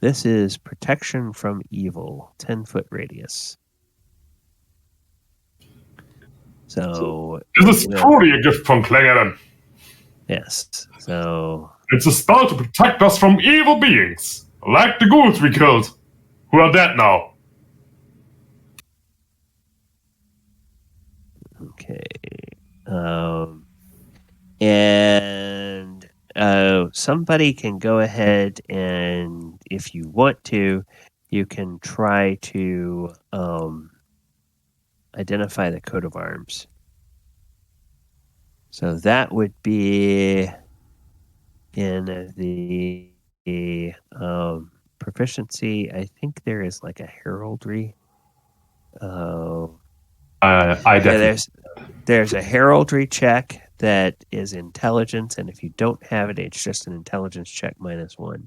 This is protection from evil, 10-foot radius. So this is truly a gift from Clangadan. Yes. So it's a spell to protect us from evil beings, like the ghouls we killed, who are dead now. Okay. And somebody can go ahead and, if you want to, you can try to identify the coat of arms. So that would be in the proficiency. I think there is like a heraldry. I definitely. There's a heraldry check that is intelligence, and if you don't have it, it's just an intelligence check -1.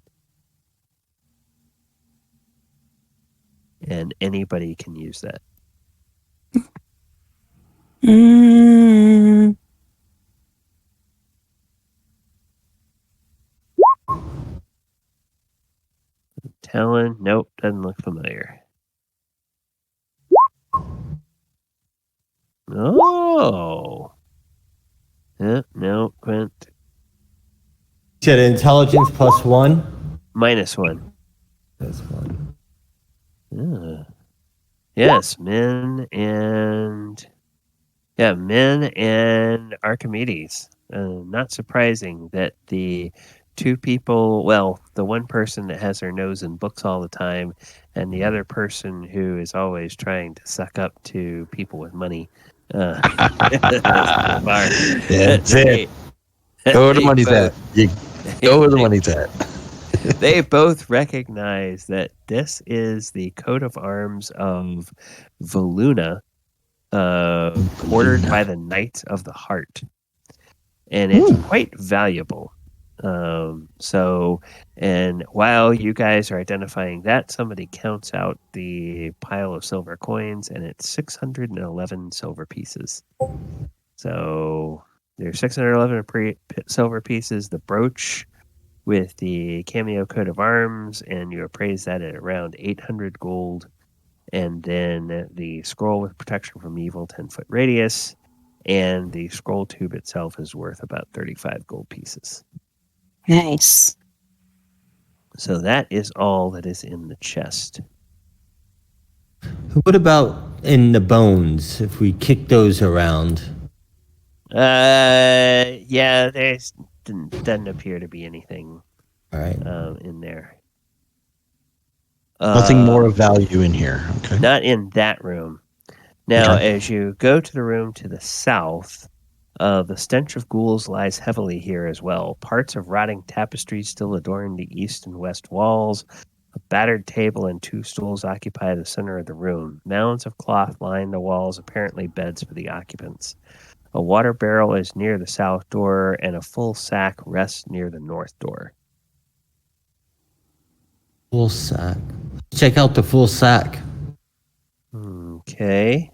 And anybody can use that. Talon, nope, doesn't look familiar. Oh. No, Quint. You said intelligence +1? -1. +1. Yes, Min and Archimedes. Not surprising that the two people, well, the one person that has their nose in books all the time, and the other person who is always trying to suck up to people with money. Yeah, that's it. Go where the money's at. Go where the money's at. They both recognize that this is the coat of arms of Voluna, ordered by the Knight of the Heart, and it's quite valuable. And while you guys are identifying that, somebody counts out the pile of silver coins, and it's 611 silver pieces. So there's 611 silver pieces. The brooch with the cameo coat of arms, and you appraise that at around 800 gold. And then the scroll with protection from evil, 10-foot radius, and the scroll tube itself is worth about 35 gold pieces. Nice. So that is all that is in the chest. What about in the bones? If we kick those around? Yeah, there's doesn't appear to be anything All right. In there. Nothing more of value in here. Okay. Not in that room. Now, as you go to the room to the south, the stench of ghouls lies heavily here as well. Parts of rotting tapestry still adorn the east and west walls. A battered table and 2 stools occupy the center of the room. Mounds of cloth line the walls, apparently beds for the occupants. A water barrel is near the south door, and a full sack rests near the north door. Full sack. Check out the full sack. Okay.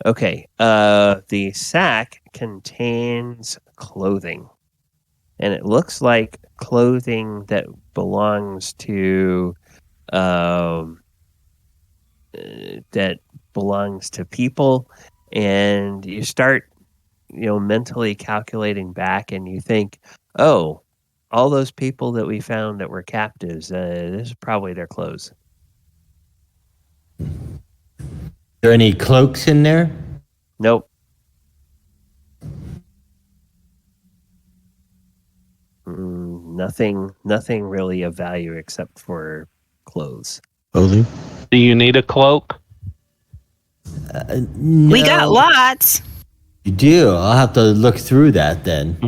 Okay. The sack contains clothing, and it looks like clothing that belongs to people. And you start, mentally calculating back, and you think, oh, all those people that we found that were captives, this is probably their clothes. Are there any cloaks in there? Nope. Nothing really of value except for clothes. Clothing? Do you need a cloak? No. We got lots. You do? I'll have to look through that then.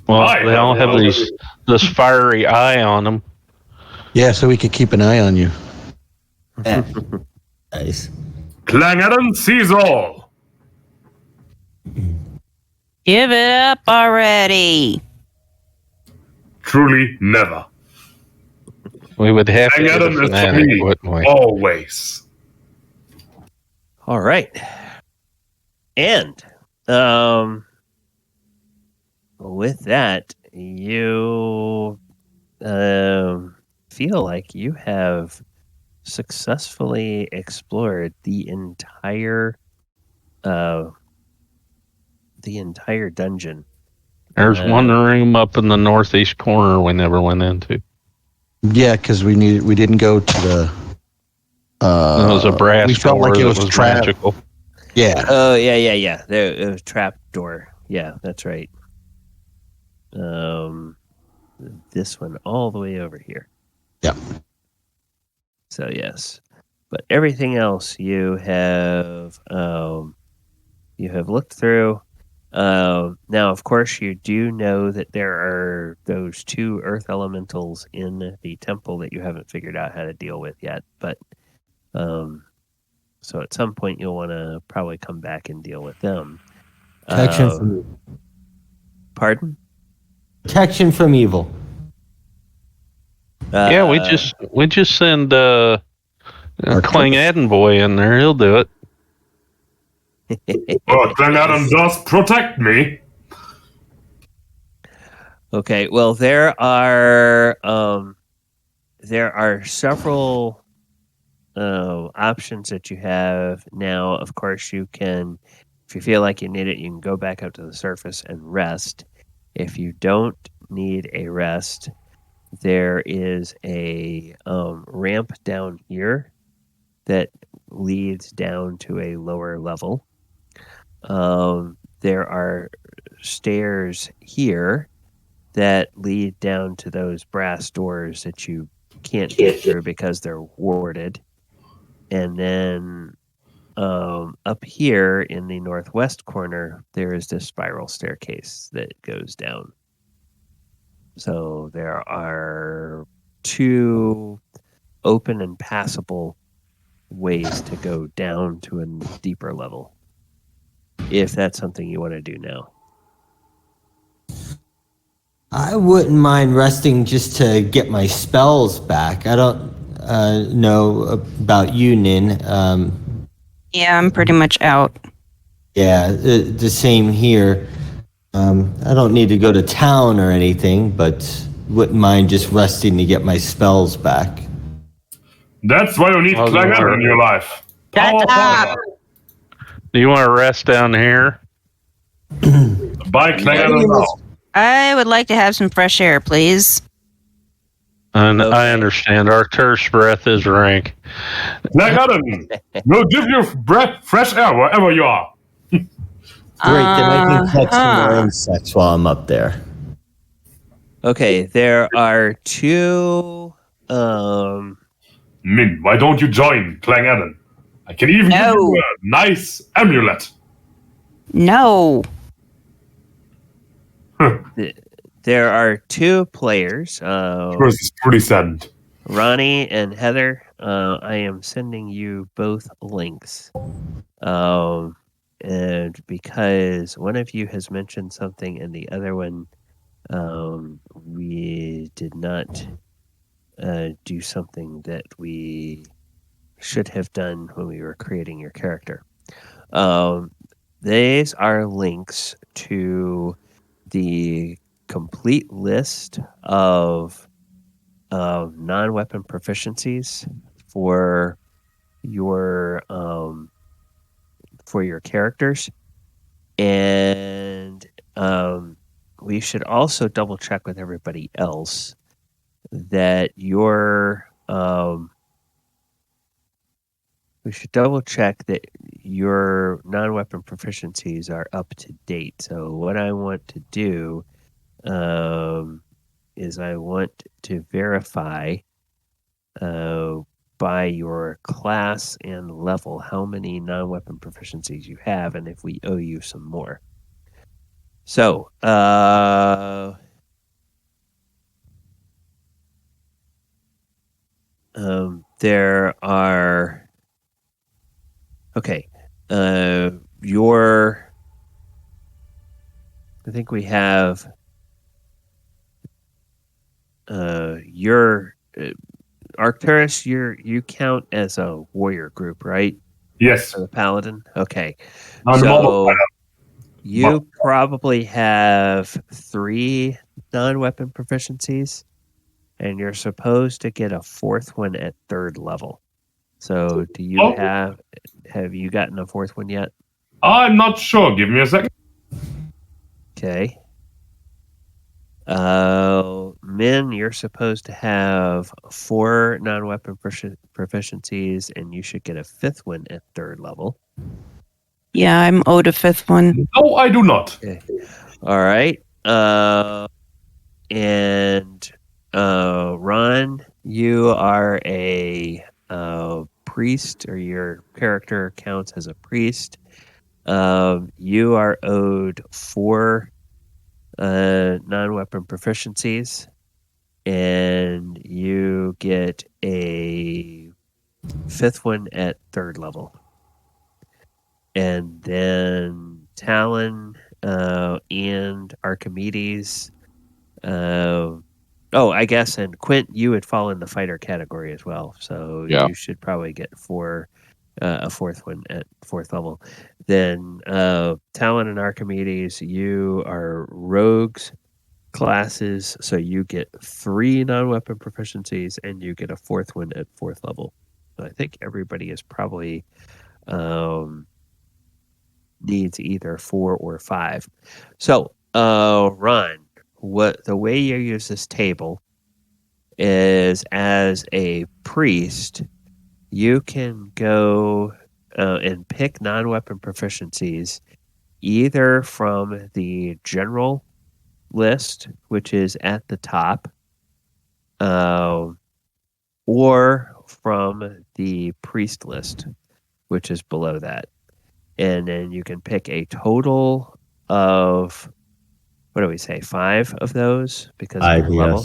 Well, they all have this fiery eye on them. Yeah, so we could keep an eye on you. Nice. Clangadon sees all. Give it up already. Truly never. We would have to get a Clangadon is for fanatic, me, wouldn't we? always. All right. And with that, you feel like you have successfully explored the entire dungeon. There's one room up in the northeast corner we never went into. Yeah, because we didn't go to the. It was a brass we felt door like it that was trapped. magical. Yeah. Oh yeah. There was a trap door. Yeah, that's right. This one all the way over here. Yeah. So yes, but everything else you have looked through. Now, of course, you do know that there are those 2 earth elementals in the temple that you haven't figured out how to deal with yet. But so at some point, you'll want to probably come back and deal with them. Protection from evil. Pardon? Protection from evil. Yeah, we just send Clang Adden boy in there. He'll do it. Clang Adden does protect me. Okay, well, there are several options that you have now. Of course, you can, if you feel like you need it, you can go back up to the surface and rest. If you don't need a rest, there is a ramp down here that leads down to a lower level. There are stairs here that lead down to those brass doors that you can't get through because they're warded. And then up here in the northwest corner, there is this spiral staircase that goes down. So there are 2 open and passable ways to go down to a deeper level, if that's something you want to do now. I wouldn't mind resting just to get my spells back. I don't know about you, Nin. Yeah, I'm pretty much out. Yeah, the same here. I don't need to go to town or anything, but wouldn't mind just resting to get my spells back. That's why you need Clang Adden in your life. Power. Do you want to rest down here? Buy Clang Adden now. I would like to have some fresh air, please. And I understand. Our terse breath is rank. Clang Adden, we'll give you fresh air wherever you are. Great, then I can catch some more insects while I'm up there. Okay, there are 2... Min, why don't you join Clang Adden? I can even give you a nice amulet. No. There are 2 players. This is pretty saddened. Ronnie and Heather, I am sending you both links. And because one of you has mentioned something and the other one, we did not do something that we should have done when we were creating your character. These are links to the complete list of non-weapon proficiencies for your characters, and we should also double check with everybody else that your non-weapon proficiencies are up to date. So what I want to do is I want to verify by your class and level how many non-weapon proficiencies you have, and if we owe you some more. So there are I think we have your Arcturus, you count as a warrior group, right? Yes. For the paladin? Okay. So you probably have 3 non-weapon proficiencies, and you're supposed to get a 4th one at 3rd level. So do you have you gotten a 4th one yet? I'm not sure. Give me a second. Okay. Min, you're supposed to have 4 non-weapon proficiencies, and you should get a 5th one at 3rd level. Yeah, I'm owed a 5th one. No, I do not. Okay. All right. And Ron, you are a priest, or your character counts as a priest. You are owed 4 non-weapon proficiencies, and you get a 5th one at 3rd level. And then Talon and Archimedes. I guess, and Quint, you would fall in the fighter category as well. So you should probably get a 4th one at 4th level. Then Talon and Archimedes, you are rogues classes, so you get 3 non-weapon proficiencies, and you get a 4th one at 4th level. So I think everybody is probably needs either 4 or 5. So, Ron, the way you use this table is as a priest, you can go and pick non-weapon proficiencies either from the general list, which is at the top, or from the priest list, which is below that. And then you can pick a total of, what do we say, 5 of those because of your level.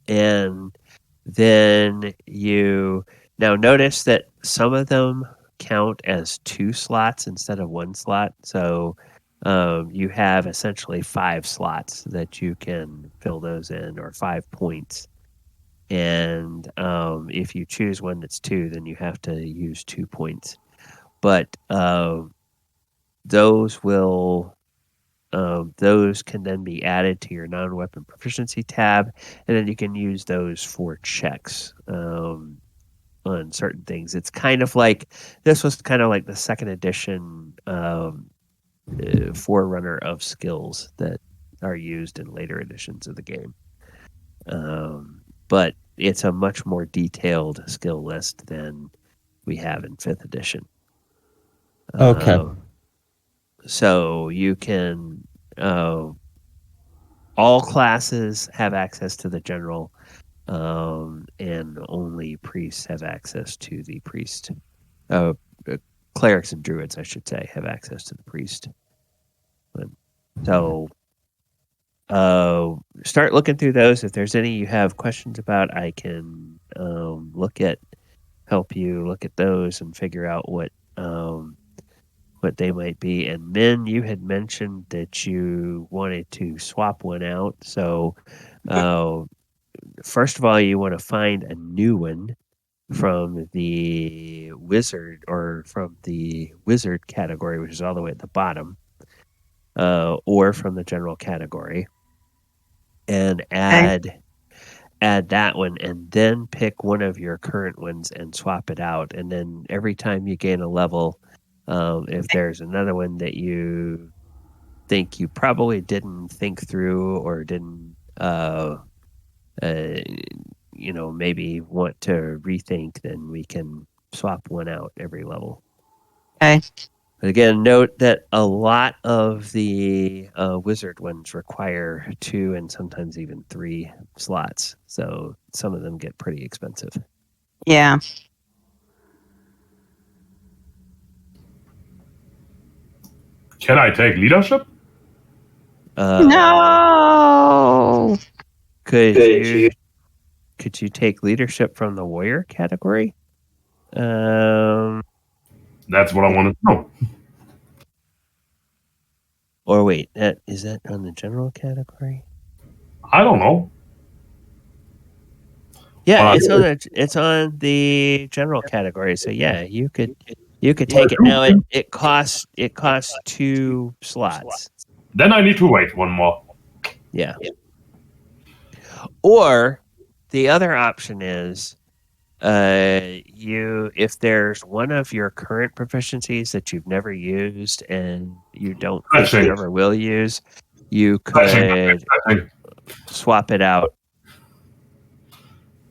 And then you now notice that some of them count as 2 slots instead of 1 slot. So you have essentially 5 slots that you can fill those in, or 5 points. And if you choose one that's 2, then you have to use 2 points. But those can then be added to your non-weapon proficiency tab, and then you can use those for checks on certain things. It's kind of like, this was kind of like the 2nd edition forerunner of skills that are used in later editions of the game. But it's a much more detailed skill list than we have in 5th edition. Okay. So you can, all classes have access to the general, and only priests have access to the priest. Clerics and druids, I should say, have access to the priest. So start looking through those. If there's any you have questions about, I can help you look at those and figure out what they might be. And then you had mentioned that you wanted to swap one out. So first of all, you want to find a new one from the wizard, or from the wizard category, which is all the way at the bottom, or from the general category, and add that one, and then pick one of your current ones and swap it out. And then every time you gain a level, if there's another one that you think you probably didn't think through, or didn't maybe want to rethink, then we can swap one out every level. Okay. But again, note that a lot of the wizard ones require 2 and sometimes even 3 slots, so some of them get pretty expensive. Yeah. Can I take leadership? No. Could you take leadership from the warrior category? That's what I want to know. Or wait, is that on the general category? I don't know. Yeah, it's on the general category. So yeah, you could take it. Now it costs 2 slots. Then I need to wait one more. Yeah. Or the other option is, if there's one of your current proficiencies that you've never used and you don't think you ever will use, you could swap it out.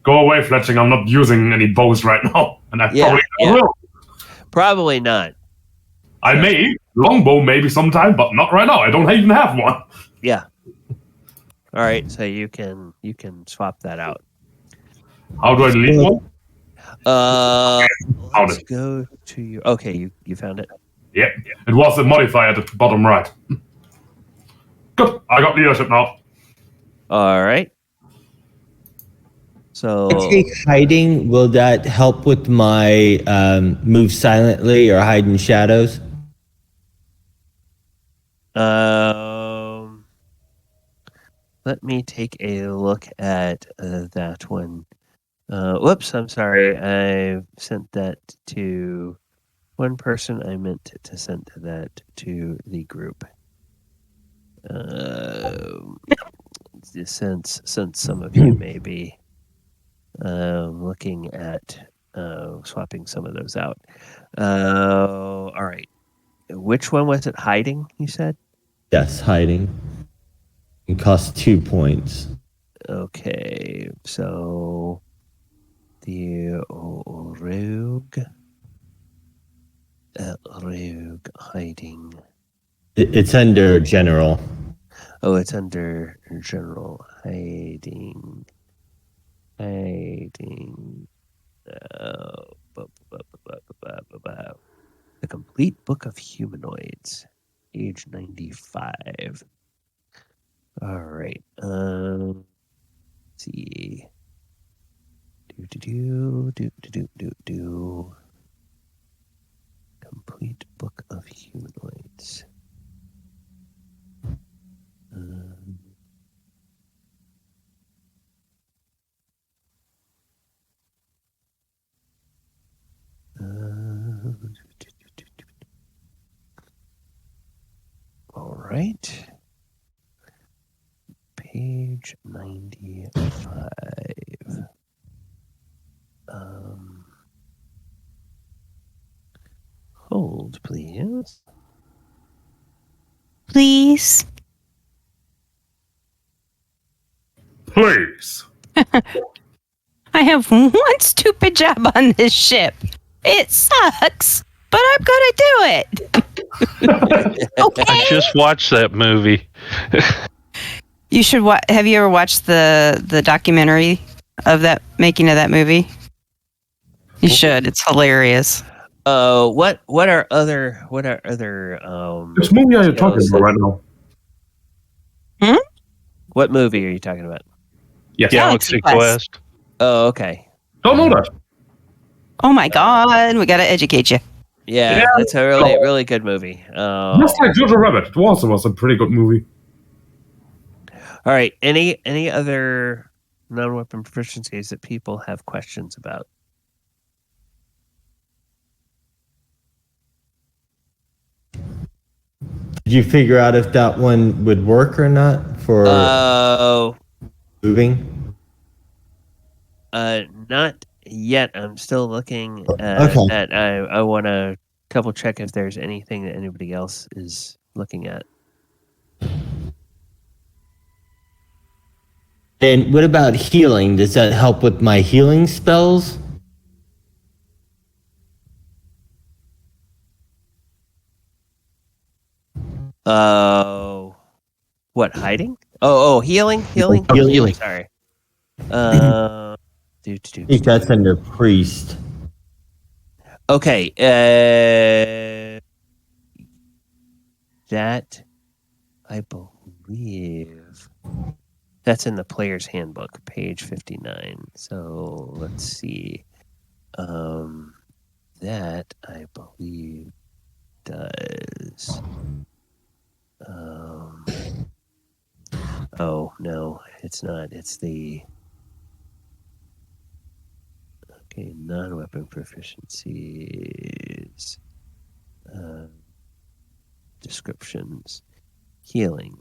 Go away, Fletching. I'm not using any bows right now, and I probably will. Probably not. I may longbow maybe sometime, but not right now. I don't even have one. Yeah. All right, so you can swap that out. How do I delete one? Let's go to your. Okay, you found it. Yep, it was the modifier at the bottom right. Good, I got leadership now. All right. So I take hiding. Will that help with my move silently or hide in shadows? Let me take a look at that one. Whoops, I'm sorry. I sent that to one person. I meant to send that to the group. Since some of you may be looking at swapping some of those out. All right. Which one was it? Hiding, you said? Yes, hiding. It costs 2 points. Okay, so the rogue hiding. It's under general. Oh, it's under general hiding. Hiding. The Complete Book of Humanoids, age 95. All right. Let's see. Do. Complete Book of Humanoids. All right. Page 95. Hold, please. Please. Please. I have one stupid job on this ship. It sucks, but I'm gonna do it. Okay. I just watched that movie. You should have you ever watched the documentary of that making of that movie? You should. It's hilarious. What are other Which movie are you talking about right now? What movie are you talking about? Yes. Galaxy Quest. Oh, okay. Don't know that. Oh my god, we gotta educate you. Yeah, that's a really good movie. Just like Jojo Rabbit. It also was a pretty good movie. All right. Any other non-weapon proficiencies that people have questions about? Did you figure out if that one would work or not for moving? Not yet. I'm still looking Okay. at I want to double check if there's anything that anybody else is looking at. And what about healing? Does that help with my healing spells? What, hiding? Oh, healing. Healing. Sorry. I think that's under priest. Okay. That I believe that's in the player's handbook, page 59. So let's see. That I believe does. Oh no, it's not. It's the non-weapon proficiencies. Descriptions. Healing.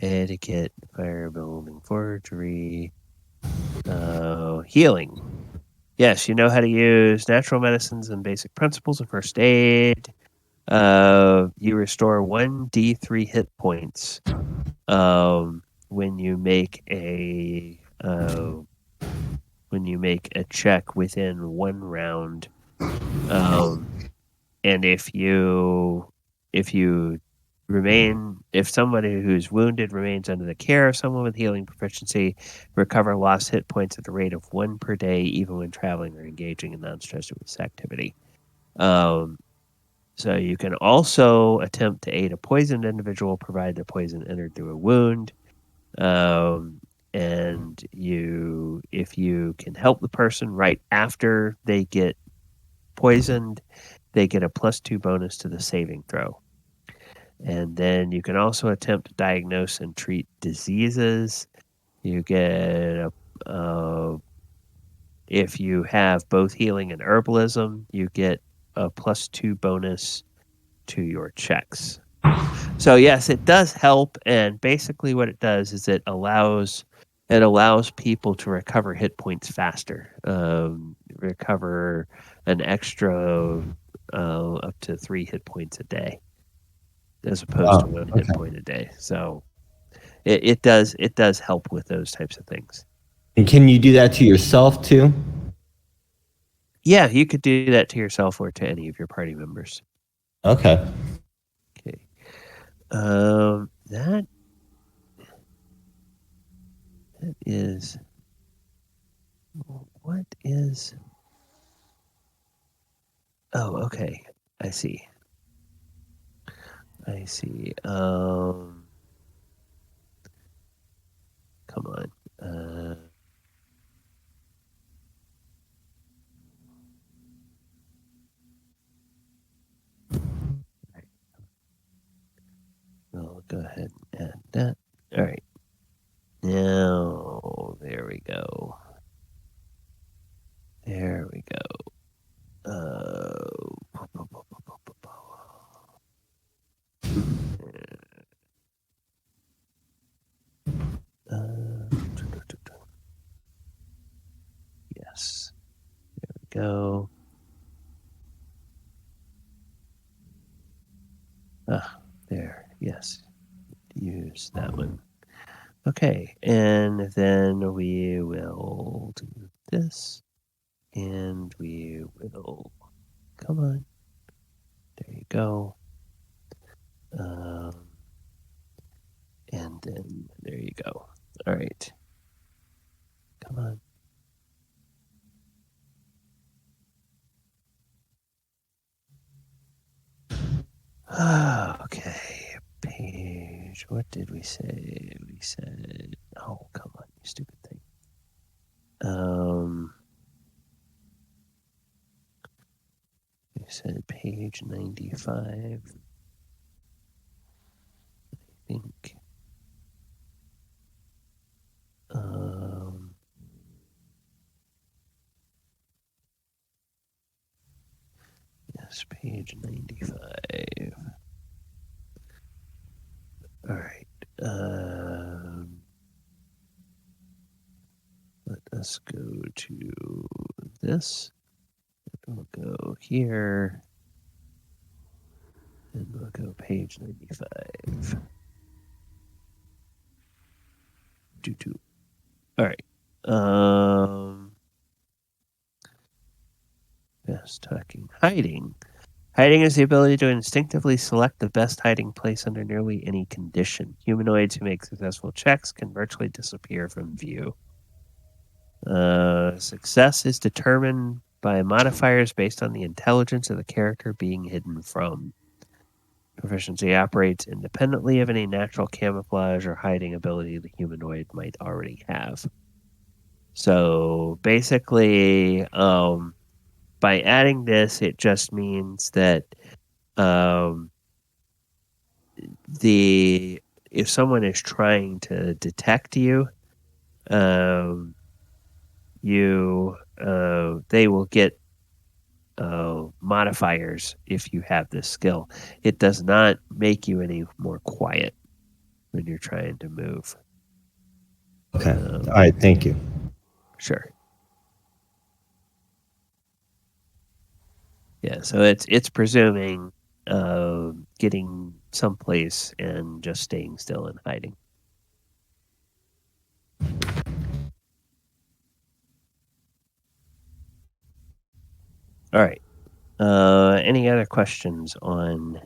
Etiquette, fire building, forgery. Healing. Yes, you know how to use natural medicines and basic principles of first aid. You restore 1d3 hit points when you make a check within 1 round. And if you if somebody who's wounded remains under the care of someone with healing proficiency, recover lost hit points at the rate of 1 per day, even when traveling or engaging in non-strenuous activity. So you can also attempt to aid a poisoned individual, provided the poison entered through a wound. And if you can help the person right after they get poisoned, they get a +2 bonus to the saving throw. And then you can also attempt to diagnose and treat diseases. You get if you have both healing and herbalism, you get a +2 bonus to your checks. So yes, it does help, and basically what it does is it allows people to recover hit points faster, recover an extra up to 3 hit points a day, as opposed to 1 hit point a day. So it does help with those types of things. And can you do that to yourself too? Yeah, you could do that to yourself or to any of your party members. Okay. Okay. That is what is. Oh, okay. I see. Come on. I'll go ahead and add that. All right. Now, there we go. There we go. Yes. There we go. There. Yes. Use that one. Okay. And then we will do this. And we will. Come on. There you go. And then there you go. All right. Come on. Okay. Page. What did we say? We said, oh, come on, you stupid thing. We said page 95. I think. Yes, page 95. All right. Let us go to this. We'll go here. And we'll go page 95. All right. Best talking. Hiding. Hiding is the ability to instinctively select the best hiding place under nearly any condition. Humanoids who make successful checks can virtually disappear from view. Success is determined by modifiers based on the intelligence of the character being hidden from. Proficiency operates independently of any natural camouflage or hiding ability the humanoid might already have. So basically, by adding this, it just means that if someone is trying to detect you, they will get modifiers if you have this skill. It does not make you any more quiet when you're trying to move. Okay. All right. Thank you. Sure. Yeah. So it's presuming getting someplace and just staying still and hiding. All right. Any other questions on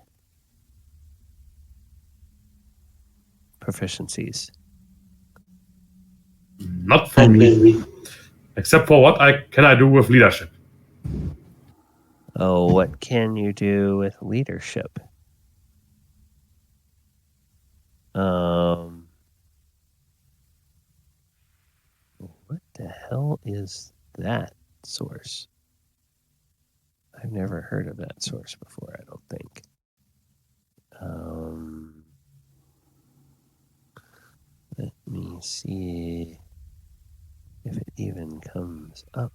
proficiencies? Not from me. Except for what can I do with leadership? Oh, what can you do with leadership? What the hell is that source? I've never heard of that source before, I don't think. Let me see if it even comes up.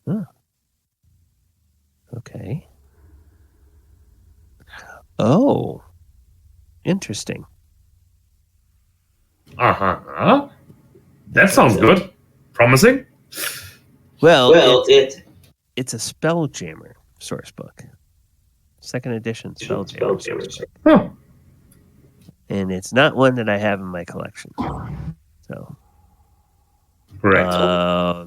Huh. Okay. Oh, interesting. Uh-huh. That sounds good. Promising? Well, it's a Spelljammer source book. 2nd edition Spelljammer source book. Huh. And it's not one that I have in my collection. So, right.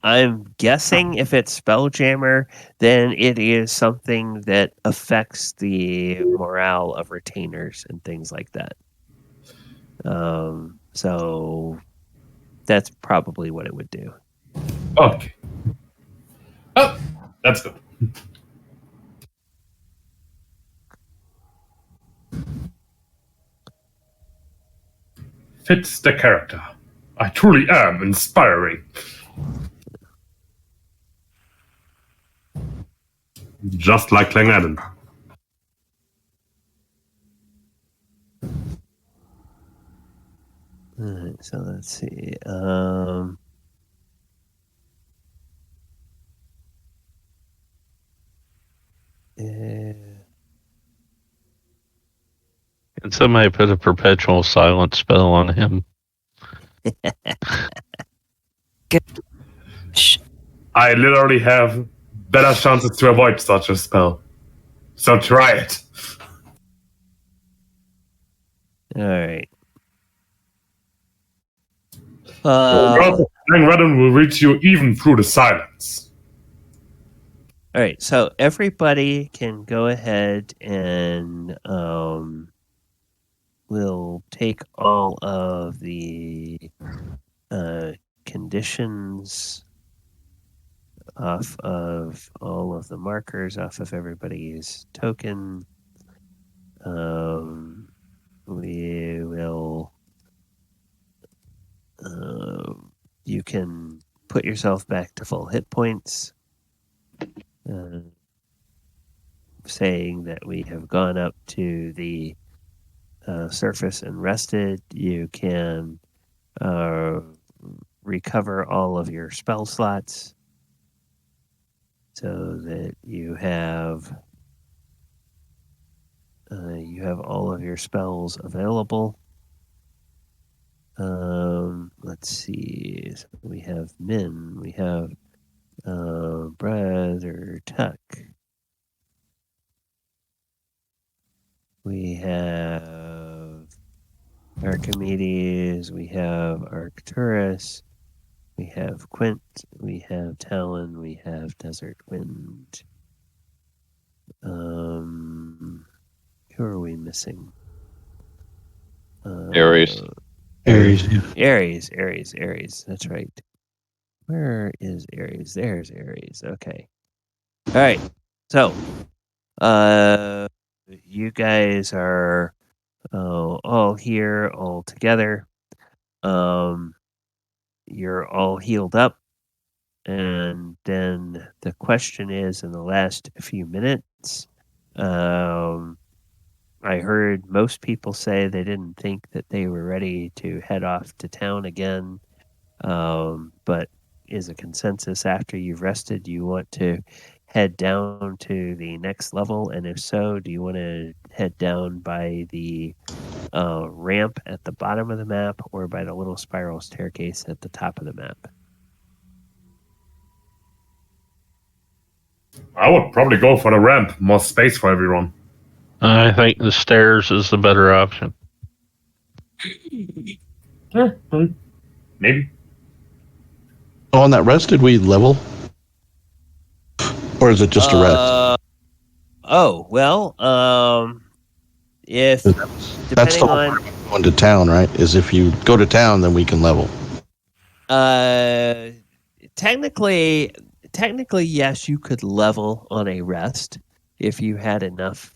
I'm guessing if it's Spelljammer, then it is something that affects the morale of retainers and things like that. So that's probably what it would do. Okay. Oh, that's good. Fits the character. I truly am inspiring. Just like Clangaden. Alright, so let's see. Can somebody put a perpetual silence spell on him? I literally have better chances to avoid such a spell. So try it. Alright. Redden will reach you even through the silence. Alright, so everybody can go ahead and we'll take all of the conditions off of all of the markers off of everybody's token. We will you can put yourself back to full hit points, saying that we have gone up to the surface and rested. You can recover all of your spell slots so that you have all of your spells available. Let's see. So we have Min. We have Brother Tuck. We have Archimedes. We have Arcturus. We have Quint. We have Talon. We have Desert Wind. Who are we missing? Ares. Ares. Yeah. Ares. That's right. Where is Ares? There's Ares. Okay. All right. So, you guys are all here, all together. You're all healed up. And then the question is, in the last few minutes, I heard most people say they didn't think that they were ready to head off to town again. But is a consensus after you've rested, you want to head down to the next level? And if so, do you want to head down by the ramp at the bottom of the map or by the little spiral staircase at the top of the map? I would probably go for the ramp. More space for everyone. I think the stairs is the better option. Maybe. Oh, on that rest, did we level? Or is it just a rest? Oh, well, if That's the depending whole on part about going to town, right? Is if you go to town, then we can level. technically, yes, you could level on a rest if you had enough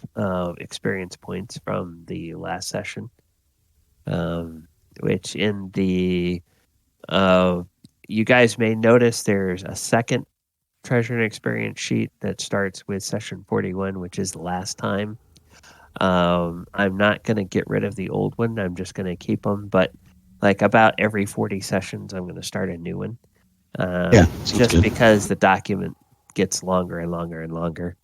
experience points from the last session. Which in the you guys may notice there's a second treasure and experience sheet that starts with session 41, which is the last time. I'm not going to get rid of the old one. I'm just going to keep them. But like about every 40 sessions, I'm going to start a new one. Just good. Because the document gets longer and longer and longer.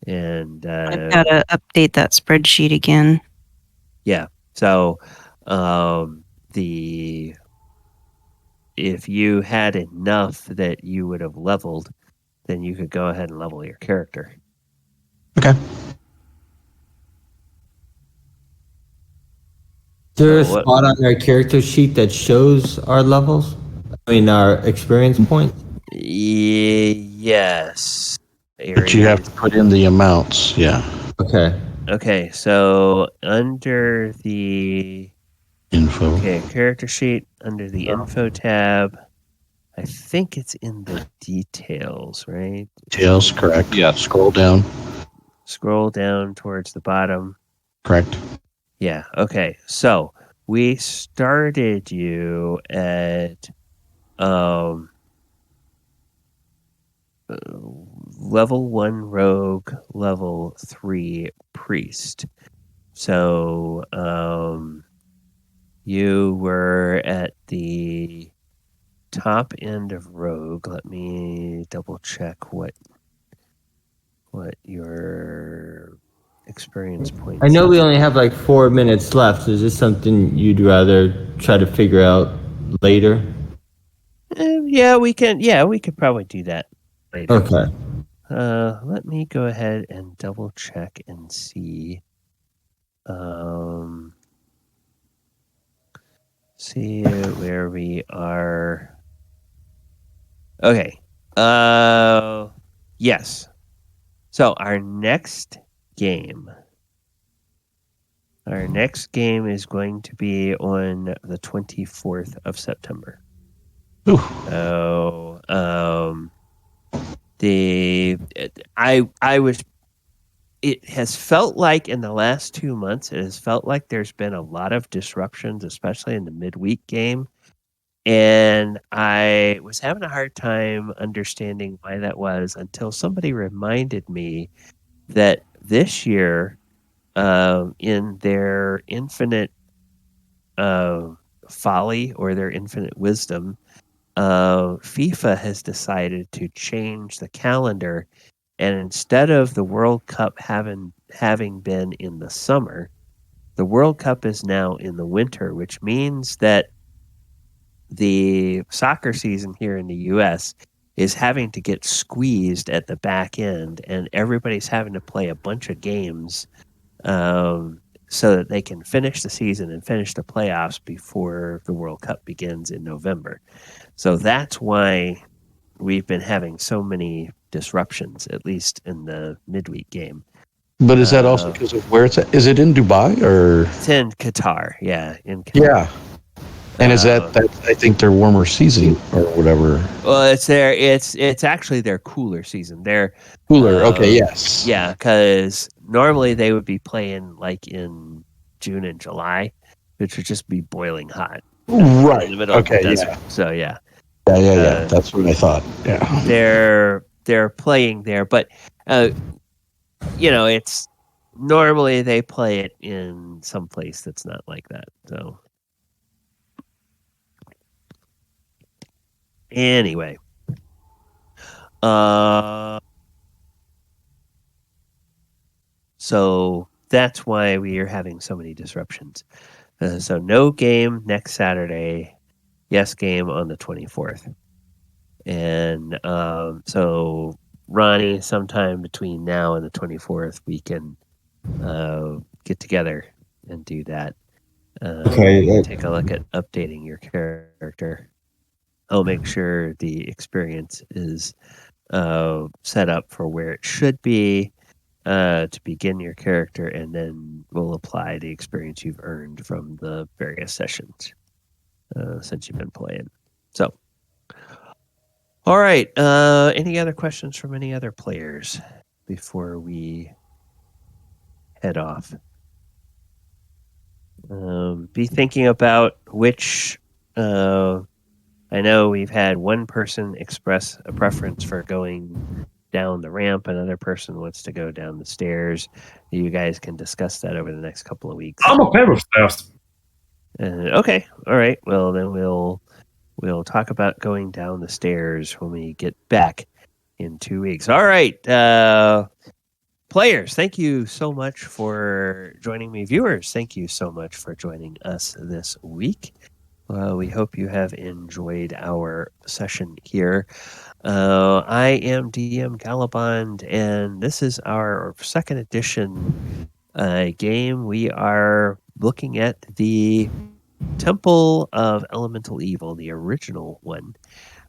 And I've got to update that spreadsheet again. Yeah. So if you had enough that you would have leveled, then you could go ahead and level your character. Okay. Is there a spot on our character sheet that shows our levels? I mean, our experience points? Yes. But you have to put in the amounts, yeah. Okay, so under the info. Okay, character sheet, under the info tab, I think it's in the details, right? Details, correct. Yeah, scroll down. Scroll down towards the bottom. Correct. Yeah, okay. So we started you at level 1 rogue, level 3 priest. So you were at the top end of rogue. Let me double check what your experience points. I know we only have like 4 minutes left. Is this something you'd rather try to figure out later? Yeah, we can. Yeah, we could probably do that later. Okay. Let me go ahead and double check and see. See where we are. Okay. Yes. So our next game is going to be on the 24th of September. Ooh. So, it has felt like in the last 2 months, it has felt like there's been a lot of disruptions, especially in the midweek game. And I was having a hard time understanding why that was until somebody reminded me that this year, in their infinite folly or their infinite wisdom, FIFA has decided to change the calendar, and instead of the World Cup having been in the summer, the World Cup is now in the winter, which means that the soccer season here in the U.S. is having to get squeezed at the back end, and everybody's having to play a bunch of games so that they can finish the season and finish the playoffs before the World Cup begins in November. So that's why we've been having so many disruptions, at least in the midweek game. But is that also because of where it's at? Is it in Dubai or? It's in Qatar, yeah. In Qatar. Yeah. And is that I think their warmer season or whatever? Well, it's actually their cooler season. They're cooler. Okay, yes. Yeah, because normally they would be playing like in June and July, which would just be boiling hot. Right. In the middle of the desert. So yeah. Yeah. That's what I thought. Yeah. They're playing there, but it's normally they play it in some place that's not like that. So anyway, so that's why we are having so many disruptions. So no game next Saturday. Yes, game on the 24th. And so Ronnie, sometime between now and the 24th, we can get together and do that. Okay. Take a look at updating your character. I'll make sure the experience is set up for where it should be to begin your character, and then we'll apply the experience you've earned from the various sessions since you've been playing. So, all right. Any other questions from any other players before we head off? Be thinking about which. I know we've had one person express a preference for going down the ramp. Another person wants to go down the stairs. You guys can discuss that over the next couple of weeks. I'm okay with stairs. Okay. All right. Well, then we'll talk about going down the stairs when we get back in 2 weeks. All right. Players, thank you so much for joining me. Viewers, thank you so much for joining us this week. We hope you have enjoyed our session here. I am DM Galabond, and this is our second edition game. We are looking at the Temple of Elemental Evil, the original one.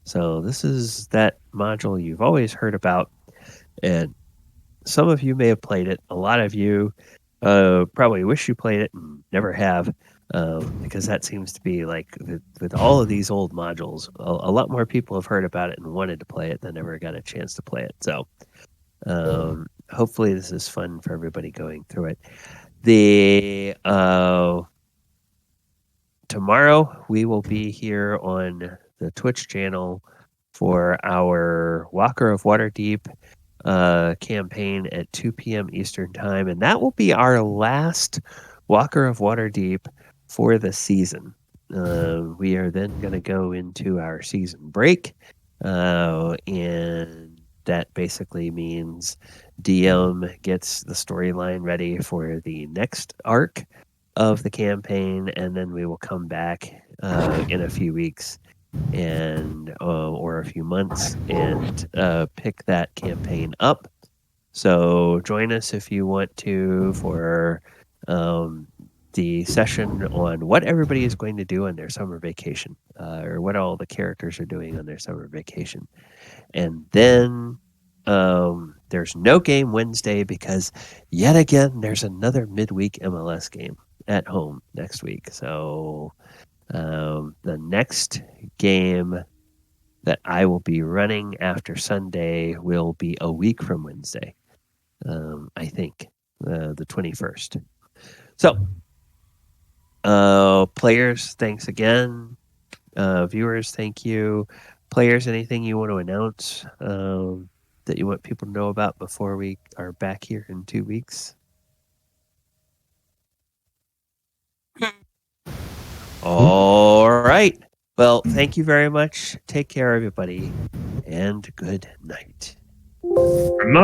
So this is that module you've always heard about, and some of you may have played it. A lot of you probably wish you played it and never have. Because that seems to be like with all of these old modules, a lot more people have heard about it and wanted to play it than ever got a chance to play it. So hopefully this is fun for everybody going through it. The tomorrow we will be here on the Twitch channel for our Walker of Waterdeep campaign at 2 p.m. Eastern time, and that will be our last Walker of Waterdeep for the season. We are then going to go into our season break, and that basically means DM gets the storyline ready for the next arc of the campaign, and then we will come back in a few weeks and or a few months and pick that campaign up. So join us if you want to for the session on what everybody is going to do on their summer vacation, or what all the characters are doing on their summer vacation. And then there's no game Wednesday because yet again there's another midweek MLS game at home next week. So the next game that I will be running after Sunday will be a week from Wednesday. I think the 21st. So players, thanks again. Viewers, thank you. Players, anything you want to announce that you want people to know about before we are back here in 2 weeks? All right. Well, thank you very much. Take care, everybody, and good night. Good night.